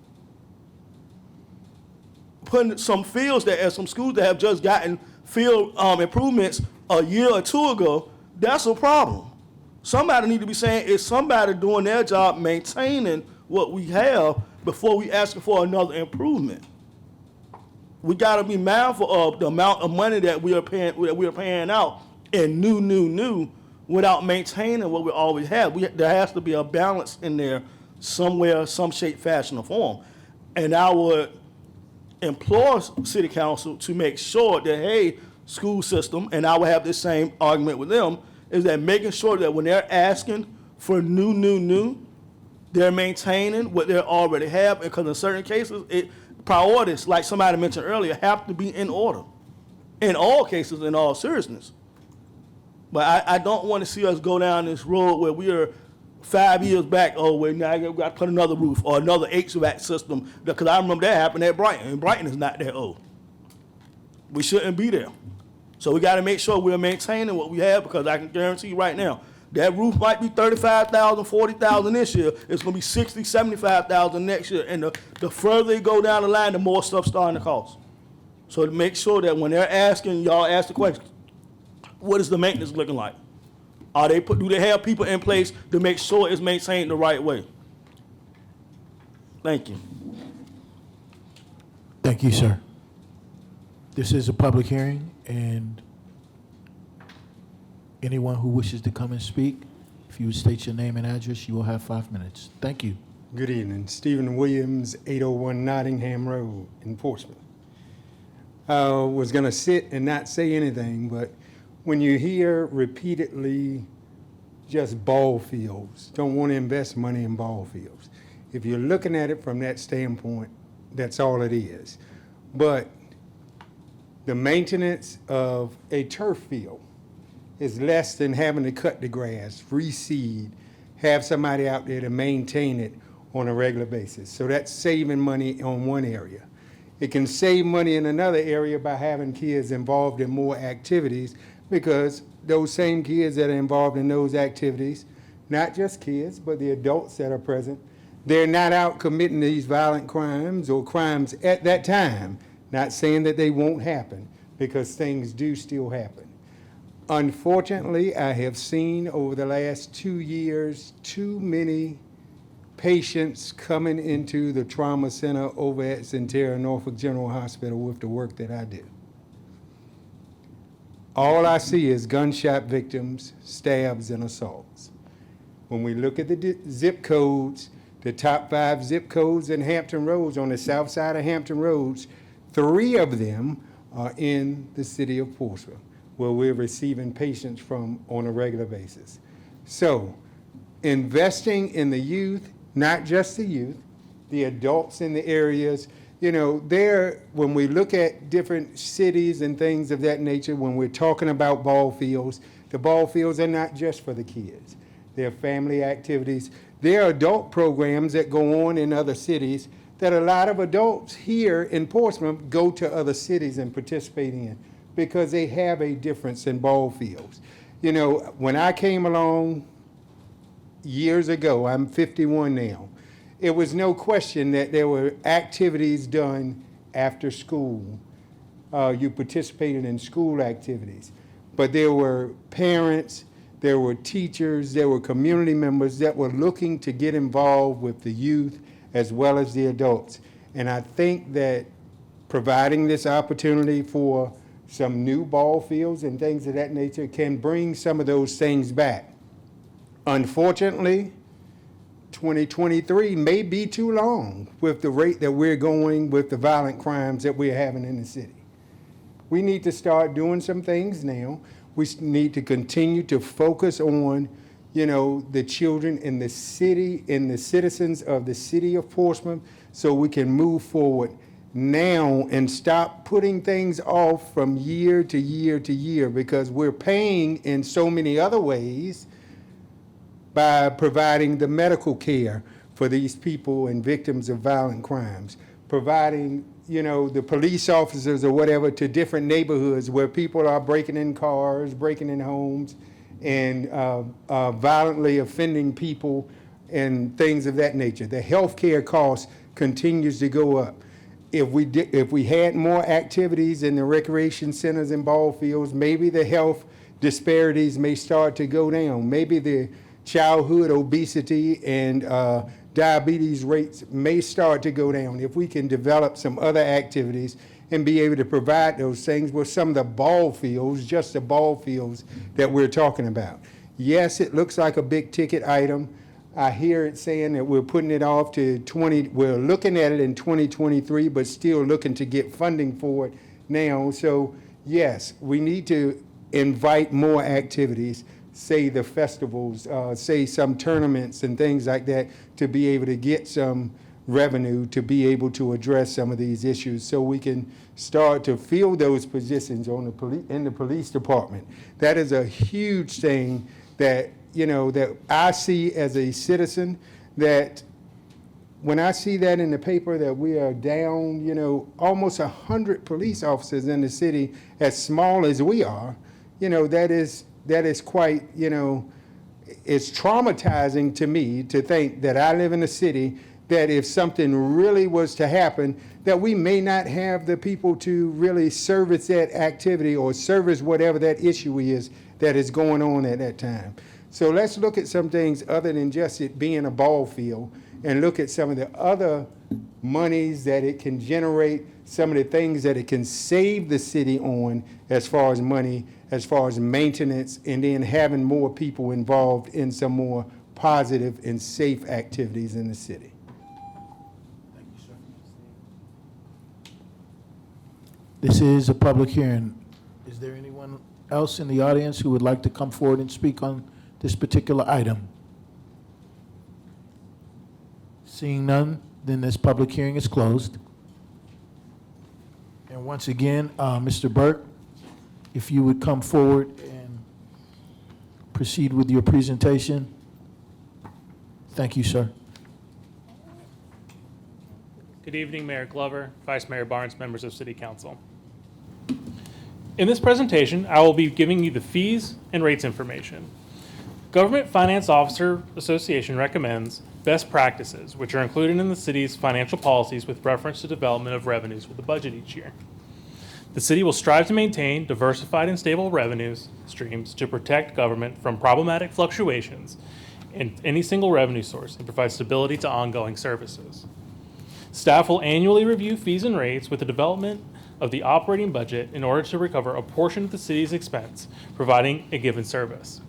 Putting some fields that at some schools that have just gotten field improvements a year or two ago, that's a problem. Somebody need to be saying, is somebody doing their job maintaining what we have before we asking for another improvement? We got to be mindful of the amount of money that we are paying out in new without maintaining what we always have. There has to be a balance in there somewhere, some shape, fashion, or form. And I would implore City Council to make sure that, hey, school system, and I would have this same argument with them, is that making sure that when they're asking for new, they're maintaining what they already have, because in certain cases, priorities, like somebody mentioned earlier, have to be in order. In all cases, in all seriousness. But I don't want to see us go down this road where we are 5 years back, oh, well, now I got to put another roof or another HVAC system, because I remember that happened at Brighton, and Brighton is not that old. We shouldn't be there. So we got to make sure we're maintaining what we have, because I can guarantee you right now, that roof might be $35,000, $40,000 this year. It's going to be $60,000, $75,000 next year. And the further they go down the line, the more stuff's starting to cost. So to make sure that when they're asking, y'all ask the question, what is the maintenance looking like? Do they have people in place to make sure it's maintained the right way? Thank you. Thank you, sir. This is a public hearing, and anyone who wishes to come and speak, if you would state your name and address, you will have 5 minutes. Thank you. Good evening. Stephen Williams, 801 Nottingham Road in Portsmouth. I was going to sit and not say anything, but when you hear repeatedly just ball fields, don't want to invest money in ball fields, If you're looking at it from that standpoint, that's all it is. But the maintenance of a turf field is less than having to cut the grass, reseed, have somebody out there to maintain it on a regular basis. So that's saving money on one area. It can save money in another area by having kids involved in more activities, because those same kids that are involved in those activities, not just kids, but the adults that are present, they're not out committing these violent crimes or crimes at that time. Not saying that they won't happen, because things do still happen. Unfortunately, I have seen over the last 2 years too many patients coming into the trauma center over at Centera Norfolk General Hospital with the work that I do. All I see is gunshot victims, stabs, and assaults. When we look at the zip codes, the top 5 zip codes in Hampton Roads, on the south side of Hampton Roads, 3 of them are in the city of Portsmouth, where we're receiving patients from on a regular basis. So, investing in the youth, not just the youth, the adults in the areas, you know, when we look at different cities and things of that nature, when we're talking about ball fields, the ball fields are not just for the kids. They're family activities. There are adult programs that go on in other cities that a lot of adults here in Portsmouth go to other cities and participate in, because they have a difference in ball fields. You know, when I came along years ago, I'm 51 now, it was no question that there were activities done after school. You participated in school activities. But there were parents, there were teachers, there were community members that were looking to get involved with the youth as well as the adults. And I think that providing this opportunity for some new ball fields and things of that nature can bring some of those things back. Unfortunately, 2023 may be too long with the rate that we're going with the violent crimes that we're having in the city. We need to start doing some things now. We need to continue to focus on, you know, the children in the city and the citizens of the city of Portsmouth, so we can move forward now and stop putting things off from year to year to year, because we're paying in so many other ways by providing the medical care for these people and victims of violent crimes, providing, you know, the police officers or whatever to different neighborhoods where people are breaking in cars, breaking in homes, and violently offending people and things of that nature. The healthcare cost continues to go up. If we had more activities in the recreation centers and ball fields, maybe the health disparities may start to go down. Maybe the childhood obesity and diabetes rates may start to go down if we can develop some other activities and be able to provide those things with some of the ball fields, just the ball fields that we're talking about. Yes, it looks like a big ticket item. I hear it saying that we're putting it off to we're looking at it in 2023, but still looking to get funding for it now. So yes, we need to invite more activities, say the festivals, say some tournaments and things like that, to be able to get some revenue to be able to address some of these issues, so we can start to fill those positions in the police department. That is a huge thing that, you know, that I see as a citizen, that when I see that in the paper that we are down, you know, almost 100 police officers in the city, as small as we are, you know, that is quite, you know, it's traumatizing to me to think that I live in a city that if something really was to happen, that we may not have the people to really service that activity or service whatever that issue is that is going on at that time. So let's look at some things other than just it being a ball field, and look at some of the other monies that it can generate, some of the things that it can save the city on as far as money, as far as maintenance, and then having more people involved in some more positive and safe activities in the city. Thank you, sir. This is a public hearing. Is there anyone else in the audience who would like to come forward and speak on this particular item? Seeing none, then this public hearing is closed. And once again, Mr. Burke, if you would come forward and proceed with your presentation. Thank you, sir. Good evening, Mayor Glover, Vice Mayor Barnes, members of City Council. In this presentation, I will be giving you the fees and rates information. Government Finance Officer Association recommends best practices, which are included in the city's financial policies with reference to development of revenues for the budget each year. The city will strive to maintain diversified and stable revenues streams to protect government from problematic fluctuations in any single revenue source and provide stability to ongoing services. Staff will annually review fees and rates with the development of the operating budget in order to recover a portion of the city's expense providing a given service.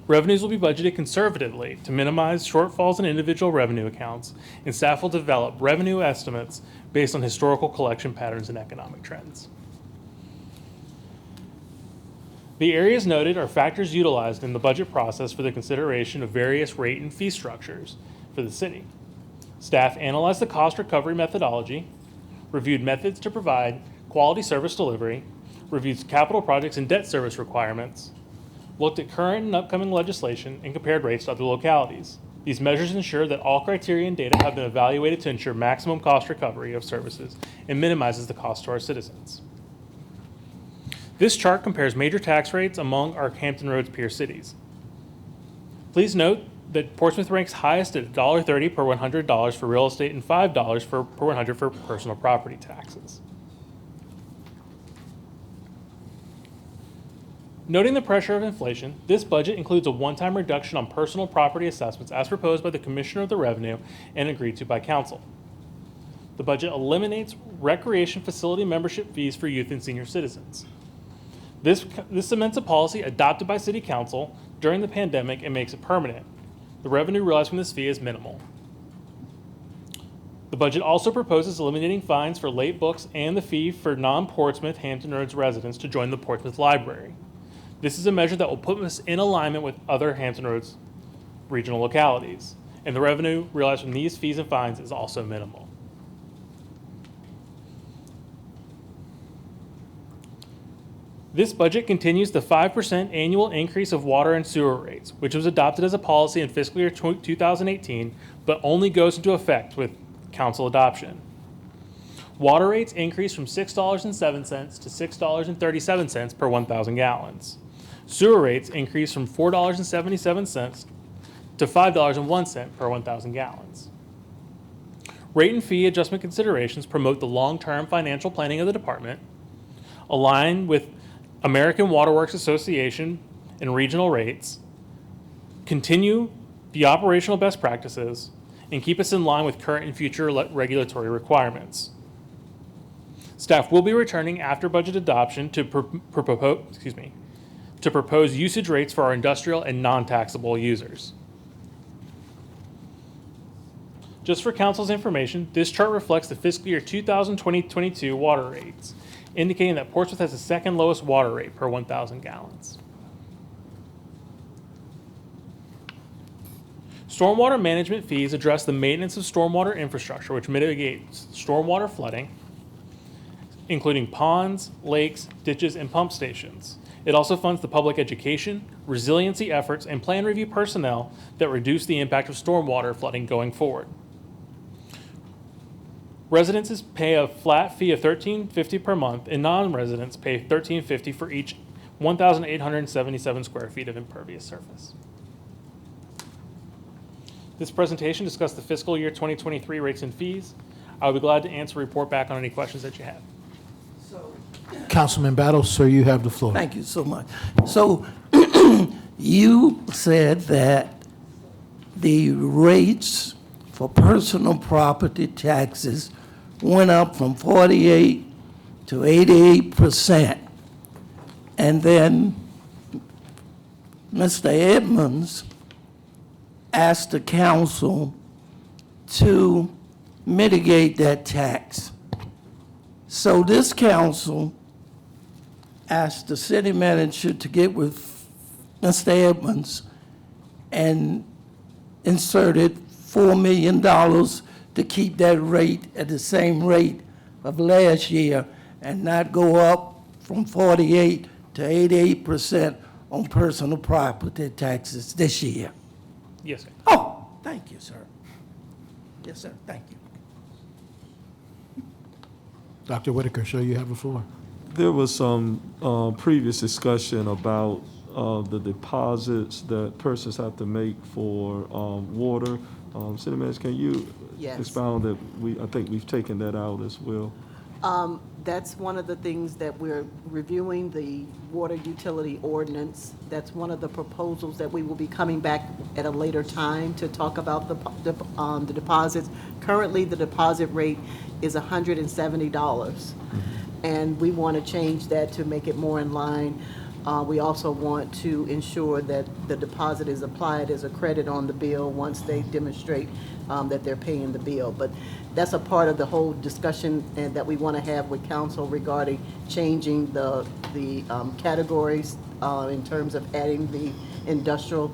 Revenues will be budgeted conservatively to minimize shortfalls in individual revenue accounts, and staff will develop revenue estimates based on historical collection patterns and economic trends. The areas noted are factors utilized in the budget process for the consideration of various rate and fee structures for the city. Staff analyzed the cost recovery methodology, reviewed methods to provide quality service delivery, reviewed capital projects and debt service requirements, looked at current and upcoming legislation, and compared rates to other localities. These measures ensure that all criteria and data have been evaluated to ensure maximum cost recovery of services and minimizes the cost to our citizens. This chart compares major tax rates among our Hampton Roads peer cities. Please note that Portsmouth ranks highest at $1.30 per $100 for real estate and $5 per 100 for personal property taxes. Noting the pressure of inflation, this budget includes a one-time reduction on personal property assessments as proposed by the Commissioner of the Revenue and agreed to by Council. The budget eliminates recreation facility membership fees for youth and senior citizens. This cements a policy adopted by City Council during the pandemic and makes it permanent. The revenue realized from this fee is minimal. The budget also proposes eliminating fines for late books and the fee for non-Portsmouth Hampton Roads residents to join the Portsmouth Library. This is a measure that will put us in alignment with other Hampton Roads regional localities, and the revenue realized from these fees and fines is also minimal. This budget continues the 5% annual increase of water and sewer rates, which was adopted as a policy in fiscal year 2018, but only goes into effect with council adoption. Water rates increased from $6.07 to $6.37 per 1,000 gallons. Sewer rates increased from $4.77 to $5.01 per 1,000 gallons. Rate and fee adjustment considerations promote the long-term financial planning of the department, align with American Water Works Association and regional rates, continue the operational best practices, and keep us in line with current and future regulatory requirements. Staff will be returning after budget adoption to propose usage rates for our industrial and non-taxable users. Just for council's information, this chart reflects the fiscal year 2020-22 water rates, indicating that Portsmouth has the second lowest water rate per 1,000 gallons. Stormwater management fees address the maintenance of stormwater infrastructure, which mitigates stormwater flooding, including ponds, lakes, ditches, and pump stations. It also funds the public education, resiliency efforts, and plan review personnel that reduce the impact of stormwater flooding going forward. Residents pay a flat fee of $13.50 per month, and non-residents pay $13.50 for each 1,877 square feet of impervious surface. This presentation discussed the fiscal year 2023 rates and fees. I will be glad to answer or report back on any questions that you have. Councilman Battle, sir, you have the floor. Thank you so much. So you said that the rates for personal property taxes went up from 48 to 88%. And then Mr. Edmonds asked the council to mitigate that tax. So this council asked the city manager to get with Mr. Edmonds and inserted $4 million to keep that rate at the same rate of last year and not go up from 48 to 88% on personal property taxes this year? Yes, sir. Oh, thank you, sir. Yes, sir, thank you. Dr. Whitaker, sure you have the floor. There was some previous discussion about the deposits that persons have to make for water. City Manager, can you Yes. expound that? I think we've taken that out as well. That's one of the things that we're reviewing, the water utility ordinance. That's one of the proposals that we will be coming back at a later time to talk about the deposits. Currently, the deposit rate is $170, and we want to change that to make it more in line. We also want to ensure that the deposit is applied as a credit on the bill once they demonstrate that they're paying the bill. But that's a part of the whole discussion and that we want to have with council regarding changing the categories in terms of adding the industrial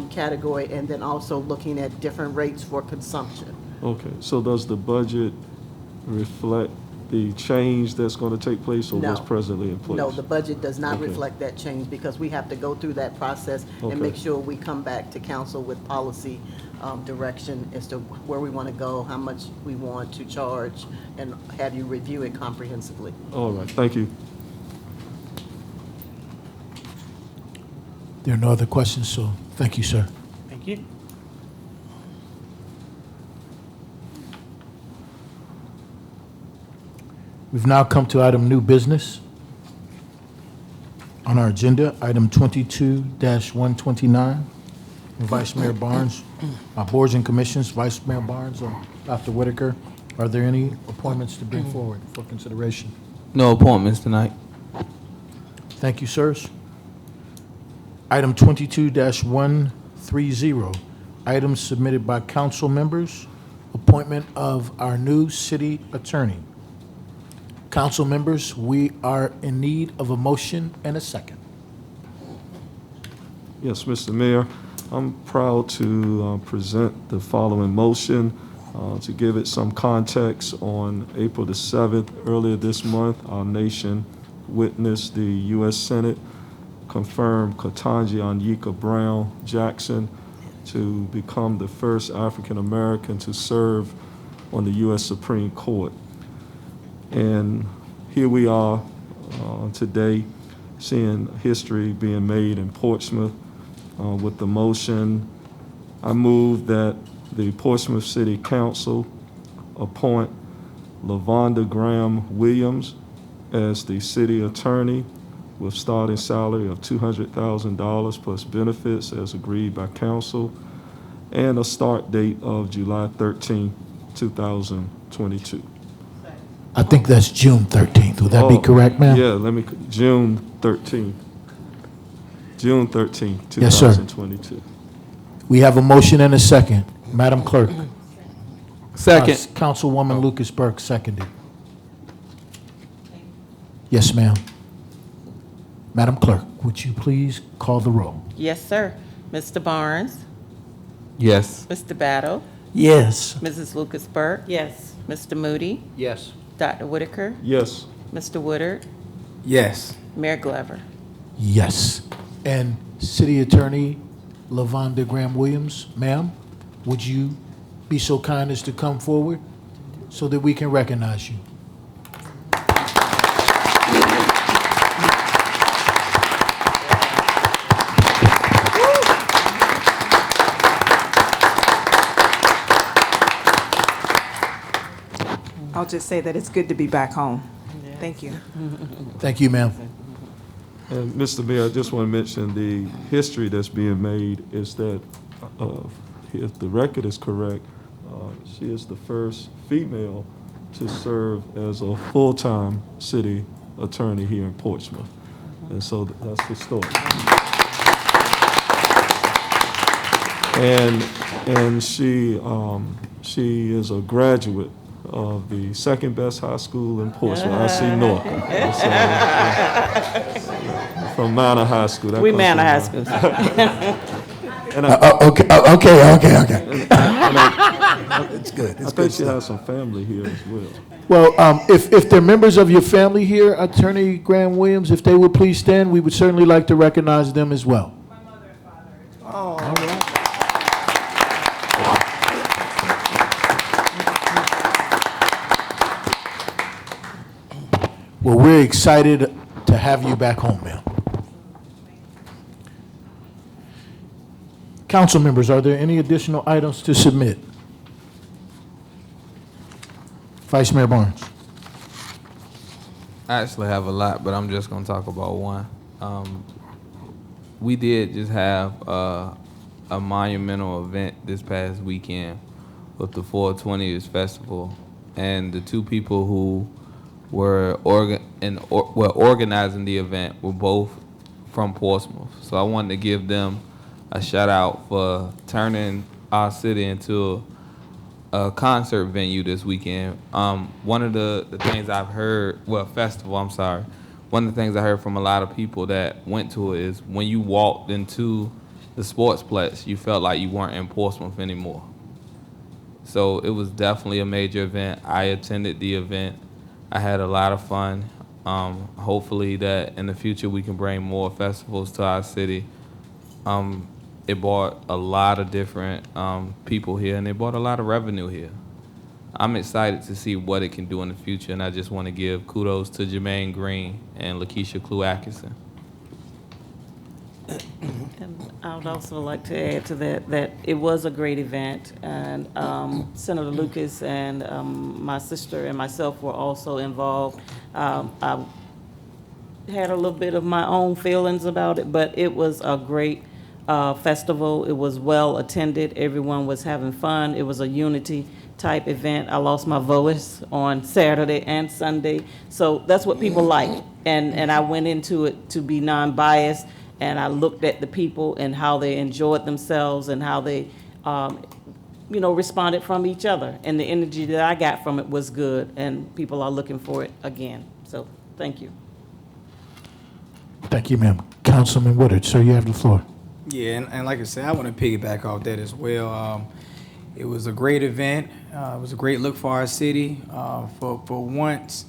category and then also looking at different rates for consumption. Okay, so does the budget reflect the change that's going to take place or No. what's presently in place? No, the budget does not Okay. reflect that change because we have to go through that process Okay. and make sure we come back to council with policy direction as to where we want to go, how much we want to charge, and have you review it comprehensively. All right, thank you. There are no other questions, so thank you, sir. Thank you. We've now come to item new business. On our agenda, item 22-129. Vice Mayor Barnes, boards and commissions, Vice Mayor Barnes or Dr. Whitaker, are there any appointments to bring forward for consideration? No appointments tonight. Thank you, sirs. Item 22-130, items submitted by council members, appointment of our new city attorney. Council members, we are in need of a motion and a second. Yes, Mr. Mayor, I'm proud to present the following motion. To give it some context, on April the 7th, earlier this month, our nation witnessed the U.S. Senate confirm Ketanji Anyika Brown Jackson to become the first African American to serve on the U.S. Supreme Court. And here we are today, seeing history being made in Portsmouth. With the motion, I move that the Portsmouth City Council appoint LaVonda Graham Williams as the city attorney with starting salary of $200,000 plus benefits as agreed by council, and a start date of July 13, 2022. I think that's June 13th. Would that be correct, ma'am? Yeah, June 13th. June 13th, Yes, sir. 2022. We have a motion and a second. Madam Clerk. Second. Councilwoman Lucas Burke seconded. Yes, ma'am. Madam Clerk, would you please call the roll? Yes, sir. Mr. Barnes? Yes. Mr. Battle? Yes. Mrs. Lucas Burke? Yes. Mr. Moody? Yes. Dr. Whitaker? Yes. Mr. Woodard? Yes. Mayor Glover? Yes. And City Attorney LaVonda Graham Williams, ma'am, would you be so kind as to come forward so that we can recognize you? I'll just say that it's good to be back home. Thank you. Thank you, ma'am. And Mr. Mayor, I just want to mention the history that's being made is that, if the record is correct, she is the first female to serve as a full-time city attorney here in Portsmouth. And so that's historic. And she is a graduate of the second best high school in Portsmouth, IC North. From Manor High School. We Manor High School. Okay. It's good. I think she has some family here as well. Well, if they're members of your family here, Attorney Graham Williams, if they would please stand, we would certainly like to recognize them as well. Oh. All right. Well, we're excited to have you back home, ma'am. Council members, are there any additional items to submit? Vice Mayor Barnes. I actually have a lot, but I'm just going to talk about one. We did just have a monumental event this past weekend with the 420th Festival, and the two people who were organizing the event were both from Portsmouth. So I wanted to give them a shout out for turning our city into a concert venue this weekend. One of the things I've heard, festival, I'm sorry. One of the things I heard from a lot of people that went to it is when you walked into the sportsplex, you felt like you weren't in Portsmouth anymore. So it was definitely a major event. I attended the event. I had a lot of fun. Hopefully that in the future we can bring more festivals to our city. It brought a lot of different people here, and it brought a lot of revenue here. I'm excited to see what it can do in the future, and I just want to give kudos to Jermaine Green and Lakeisha Clue-Atkinson. And I would also like to add to that it was a great event, and Senator Lucas and my sister and myself were also involved. I had a little bit of my own feelings about it, but it was a great festival. It was well attended. Everyone was having fun. It was a unity type event. I lost my voice on Saturday and Sunday, so that's what people like. And I went into it to be non-biased, and I looked at the people and how they enjoyed themselves and how they, responded from each other. And the energy that I got from it was good, and people are looking for it again. So, thank you. Thank you, ma'am. Councilman Woodard, sir, you have the floor. Yeah, and like I said, I want to piggyback off that as well. It was a great event. It was a great look for our city. For once,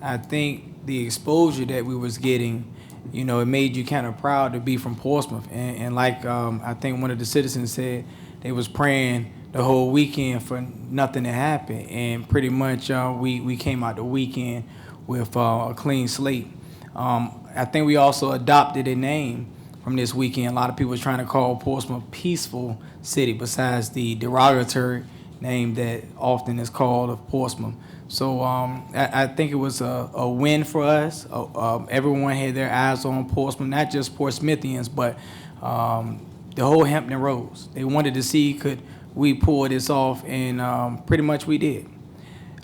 I think the exposure that we was getting, it made you kind of proud to be from Portsmouth. And like I think one of the citizens said, they was praying the whole weekend for nothing to happen. And pretty much we came out the weekend with a clean slate. I think we also adopted a name from this weekend. A lot of people are trying to call Portsmouth Peaceful City, besides the derogatory name that often is called of Portsmouth. So I think it was a win for us. Everyone had their eyes on Portsmouth, not just Portsmouthians, but the whole Hampton Roads. They wanted to see could we pull this off, and pretty much we did.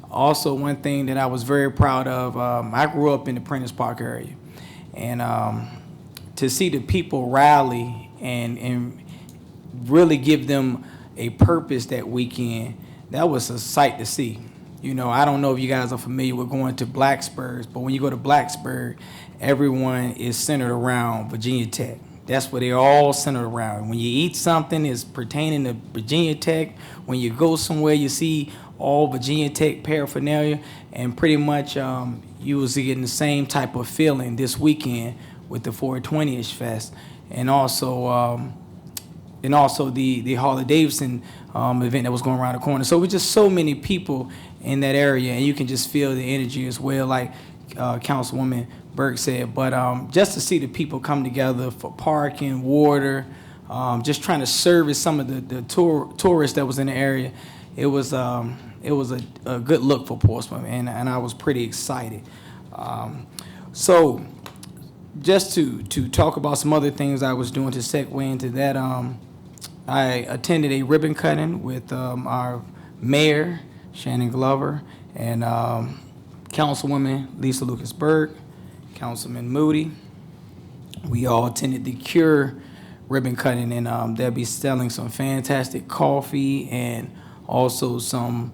Also, one thing that I was very proud of, I grew up in the Prentice Park area, and to see the people rally and really give them a purpose that weekend, that was a sight to see. I don't know if you guys are familiar with going to Blacksburg, but when you go to Blacksburg, everyone is centered around Virginia Tech. That's what they're all centered around. When you eat something, it's pertaining to Virginia Tech. When you go somewhere, you see all Virginia Tech paraphernalia, and pretty much you was getting the same type of feeling this weekend with the 420th Fest, and also the Harley-Davidson event that was going around the corner. So it was just so many people in that area, and you can just feel the energy as well, like Councilwoman Burke said. But just to see the people come together for parking, water, just trying to service some of the tourists that was in the area, it was a good look for Portsmouth, and I was pretty excited. So just to talk about some other things I was doing to segue into that, I attended a ribbon cutting with our mayor, Shannon Glover, and Councilwoman Lisa Lucas Burke, Councilman Moody. We all attended the Cure ribbon cutting, and they'll be selling some fantastic coffee and also some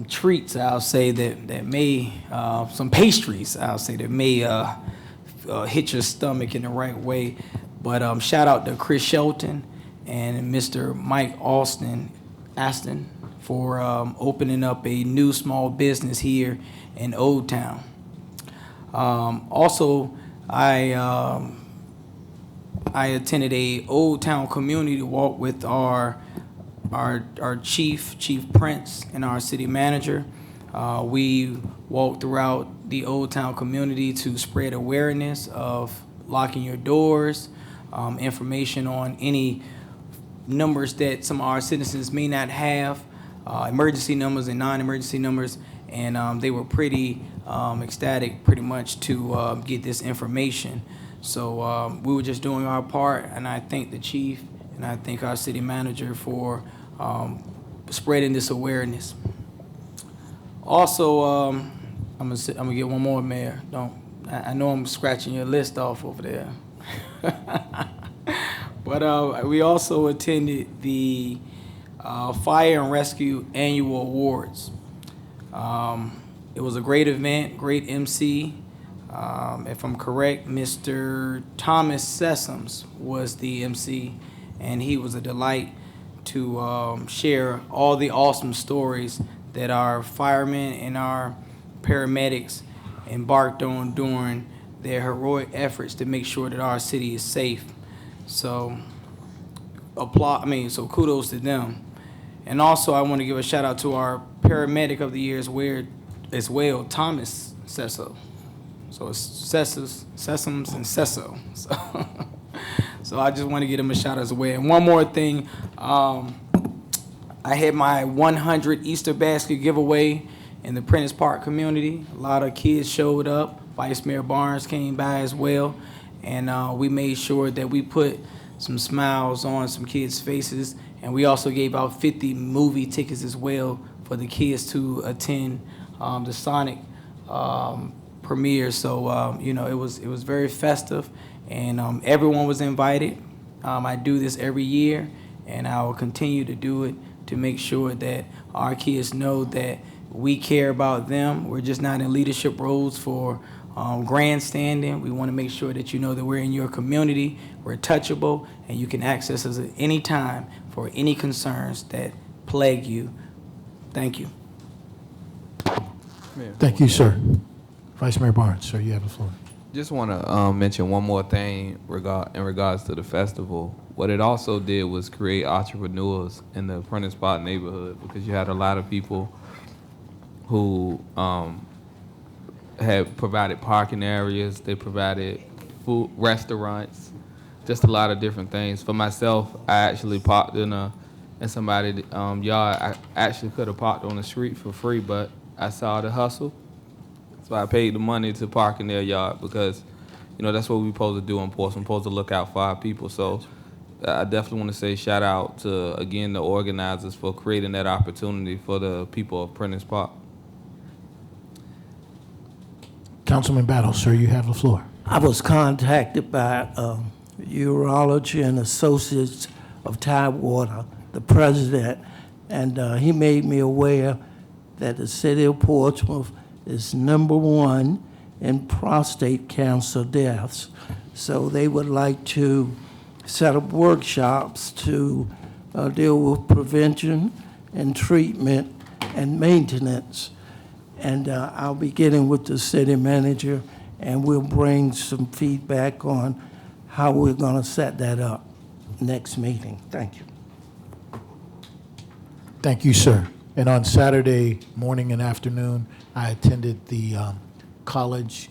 treats, I'll say, that may, some pastries, I'll say, that may hit your stomach in the right way. But shout out to Chris Shelton and Mr. Mike Aston for opening up a new small business here in Old Town. Also, I attended a Old Town community walk with our Chief Prince, and our city manager. We walked throughout the Old Town community to spread awareness of locking your doors, information on any numbers that some of our citizens may not have, emergency numbers and non-emergency numbers, and they were pretty ecstatic pretty much to get this information. So we were just doing our part, and I thank the chief and I thank our city manager for spreading this awareness. Also, I'm gonna get one more, Mayor. I know I'm scratching your list off over there. But we also attended the Fire and Rescue Annual Awards. It was a great event, great MC. If I'm correct, Mr. Thomas Sessoms was the MC, and he was a delight to share all the awesome stories that our firemen and our paramedics embarked on during their heroic efforts to make sure that our city is safe. So so kudos to them. And also I want to give a shout out to our paramedic of the year as well, Thomas Sesso. So it's Sessoms and Sesso. So I just want to give him a shout out as well. And one more thing, I had my 100 Easter basket giveaway in the Prentice Park community. A lot of kids showed up. Vice Mayor Barnes came by as well. And we made sure that we put some smiles on some kids' faces. And we also gave out 50 movie tickets as well for the kids to attend the Sonic premiere. So, it was very festive, and everyone was invited. I do this every year, and I will continue to do it to make sure that our kids know that we care about them. We're just not in leadership roles for grandstanding. We want to make sure that you know that we're in your community, we're touchable, and you can access us at any time for any concerns that plague you. Thank you. Thank you, sir. Vice Mayor Barnes, sir, you have the floor. Just want to mention one more thing in regards to the festival. What it also did was create entrepreneurs in the Prentice Park neighborhood, because you had a lot of people who had provided parking areas, they provided food, restaurants, just a lot of different things. For myself, I actually parked in somebody's yard. I actually could have parked on the street for free, but I saw the hustle. So I paid the money to park in their yard, because, that's what we're supposed to do in Portsmouth. We're supposed to look out for our people. So I definitely want to say shout out to, again, the organizers for creating that opportunity for the people of Prentice Park. Councilman Battle, sir, you have the floor. I was contacted by Urology and Associates of Tidewater, the president, and he made me aware that the city of Portsmouth is #1 in prostate cancer deaths. So they would like to set up workshops to deal with prevention and treatment and maintenance. And I'll be getting with the city manager, and we'll bring some feedback on how we're going to set that up next meeting. Thank you. Thank you, sir. And on Saturday morning and afternoon, I attended the College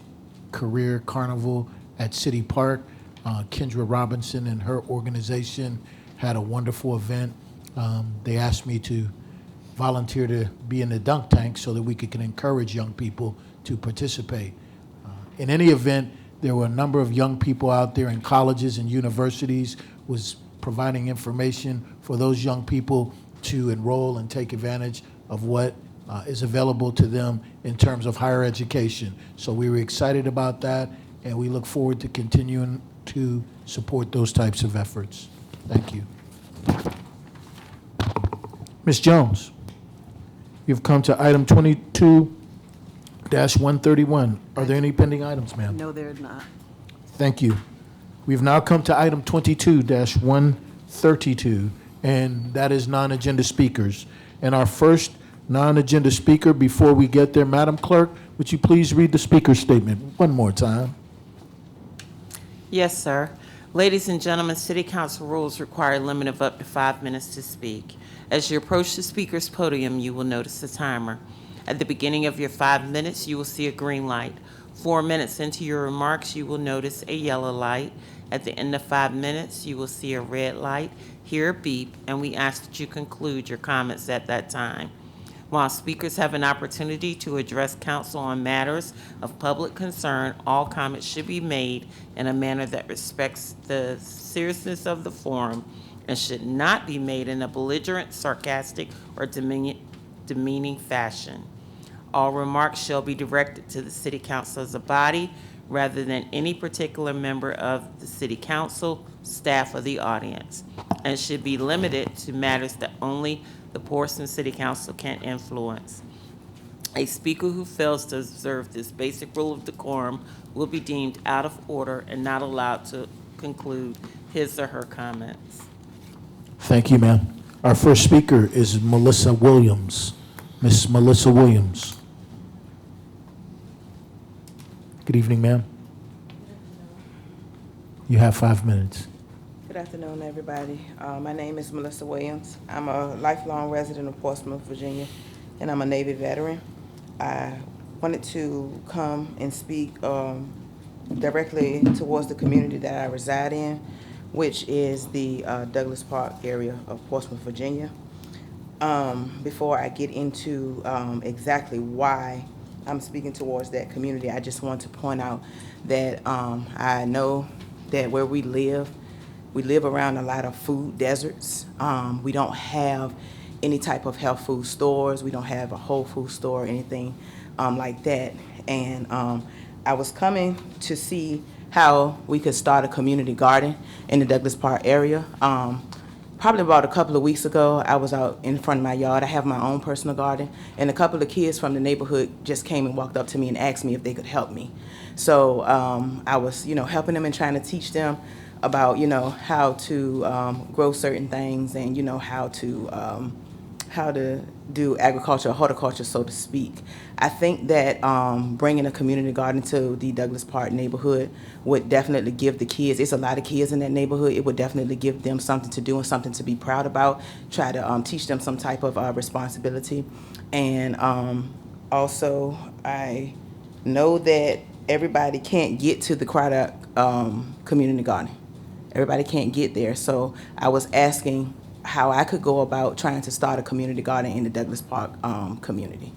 Career Carnival at City Park. Kendra Robinson and her organization had a wonderful event. They asked me to volunteer to be in the dunk tank so that we could encourage young people to participate. In any event, there were a number of young people out there in colleges and universities was providing information for those young people to enroll and take advantage of what is available to them in terms of higher education. So we were excited about that, and we look forward to continuing to support those types of efforts. Thank you. Ms. Jones, you've come to item 22-131. Are there any pending items, ma'am? No, they're not. Thank you. We've now come to item 22-132. 32, and that is non-agenda speakers. And our first non-agenda speaker, before we get there, Madam Clerk, would you please read the speaker statement one more time? Yes, sir. Ladies and gentlemen, City Council rules require a limit of up to 5 minutes to speak. As you approach the speaker's podium, you will notice the timer. At the beginning of your 5 minutes, you will see a green light. 4 minutes into your remarks, you will notice a yellow light. At the end of 5 minutes, you will see a red light, hear a beep, and we ask that you conclude your comments at that time. While speakers have an opportunity to address council on matters of public concern, all comments should be made in a manner that respects the seriousness of the forum and should not be made in a belligerent, sarcastic, or demeaning fashion. All remarks shall be directed to the city council as a body rather than any particular member of the city council, staff, or the audience, and should be limited to matters that only the Portsmouth City Council can influence. A speaker who fails to observe this basic rule of decorum will be deemed out of order and not allowed to conclude his or her comments. Thank you, ma'am. Our first speaker is Melissa Williams. Miss Melissa Williams. Good evening, ma'am. You have 5 minutes. Good afternoon, everybody. My name is Melissa Williams. I'm a lifelong resident of Portsmouth, Virginia, and I'm a Navy veteran. I wanted to come and speak directly towards the community that I reside in, which is the Douglas Park area of Portsmouth, Virginia. Before I get into exactly why I'm speaking towards that community, I just want to point out that I know that where we live around a lot of food deserts. We don't have any type of health food stores. We don't have a Whole Food store or anything like that. And I was coming to see how we could start a community garden in the Douglas Park area. Probably about a couple of weeks ago, I was out in front of my yard. I have my own personal garden, and a couple of kids from the neighborhood just came and walked up to me and asked me if they could help me. So I was, helping them and trying to teach them about, how to grow certain things and, how to do agriculture, horticulture, so to speak. I think that bringing a community garden to the Douglas Park neighborhood would definitely give the kids, it's a lot of kids in that neighborhood, it would definitely give them something to do and something to be proud about, try to teach them some type of responsibility. And also, I know that everybody can't get to the Craddock community garden. Everybody can't get there, so I was asking how I could go about trying to start a community garden in the Douglas Park community.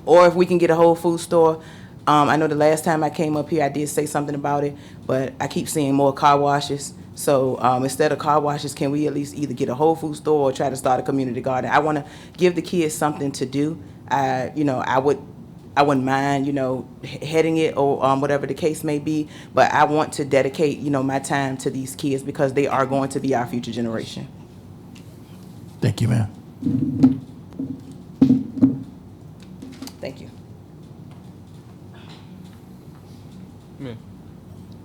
Or if we can get a Whole Food store. I know the last time I came up here, I did say something about it, but I keep seeing more car washes. So instead of car washes, can we at least either get a Whole Food store or try to start a community garden? I want to give the kids something to do. I wouldn't mind, heading it or whatever the case may be, but I want to dedicate, my time to these kids because they are going to be our future generation. Thank you, ma'am. Thank you.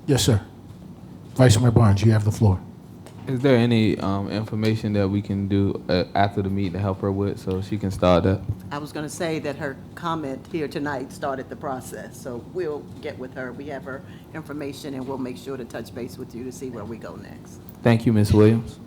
Yes, sir. Vice Mayor Barnes, you have the floor. Is there any information that we can do after the meeting to help her with so she can start that? I was going to say that her comment here tonight started the process, so we'll get with her. We have her information, and we'll make sure to touch base with you to see where we go next. Thank you, Ms. Williams.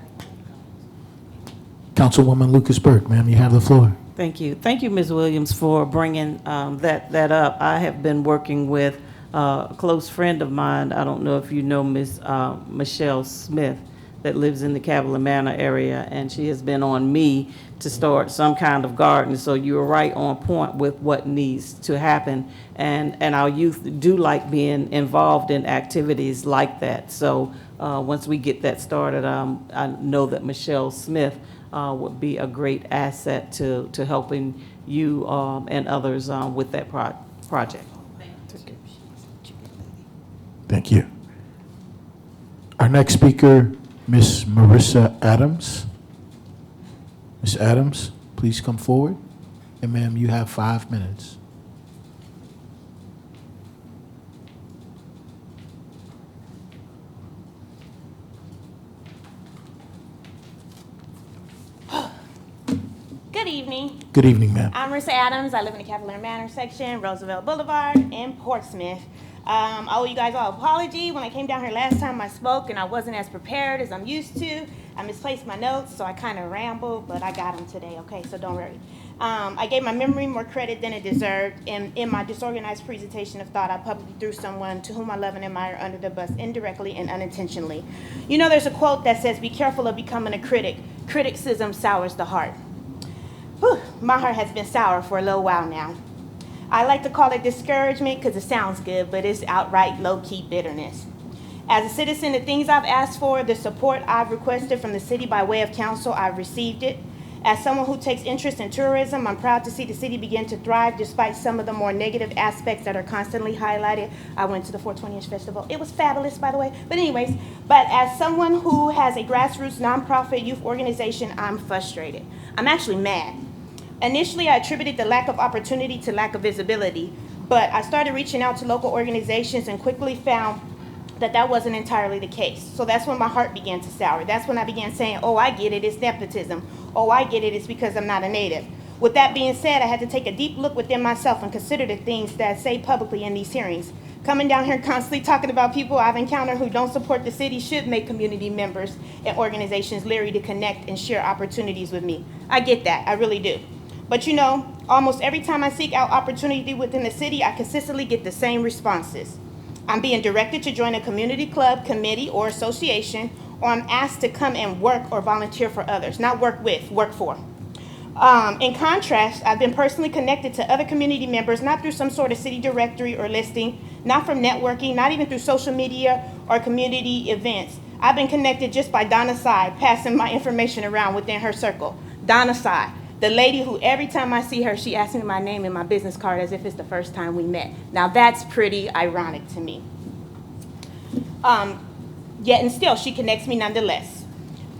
Councilwoman Lucas Burke, ma'am, you have the floor. Thank you. Thank you, Ms. Williams, for bringing that up. I have been working with a close friend of mine. I don't know if you know Ms. Michelle Smith that lives in the Cavalier Manor area, and she has been on me to start some kind of garden. So you're right on point with what needs to happen. And our youth do like being involved in activities like that. So once we get that started, I know that Michelle Smith would be a great asset to helping you and others with that project. Thank you. Our next speaker, Ms. Marissa Adams. Ms. Adams, please come forward. And ma'am, you have 5 minutes. Good evening, ma'am. I'm Marissa Adams. I live in the Cavalier Manor section, Roosevelt Boulevard in Portsmouth. I owe you guys all an apology. When I came down here last time I spoke and I wasn't as prepared as I'm used to. I misplaced my notes, so I kind of rambled, but I got them today, okay? So don't worry. I gave my memory more credit than it deserved, and in my disorganized presentation of thought, I publicly threw someone to whom I love and admire under the bus indirectly and unintentionally. You know, there's a quote that says, "Be careful of becoming a critic. Criticism sours the heart." Whew, my heart has been sour for a little while now. I like to call it discouragement because it sounds good, but it's outright low-key bitterness. As a citizen, the things I've asked for, the support I've requested from the city by way of council, I've received it. As someone who takes interest in tourism, I'm proud to see the city begin to thrive despite some of the more negative aspects that are constantly highlighted. I went to the 420-ish festival. It was fabulous, by the way. But anyways, as someone who has a grassroots nonprofit youth organization, I'm frustrated. I'm actually mad. Initially, I attributed the lack of opportunity to lack of visibility, but I started reaching out to local organizations and quickly found that wasn't entirely the case. So that's when my heart began to sour. That's when I began saying, oh, I get it, it's nepotism. Oh, I get it, it's because I'm not a native. With that being said, I had to take a deep look within myself and consider the things that I say publicly in these hearings. Coming down here constantly talking about people I've encountered who don't support the city should make community members and organizations leery to connect and share opportunities with me. I get that, I really do. But you know, almost every time I seek out opportunity within the city, I consistently get the same responses. I'm being directed to join a community club, committee, or association, or I'm asked to come and work or volunteer for others, not work with, work for. In contrast, I've been personally connected to other community members, not through some sort of city directory or listing, not from networking, not even through social media or community events. I've been connected just by Donna Sy, passing my information around within her circle. Donna Sy, the lady who every time I see her, she asks me my name in my business card as if it's the first time we met. Now that's pretty ironic to me. Yet and still, she connects me nonetheless.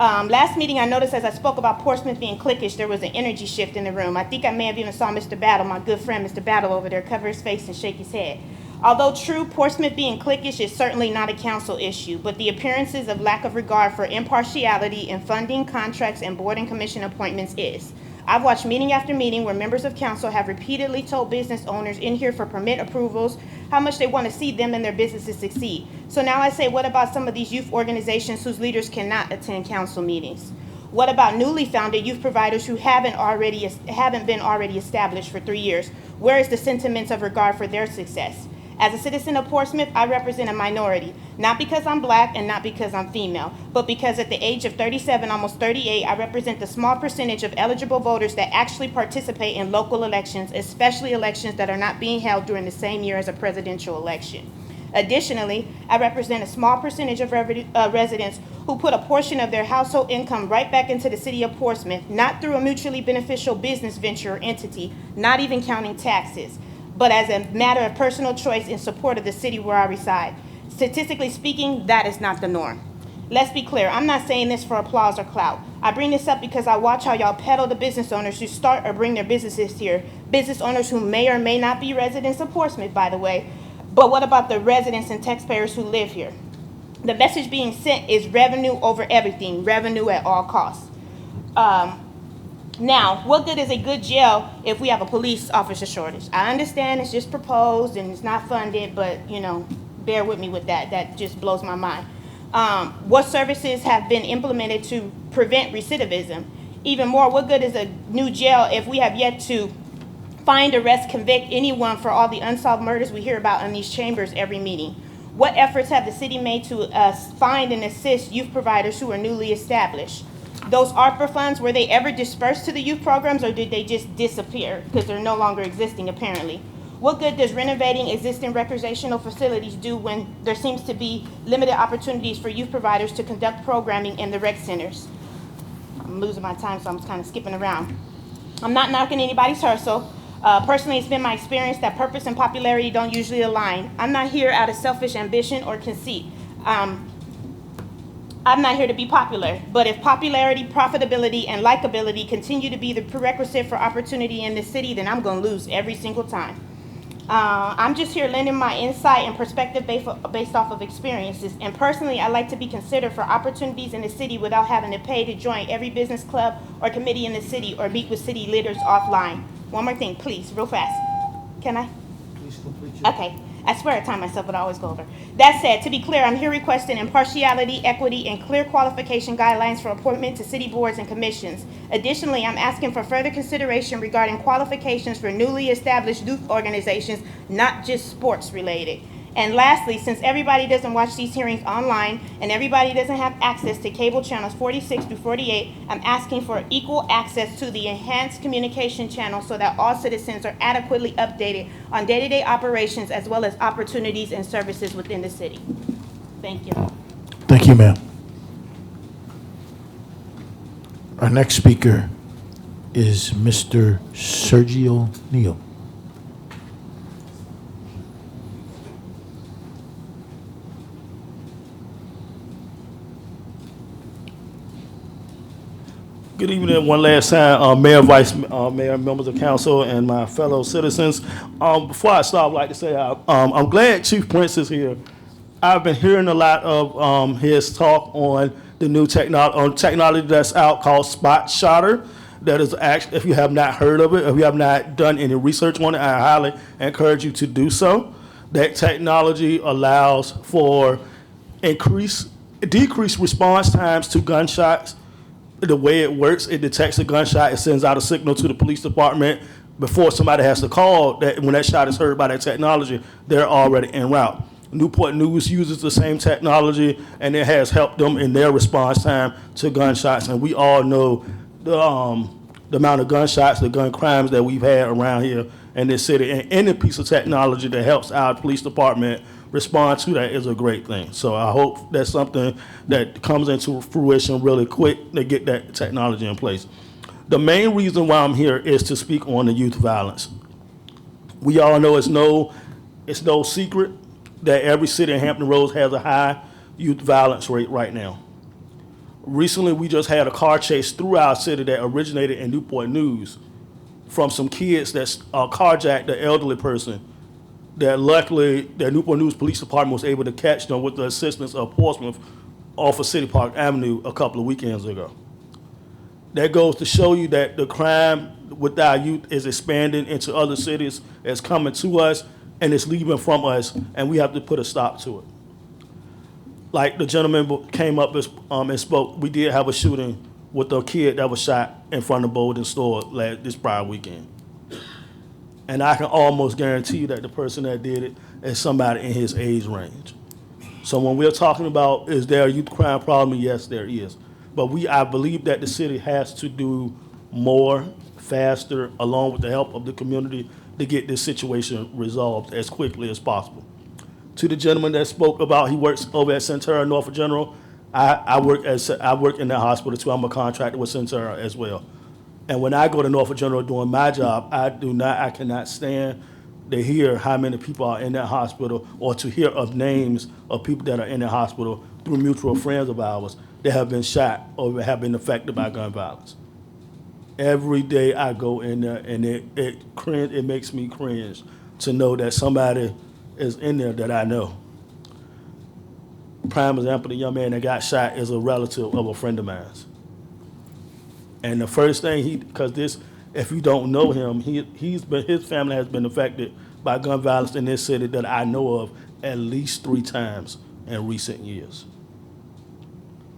Last meeting, I noticed as I spoke about Portsmouth being cliquish, there was an energy shift in the room. I think I may have even saw Mr. Battle, my good friend Mr. Battle over there, cover his face and shake his head. Although true, Portsmouth being cliquish is certainly not a council issue, but the appearances of lack of regard for impartiality in funding, contracts, and board and commission appointments is. I've watched meeting after meeting where members of council have repeatedly told business owners in here for permit approvals how much they want to see them and their businesses succeed. So now I say, what about some of these youth organizations whose leaders cannot attend council meetings? What about newly founded youth providers who haven't been already established for 3 years? Where is the sentiments of regard for their success? As a citizen of Portsmouth, I represent a minority, not because I'm black and not because I'm female, but because at the age of 37, almost 38, I represent the small percentage of eligible voters that actually participate in local elections, especially elections that are not being held during the same year as a presidential election. Additionally, I represent a small percentage of residents who put a portion of their household income right back into the city of Portsmouth, not through a mutually beneficial business venture or entity, not even counting taxes, but as a matter of personal choice in support of the city where I reside. Statistically speaking, that is not the norm. Let's be clear, I'm not saying this for applause or clout. I bring this up because I watch how y'all peddle the business owners who start or bring their businesses here, business owners who may or may not be residents of Portsmouth, by the way, but what about the residents and taxpayers who live here? The message being sent is revenue over everything, revenue at all costs. Now, what good is a good jail if we have a police officer shortage? I understand it's just proposed and it's not funded, but, you know, bear with me with that. That just blows my mind. What services have been implemented to prevent recidivism? Even more, what good is a new jail if we have yet to find, arrest, convict anyone for all the unsolved murders we hear about in these chambers every meeting? What efforts have the city made to find and assist youth providers who are newly established? Those ARPA funds, were they ever dispersed to the youth programs or did they just disappear because they're no longer existing apparently? What good does renovating existing recreational facilities do when there seems to be limited opportunities for youth providers to conduct programming in the rec centers? I'm losing my time, so I'm kind of skipping around. I'm not knocking anybody's hustle. Personally, it's been my experience that purpose and popularity don't usually align. I'm not here out of selfish ambition or conceit. I'm not here to be popular, but if popularity, profitability, and likability continue to be the prerequisite for opportunity in this city, then I'm going to lose every single time. I'm just here lending my insight and perspective based off of experiences. And personally, I like to be considered for opportunities in the city without having to pay to join every business club or committee in the city or meet with city leaders offline. One more thing, please, real fast. Can I? Please complete your. Okay. I swear I time myself, but I always go over. That said, to be clear, I'm here requesting impartiality, equity, and clear qualification guidelines for appointment to city boards and commissions. Additionally, I'm asking for further consideration regarding qualifications for newly established youth organizations, not just sports related. And lastly, since everybody doesn't watch these hearings online and everybody doesn't have access to cable channels 46 through 48, I'm asking for equal access to the enhanced communication channel so that all citizens are adequately updated on day-to-day operations as well as opportunities and services within the city. Thank you. Thank you, ma'am. Our next speaker is Mr. Sergio Neal. Good evening one last time, Mayor, Vice Mayor, members of council, and my fellow citizens. Before I start, I'd like to say I'm glad Chief Prince is here. I've been hearing a lot of his talk on the new technology that's out called Spot Shotter. That is actually, if you have not heard of it, if you have not done any research on it, I highly encourage you to do so. That technology allows for decreased response times to gunshots. The way it works, it detects a gunshot, it sends out a signal to the police department before somebody has to call. That when that shot is heard by that technology, they're already en route. Newport News uses the same technology, and it has helped them in their response time to gunshots. And we all know the amount of gunshots, the gun crimes that we've had around here in this city. And any piece of technology that helps our police department respond to that is a great thing. So I hope that's something that comes into fruition really quick to get that technology in place. The main reason why I'm here is to speak on the youth violence. We all know it's no secret that every city in Hampton Roads has a high youth violence rate right now. Recently, we just had a car chase through our city that originated in Newport News from some kids that carjacked the elderly person. That luckily, the Newport News Police Department was able to catch them with the assistance of Portsmouth off of City Park Avenue a couple of weekends ago. That goes to show you that the crime with our youth is expanding into other cities, it's coming to us, and it's leaving from us, and we have to put a stop to it. Like the gentleman came up and spoke, we did have a shooting with a kid that was shot in front of Bolden store this prior weekend. And I can almost guarantee you that the person that did it is somebody in his age range. So when we're talking about, is there a youth crime problem? Yes, there is. But I believe that the city has to do more, faster, along with the help of the community to get this situation resolved as quickly as possible. To the gentleman that spoke about, he works over at Centura Norfolk General. I work in that hospital too. I'm a contractor with Centura as well. And when I go to Norfolk General doing my job, I cannot stand to hear how many people are in that hospital or to hear of names of people that are in the hospital through mutual friends of ours that have been shot or have been affected by gun violence. Every day I go in there and it makes me cringe to know that somebody is in there that I know. Prime example, the young man that got shot is a relative of a friend of mine. And the first thing if you don't know him, his family has been affected by gun violence in this city that I know of at least 3 times in recent years.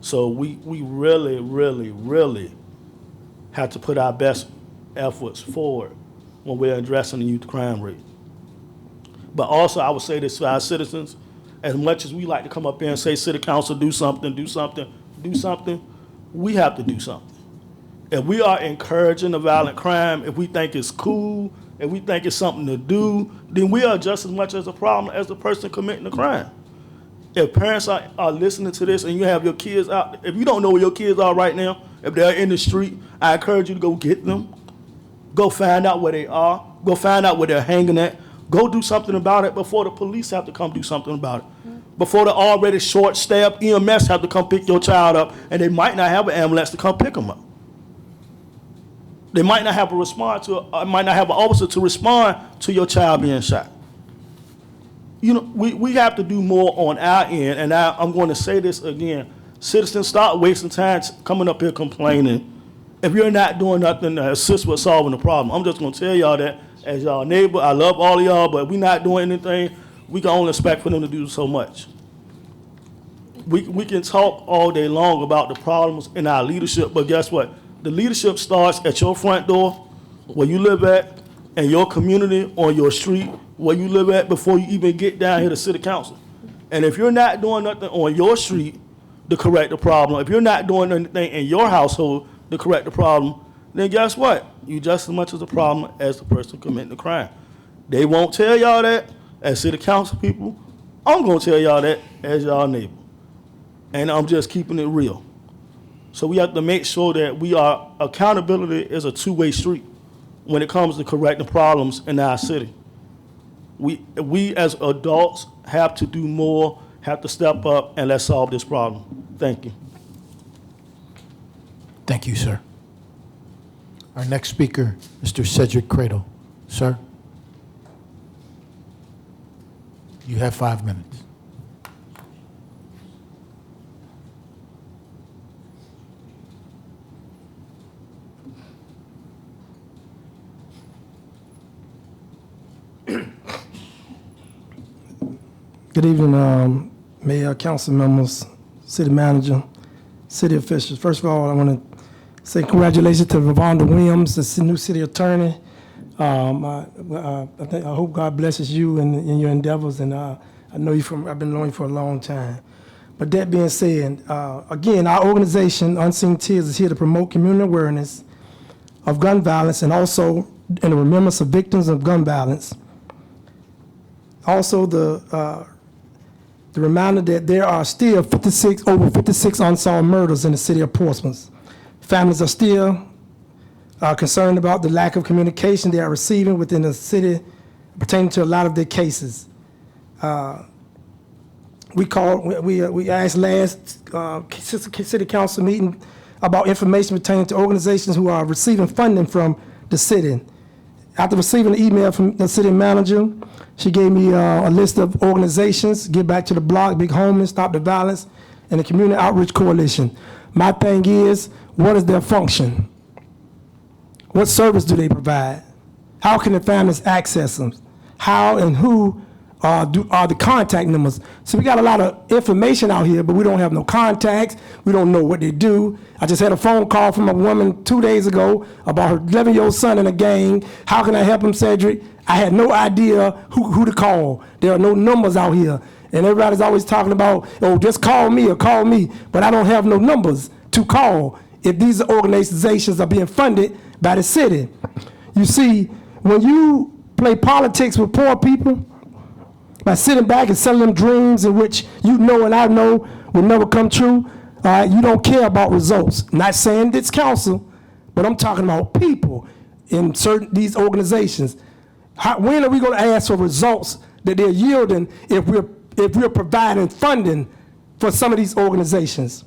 So we really, really, really have to put our best efforts forward when we're addressing the youth crime rate. But also, I would say this to our citizens, as much as we like to come up here and say, City Council, do something, we have to do something. If we are encouraging the violent crime, if we think it's cool, if we think it's something to do, then we are just as much as a problem as the person committing the crime. If parents are listening to this and you have your kids out, if you don't know where your kids are right now, if they're in the street, I encourage you to go get them. Go find out where they are. Go find out where they're hanging at. Go do something about it before the police have to come do something about it. Before the already short-staffed EMS have to come pick your child up, and they might not have an ambulance to come pick them up. They might not have an officer to respond to your child being shot. we have to do more on our end, and I'm going to say this again. Citizens, stop wasting time coming up here complaining if you're not doing nothing to assist with solving the problem. I'm just going to tell y'all that as y'all neighbor. I love all of y'all, but if we're not doing anything, we can only expect for them to do so much. We can talk all day long about the problems in our leadership, but guess what? The leadership starts at your front door, where you live at, and your community, on your street, where you live at, before you even get down here to city council. And if you're not doing nothing on your street to correct the problem, if you're not doing anything in your household to correct the problem, then guess what? You just as much as a problem as the person committing the crime. They won't tell y'all that as city council people. I'm gonna tell y'all that as y'all neighbor. And I'm just keeping it real. So we have to make sure that accountability is a two-way street when it comes to correcting problems in our city. We as adults have to do more, have to step up, and let's solve this problem. Thank you. Thank you, sir. Our next speaker, Mr. Cedric Cradle. Sir, you have 5 minutes. Good evening, Mayor, council members, city manager, city officials. First of all, I want to say congratulations to Ravonda Williams, the new city attorney. I hope God blesses you in your endeavors, and I know you I've been knowing you for a long time. But that being said, again, our organization, Unseen Tears, is here to promote community awareness of gun violence and also in the remembrance of victims of gun violence. Also, the reminder that there are still over 56 unsolved murders in the city of Portsmouth. Families are still concerned about the lack of communication they are receiving within the city pertaining to a lot of their cases. We asked last city council meeting about information pertaining to organizations who are receiving funding from the city. After receiving an email from the city manager, she gave me a list of organizations: Get Back to the Block, Big Homeless, Stop the Violence, and the Community Outreach Coalition. My thing is, what is their function? What service do they provide? How can the families access them? How and who are the contact numbers? So we got a lot of information out here, but we don't have no contacts. We don't know what they do. I just had a phone call from a woman 2 days ago about her 11-year-old son in a gang. How can I help him, Cedric? I had no idea who to call. There are no numbers out here. And everybody's always talking about, oh, just call me or call me. But I don't have no numbers to call if these organizations are being funded by the city. You see, when you play politics with poor people, by sitting back and selling them dreams in which you know and I know will never come true, you don't care about results. Not saying it's council, but I'm talking about people in these organizations. When are we going to ask for results that they're yielding if we're providing funding for some of these organizations?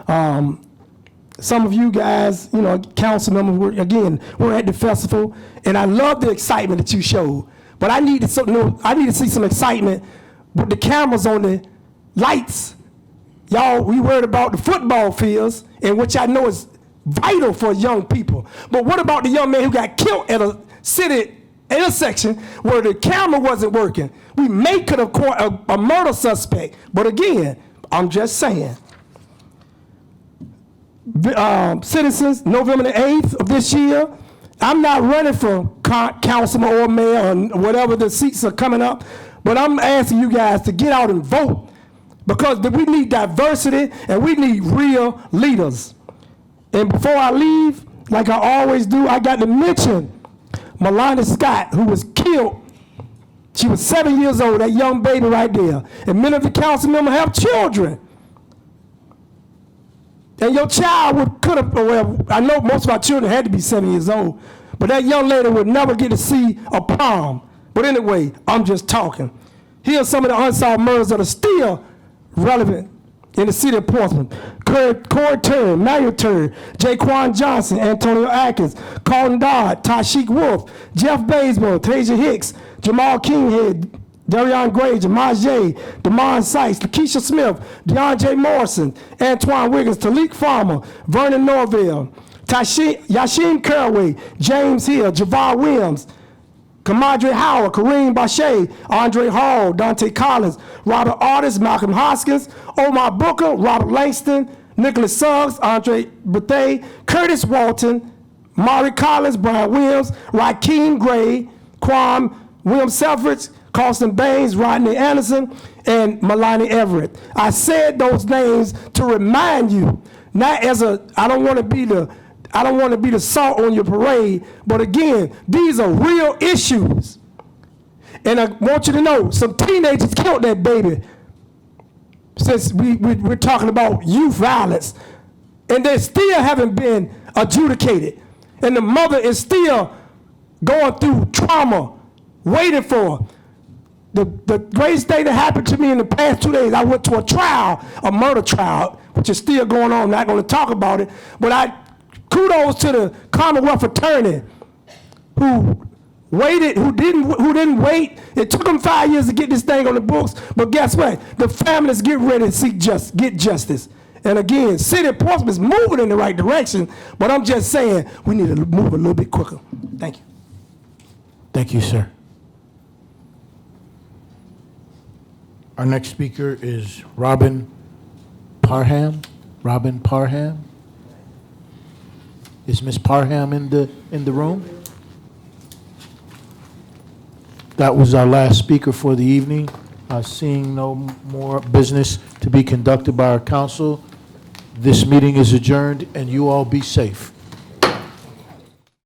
Some of you guys, council members, we're at the festival, and I love the excitement that you showed. But I need to see some excitement with the cameras on the lights. Y'all, we worried about the football fields, and which I know is vital for young people. But what about the young man who got killed at a city intersection where the camera wasn't working? We could have caught a murder suspect. But again, I'm just saying. Citizens, November the 8th of this year, I'm not running for councilman or mayor or whatever the seats are coming up, but I'm asking you guys to get out and vote, because we need diversity and we need real leaders. And before I leave, like I always do, I got to mention Melania Scott, who was killed. She was 7 years old, that young baby right there. And many of the council members have children. And your child could have, well, I know most of our children had to be 7 years old, but that young lady would never get to see a prom. But anyway, I'm just talking. Here are some of the unsolved murders that are still relevant in the city of Portsmouth. Corey Turner, Mario Turner, Jaquan Johnson, Antonio Atkins, Carlton Dodd, Tashik Wolf, Jeff Bazemore, Tasia Hicks, Jamal Kinghead, Darion Granger, Majay, Damon Sykes, Lakeisha Smith, DeAndre Morrison, Antoine Wiggins, Talik Farmer, Vernon Norville, Yashin Caraway, James Hill, Javar Williams, Kamadre Howard, Kareem Bache, Andre Hall, Dante Collins, Robert Artis, Malcolm Hoskins, Omar Booker, Robert Langston, Nicholas Suggs, Andre Bethea, Curtis Walton, Mari Collins, Brian Williams, Rakeem Gray, Quam, William Selfridge, Carlson Baines, Rodney Anderson, and Melanie Everett. I said those names to remind you, not as I don't want to be the salt on your parade, but again, these are real issues. And I want you to know, some teenagers killed that baby since we're talking about youth violence. And they still haven't been adjudicated. And the mother is still going through trauma, waiting for. The greatest thing that happened to me in the past 2 days, I went to a trial, a murder trial, which is still going on. I'm not going to talk about it, but kudos to the Commonwealth attorney who waited, who didn't wait. It took them 5 years to get this thing on the books, but guess what? The families get ready to get justice. And again, City of Portsmouth is moving in the right direction, but I'm just saying we need to move a little bit quicker. Thank you. Thank you, sir. Our next speaker is Robin Parham. Robin Parham. Is Ms. Parham in the room? That was our last speaker for the evening. Seeing no more business to be conducted by our council, this meeting is adjourned, and you all be safe.